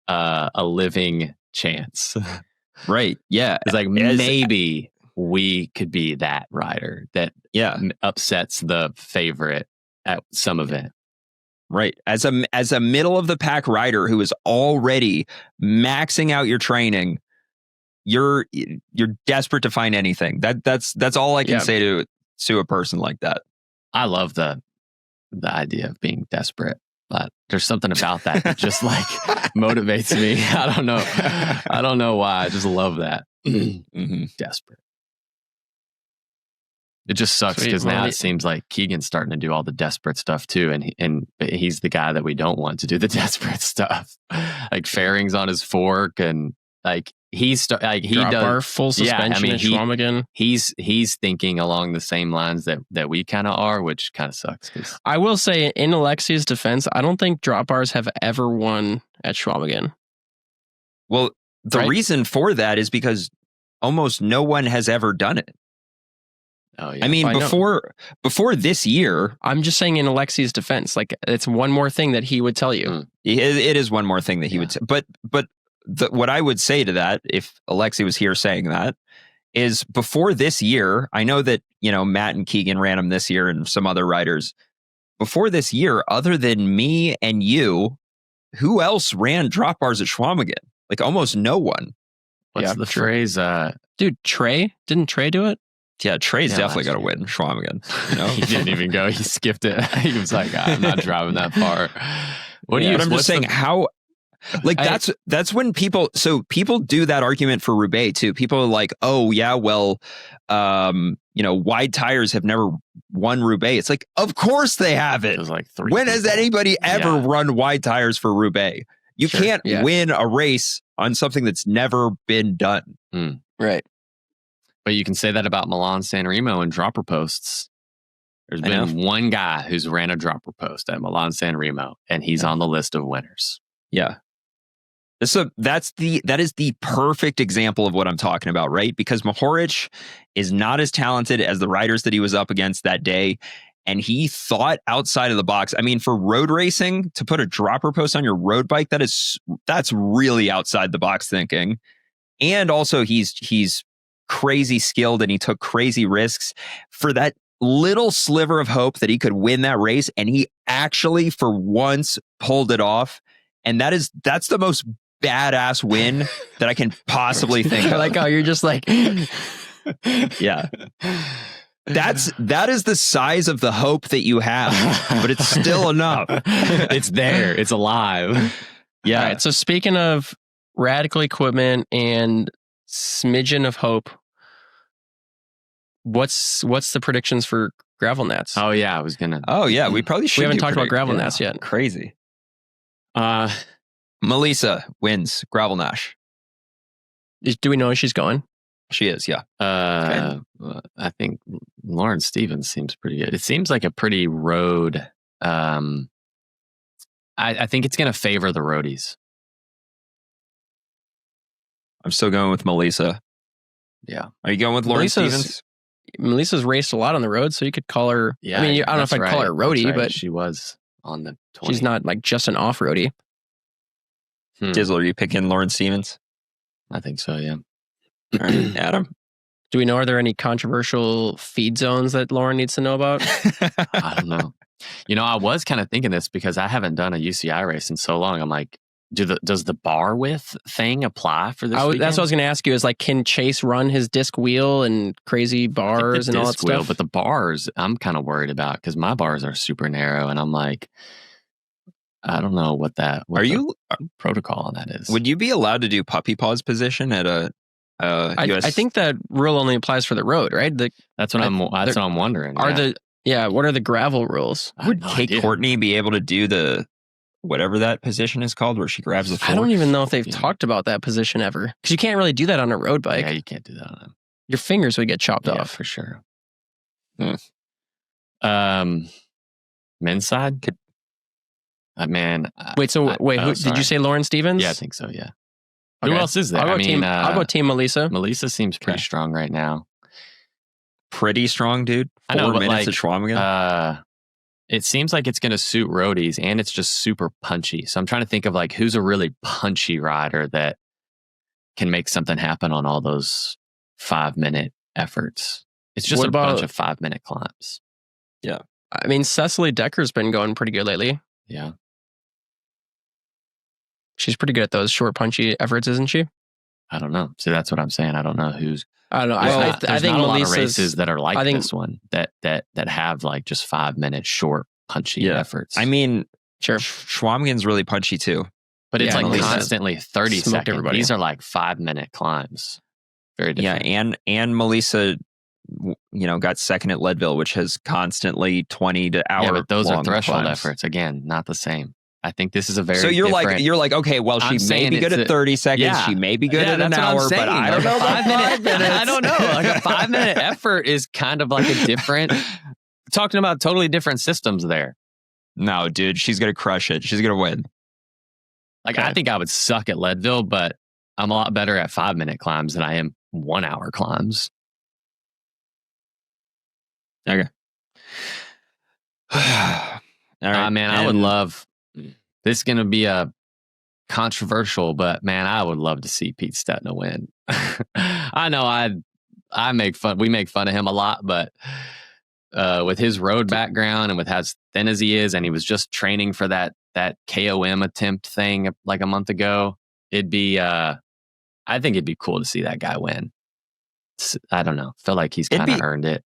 A: a living chance.
B: Right. Yeah.
A: It's like maybe we could be that rider that upsets the favorite at some event.
B: Right. As a middle of the pack rider who is already maxing out your training, you're desperate to find anything. That's all I can say to a person like that.
A: I love the idea of being desperate, but there's something about that just like motivates me. I don't know why. I just love that. Desperate. It just sucks because now it seems like Keegan's starting to do all the desperate stuff too, and he's the guy that we don't want to do the desperate stuff, like fairings on his fork and like he
C: Drop
A: does
C: bar, full suspension at Schwamegan.
A: He's thinking along the same lines that we kind of are, which kind of sucks.
C: I will say, in Alexi's defense, I don't think drop bars have ever won at Schwamegan.
B: Well, the
C: Right?
B: reason for that is because almost no one has ever done it.
A: Oh yeah.
B: I mean,
C: I know.
B: before this year,
C: I'm just saying in Alexi's defense, like it's one more thing that he would tell you.
A: Mm.
B: it is one more thing that he would say. But what I would say to that, if Alexi was here saying that, is before this year, I know that, Matt and Keegan ran them this year and some other riders. Before this year, other than me and you, who else ran drop bars at Schwamegan? Like almost no one.
A: What's the phrase?
C: Dude, didn't Trey do it?
B: Yeah, Trey's
A: Yeah,
B: definitely
A: last
B: got to win Schwamegan.
A: He didn't even go. He skipped it. He was like, I'm not driving that far.
B: But I'm just saying how. Like that's when people do that argument for Roubaix too. People are like, oh yeah, well, wide tires have never won Roubaix. It's like, of course they haven't.
A: It was like 3
B: When has
A: people.
B: anybody ever run wide tires for Roubaix? You can't win a race on something that's never been done.
C: Right.
A: But you can say that about Milan San Remo and dropper posts. There's
B: I
A: been one guy who's ran a dropper post at Milan San Remo, and he's on the list of winners.
B: Yeah. So that is the perfect example of what I'm talking about, right? Because Mohoric is not as talented as the riders that he was up against that day. And he thought outside of the box. I mean, for road racing, to put a dropper post on your road bike, that's really outside the box thinking. And also he's crazy skilled and he took crazy risks for that little sliver of hope that he could win that race. And he actually for once pulled it off. And that's the most badass win that I can possibly think of.
C: I like how you're just like,
B: yeah. That is the size of the hope that you have, but it's still enough.
A: It's there. It's alive.
B: Yeah.
C: All right. So speaking of radical equipment and smidgen of hope, what's the predictions for gravel nats?
A: Oh yeah, I was gonna.
B: Oh yeah, we probably should.
C: We haven't talked about gravel nats yet.
B: Crazy.
A: Uh,
B: Melissa wins gravel nash.
C: Do we know she's going?
B: She is, yeah.
A: I think Lauren Stevens seems pretty good. It seems like a pretty road. I think it's going to favor the roadies.
B: I'm still going with Melissa.
A: Yeah.
B: Are you going with Lauren Stevens?
C: Melissa's raced a lot on the road, so you could call her.
A: Yeah,
C: I mean, I don't know if I'd call her a roadie,
A: right.
C: but
A: she was on the 20.
C: she's not like just an off roadie.
B: Dizzle, are you picking Lauren Stevens?
A: I think so, yeah.
B: All right, Adam.
C: Do we know, are there any controversial feed zones that Lauren needs to know about?
A: I don't know. I was kind of thinking this because I haven't done a UCI race in so long. I'm like, does the bar width thing apply for this weekend?
C: That's what I was going to ask you is like, can Chase run his disc wheel and crazy bars and all that stuff?
A: But the bars, I'm kind of worried about because my bars are super narrow and I'm like, I don't know what protocol on that is.
B: Would you be allowed to do puppy paws position at a US?
C: I think that rule only applies for the road, right?
A: That's what I'm wondering.
C: What are the gravel rules?
B: Would Kate Courtney be able to do the whatever that position is called where she grabs the fork?
C: I don't even know if they've talked about that position ever. Because you can't really do that on a road bike.
A: Yeah, you can't do that on them.
C: Your fingers would get chopped off.
A: For sure. Men's side?
C: Wait, did you say Lauren Stevens?
A: Yeah, I think so, yeah.
C: Okay.
A: Who else is there?
C: I'll go team Melissa.
A: Melissa seems pretty strong right now.
B: Pretty strong, dude. 4 minutes at Schwamegan.
A: It seems like it's going to suit roadies, and it's just super punchy. So I'm trying to think of like who's a really punchy rider that can make something happen on all those 5-minute efforts. It's just bunch of 5-minute climbs.
C: Yeah. I mean, Cecily Decker's been going pretty good lately.
A: Yeah.
C: She's pretty good at those short, punchy efforts, isn't she?
A: I don't know. See, that's what I'm saying. I don't know who's.
C: I don't know.
A: I think
C: not
A: a lot of races that are like this one that have like just 5-minute short, punchy efforts.
B: I mean,
C: sure,
B: Schwamegan's really punchy too,
A: but it's like constantly 30 seconds. These are like 5-minute climbs. Very different.
B: Yeah, and Melissa, got second at Leadville, which has constantly 20 to hour.
A: Yeah, but those are threshold efforts. Again, not the same. I think this is a very
B: So you're
A: different,
B: like, okay, well,
A: I'm
B: she may
A: saying
B: be good
A: it's
B: at 30 seconds.
A: yeah.
B: She may be good at an
A: that's what I'm
B: hour,
A: saying.
B: but I don't
A: Like
B: know
A: a
B: about 5 minutes.
A: I don't know. Like a 5-minute effort is kind of like a different, talking about totally different systems there.
B: No, dude, she's going to crush it. She's going to win.
A: Like, I think I would suck at Leadville, but I'm a lot better at 5-minute climbs than I am 1 hour climbs.
B: Okay. All right.
A: Man, I would love, this is going to be a controversial, but man, I would love to see Pete Stetina win. I know we make fun of him a lot, but with his road background and with as thin as he is, and he was just training for that KOM attempt thing like a month ago, it'd be, I think it'd be cool to see that guy win. I don't know. Feel like he's kind of earned it.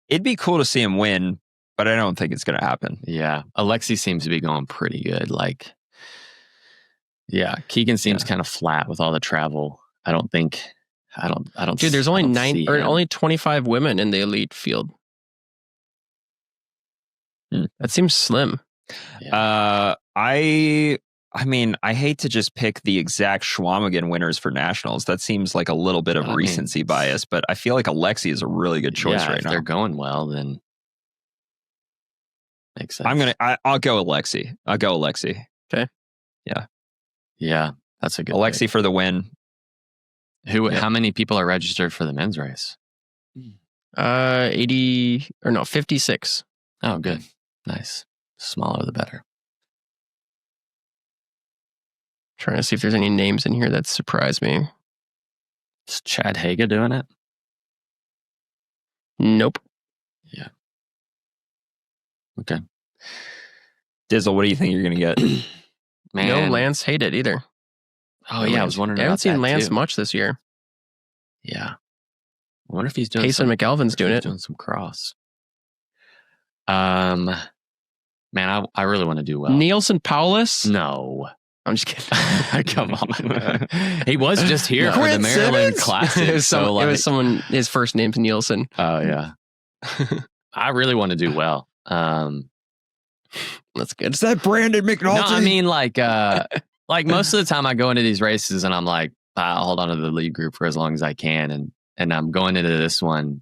B: It'd be cool to see him win, but I don't think it's going to happen.
A: Yeah. Alexi seems to be going pretty good. Like, yeah, Keegan seems kind of flat with all the travel. I don't.
C: Dude, there's only only 25 women in the elite field. That seems slim.
B: Yeah. I mean, I hate to just pick the exact Schwamegan winners for nationals. That seems like a little bit of recency bias, but I feel like Alexi is a really good choice right
A: if
B: now.
A: They're going well, then makes sense.
B: I'll go Alexi.
C: Okay.
A: Yeah, that's a good
B: Alexi
A: pick.
B: for the win.
A: How many people are registered for the men's race?
C: 56.
A: Oh, good. Nice. Smaller the better.
C: Trying to see if there's any names in here that surprise me.
A: Is Chad Haga doing it?
C: Nope.
A: Yeah. Okay.
B: Dizzle, what do you think you're going to get?
C: Man. No, Lance hated either.
A: Oh, yeah. I was wondering.
C: I haven't seen Lance
A: too.
C: much this year.
A: Yeah. I wonder if he's doing
C: Payson McElvin's doing it.
A: Doing some cross. Man, I really want to do well.
C: Nielsen Paulus?
A: No.
C: I'm just kidding.
A: Come on. He was just here for the Maryland Classic.
C: It was someone, his first name's Nielsen.
A: Oh, yeah. I really want to do well.
C: That's good.
B: Is that Brandon McNulty?
A: No, I mean, like most of the time I go into these races and I'm like, I'll hold on to the lead group for as long as I can. And I'm going into this one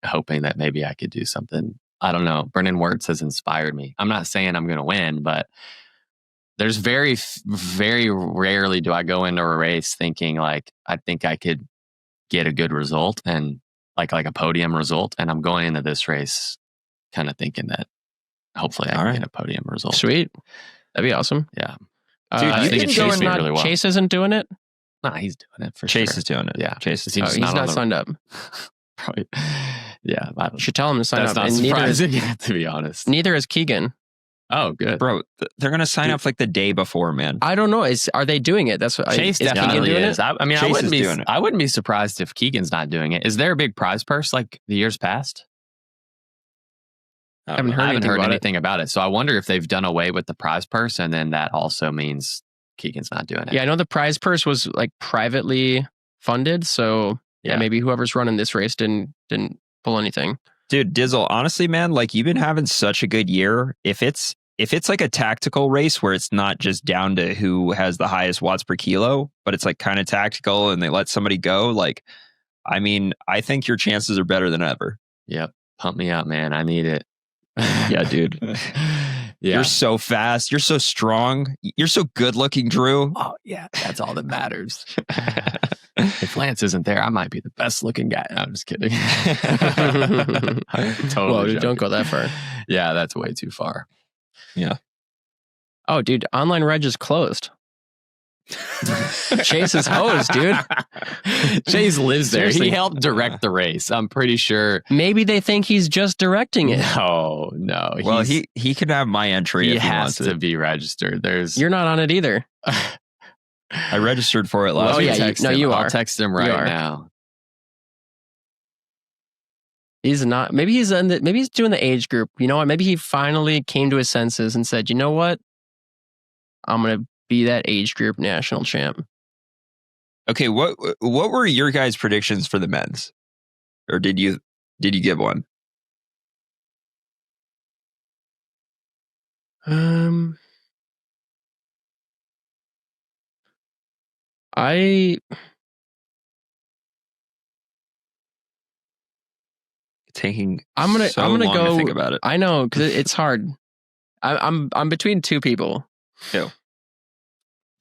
A: hoping that maybe I could do something. I don't know. Brennan Wirtz has inspired me. I'm not saying I'm going to win, but there's very, very rarely do I go into a race thinking like, I think I could get a good result and like a podium result. And I'm going into this race kind of thinking that hopefully I can get a podium result.
C: Sweet. That'd be awesome.
A: Yeah.
C: Dude,
A: I think it shapes me really well.
C: Chase isn't doing it?
A: Nah, he's doing it for
B: Chase
A: sure.
B: is doing it.
A: Yeah.
B: Chase is
C: he's not signed up.
A: Probably. Yeah.
C: You should tell him to sign
A: That's
C: up.
A: not
C: And
A: surprising, to be honest.
C: Neither is Keegan.
A: Oh, good.
B: Bro, they're going to sign up like the day before, man.
C: I don't know. Are they doing it? That's what
A: Chase
C: is
A: definitely
C: Keegan doing
A: is.
C: it?
A: I mean,
B: Chase is doing it.
A: I wouldn't be surprised if Keegan's not doing it. Is there a big prize purse like the years past?
C: I haven't heard
A: anything about it. So I wonder if they've done away with the prize purse, and then that also means Keegan's not doing it.
C: Yeah, I know the prize purse was like privately funded. So yeah, maybe whoever's running this race didn't pull anything.
B: Dude, Dizzle, honestly, man, like you've been having such a good year. If it's like a tactical race where it's not just down to who has the highest watts per kilo, but it's like kind of tactical and they let somebody go, like, I mean, I think your chances are better than ever.
A: Yep. Pump me up, man. I need it.
B: Yeah, dude.
A: Yeah.
B: You're so fast. You're so strong. You're so good looking, Drew.
A: Oh, yeah. That's all that matters. If Lance isn't there, I might be the best looking guy. No, I'm just kidding. Totally.
C: Whoa, don't go that far.
A: Yeah, that's way too far.
B: Yeah.
C: Oh, dude, online reg is closed. Chase is hosed, dude.
A: Chase lives there.
C: Seriously.
A: He helped direct the race. I'm pretty sure.
C: Maybe they think he's just directing it.
A: No.
B: Well, he could have my entry.
A: He
B: if he
A: has
B: wants
A: to be registered.
C: You're not on it either.
B: I registered for it last
C: Oh,
B: week.
C: yeah, you are.
A: I'll text him right now.
C: He's not. Maybe he's doing the age group. You know what? Maybe he finally came to his senses and said, "You know what? I'm gonna be that age group national champ."
B: Okay, what were your guys' predictions for the men's, or did you give one?
C: I
B: Taking
C: I'm gonna
B: so long
C: go
B: to think about it.
C: I know because it's hard. I'm between two people.
B: Who?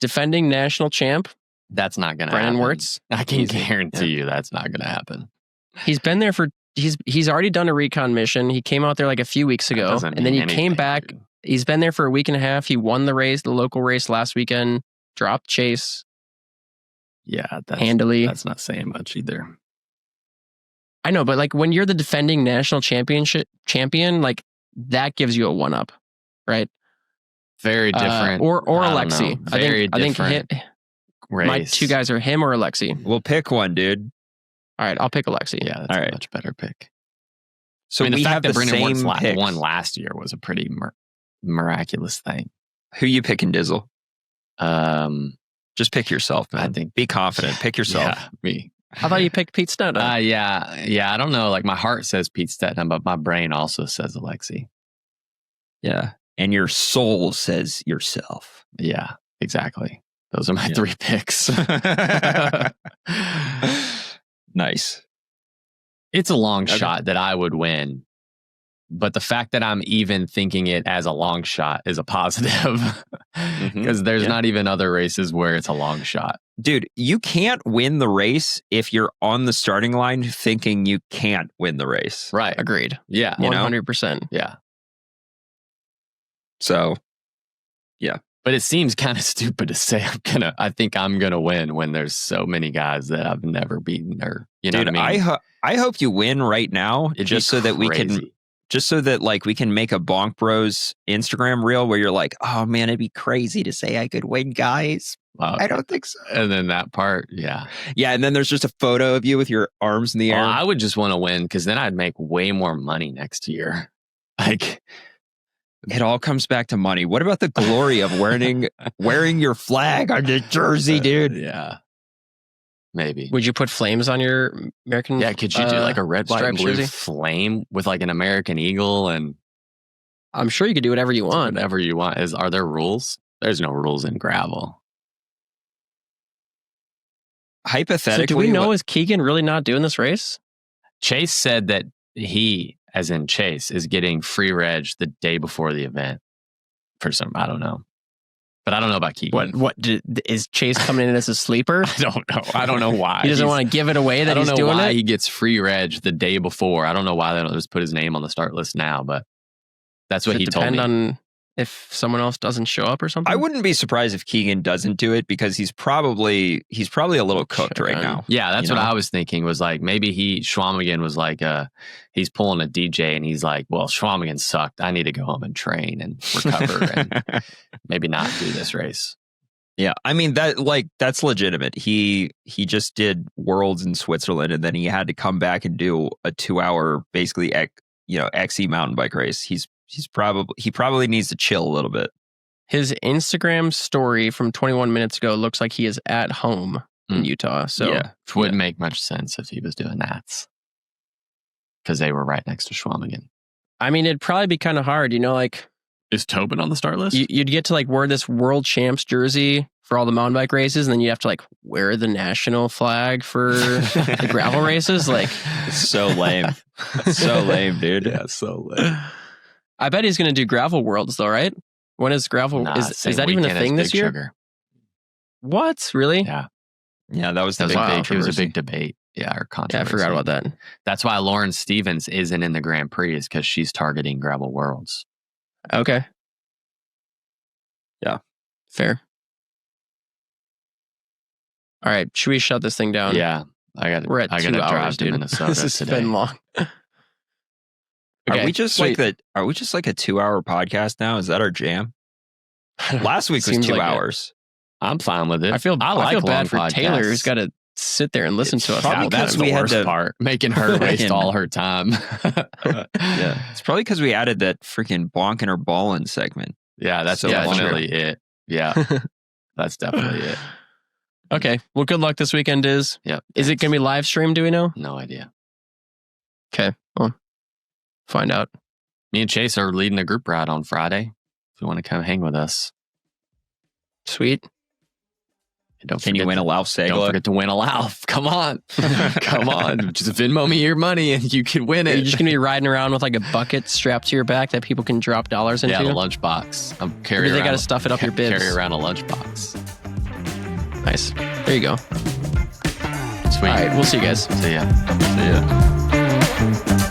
C: Defending national champ
A: That's not going to
C: Brennan
A: happen.
C: Wirtz.
A: I can
B: Easy.
A: guarantee you that's not going to happen.
C: He's been there for he's already done a recon mission. He came out there like a few weeks
A: That
C: ago,
A: doesn't
C: and then he
A: mean
C: came
A: anything,
C: back.
A: dude.
C: He's been there for a week and a half. He won the race, the local race last weekend. Dropped Chase
A: Yeah,
C: handily.
A: that's not saying much either.
C: I know, but like when you're the defending national champion, like that gives you a 1-up, right?
A: Very different.
C: Or
A: I don't
C: Alexi.
A: know. Very
C: I think
A: different race.
C: my two guys are him or Alexi.
B: We'll pick one, dude.
C: All right, I'll pick Alexi.
A: Yeah, that's
B: All
A: a
B: right.
A: much better pick.
B: So
A: I mean,
B: we
A: the
B: have
A: fact
B: the
A: that Brennan
B: same
A: Wirtz
B: picks.
A: won last year was a pretty miraculous thing.
B: Who you picking, Dizzle?
A: Um,
B: Just pick yourself, man.
A: I think
B: Be confident. Pick yourself.
A: Yeah, me.
C: I thought you picked Pete Stedda.
A: Yeah. I don't know. Like my heart says Pete Stetton, but my brain also says Alexi.
B: Yeah. And your soul says yourself.
A: Yeah, exactly. Those are my
B: Yeah.
A: 3 picks.
B: Nice.
A: It's a long
B: Okay.
A: shot that I would win, but the fact that I'm even thinking it as a long shot is a positive because there's
B: Yeah.
A: not even other races where it's a long shot.
B: Dude, you can't win the race if you're on the starting line thinking you can't win the race.
A: Right.
C: Agreed.
A: Yeah.
B: You know?
C: 100%.
A: Yeah.
B: So,
A: But it seems kind of stupid to say I think I'm gonna win when there's so many guys that I've never beaten, or you know
B: dude,
A: what I mean.
B: I hope you win right now,
A: It'd
B: just
A: be
B: so that we can,
A: crazy.
B: just so that like we can make a Bonk Bros Instagram reel where you're like, oh man, it'd be crazy to say I could win, guys. I don't think so.
A: And then that part, yeah.
B: Yeah, and then there's just a photo of you with your arms in the air.
A: Well, I would just want to win because then I'd make way more money next year. Like,
B: It all comes back to money. What about the glory of wearing your flag on your jersey, dude?
A: Yeah. Maybe.
C: Would you put flames on your American?
A: Yeah, could you do like a red, white, and
C: striped
A: blue
C: jersey?
A: flame with like an American eagle and
C: I'm sure you could do whatever you want.
A: whatever you want? Are there rules? There's no rules in gravel.
B: Hypothetically,
C: So do we know is Keegan really not doing this race?
A: Chase said that he, as in Chase, is getting free reg the day before the event. For some, I don't know. But I don't know about Keegan.
C: Is Chase coming in as a sleeper?
A: I don't know. I don't know why.
C: He doesn't want to give it away
A: I
C: that
A: don't
C: he's
A: know
C: doing
A: why
C: it.
A: he gets free reg the day before. I don't know why they don't just put his name on the start list now, but that's what
C: Does
A: he
C: it
A: told me.
C: depend on if someone else doesn't show up or something?
B: I wouldn't be surprised if Keegan doesn't do it because he's probably a little cooked
C: Sure.
B: right now.
A: Yeah, that's
B: You
A: what
B: know?
A: I was thinking was like maybe Schwamegan was like he's pulling a DJ and he's like, well, Schwamegan sucked. I need to go home and train and recover and maybe not do this race.
B: Yeah, I mean that's legitimate. He just did Worlds in Switzerland and then he had to come back and do a 2-hour basically XC mountain bike race. He probably needs to chill a little bit.
C: His Instagram story from 21 minutes ago looks like he is at home in Utah. So
B: yeah,
A: It wouldn't make much sense if he was doing that because they were right next to Schwamegan.
C: I mean, it'd probably be kind of hard, like
A: Is Tobin on the start list?
C: you'd get to like wear this world champs jersey for all the mountain bike races, and then you have to like wear the national flag for the gravel races. Like,
B: it's so lame. So lame, dude.
A: Yeah, so lame.
C: I bet he's going to do gravel worlds though, right? When is gravel?
A: Nah,
C: is
A: same
C: that even a
A: weekend as
C: thing this
A: Big
C: year?
A: Sugar.
C: What? Really?
A: Yeah,
B: Yeah, that was
A: that
B: the
A: was
B: big
A: a big. It was a
B: controversy.
A: big debate. Yeah, or
C: Yeah, I
A: controversy.
C: forgot about that.
A: That's why Lauren Stevens isn't in the Grand Prix is because she's targeting gravel worlds.
C: Okay.
B: Yeah.
C: Fair. All right. Should we shut this thing down?
A: Yeah,
C: We're at 2
A: gotta drive
C: hours,
A: to
C: dude.
A: Minnesota
C: This has
A: today.
C: been long.
B: Are we just
C: sweet.
B: like a 2-hour podcast now? Is that our jam? Last week was
C: Seems
B: 2
C: like it.
B: hours.
A: I'm fine with it.
C: I feel
A: like
C: bad
A: long
C: for
A: podcasts.
C: Taylor, who's got to sit there and listen to us.
B: probably
C: all
B: because
C: that.
B: we
A: the
B: had
A: worst
B: to-
A: part, making her waste
B: Freaking-
A: all her time.
B: Yeah, it's probably because we added that freaking bonking or balling segment.
A: Yeah, that's
B: So
A: definitely it. Yeah, that's definitely it.
C: Okay. Well, good luck this weekend, Diz.
A: Yep.
C: Is it going to be live streamed? Do we know?
A: No idea.
C: Okay. Well, find out.
A: Me and Chase are leading a group ride on Friday. If you want to come hang with us.
C: Sweet.
B: Can you win a Lauf
A: Don't
B: Segler?
A: forget to win a Lauf. Come on. Come on. Just Venmo me your money and you can win
C: Are
A: it.
C: you just going to be riding around with like a bucket strapped to your back that people can drop dollars into?
A: Yeah, the lunchbox. I'm carrying.
C: Maybe they got to stuff it up your bibs.
A: Carry around a lunchbox.
C: Nice. There you go.
A: Sweet.
C: All right, we'll see you guys.
A: See ya.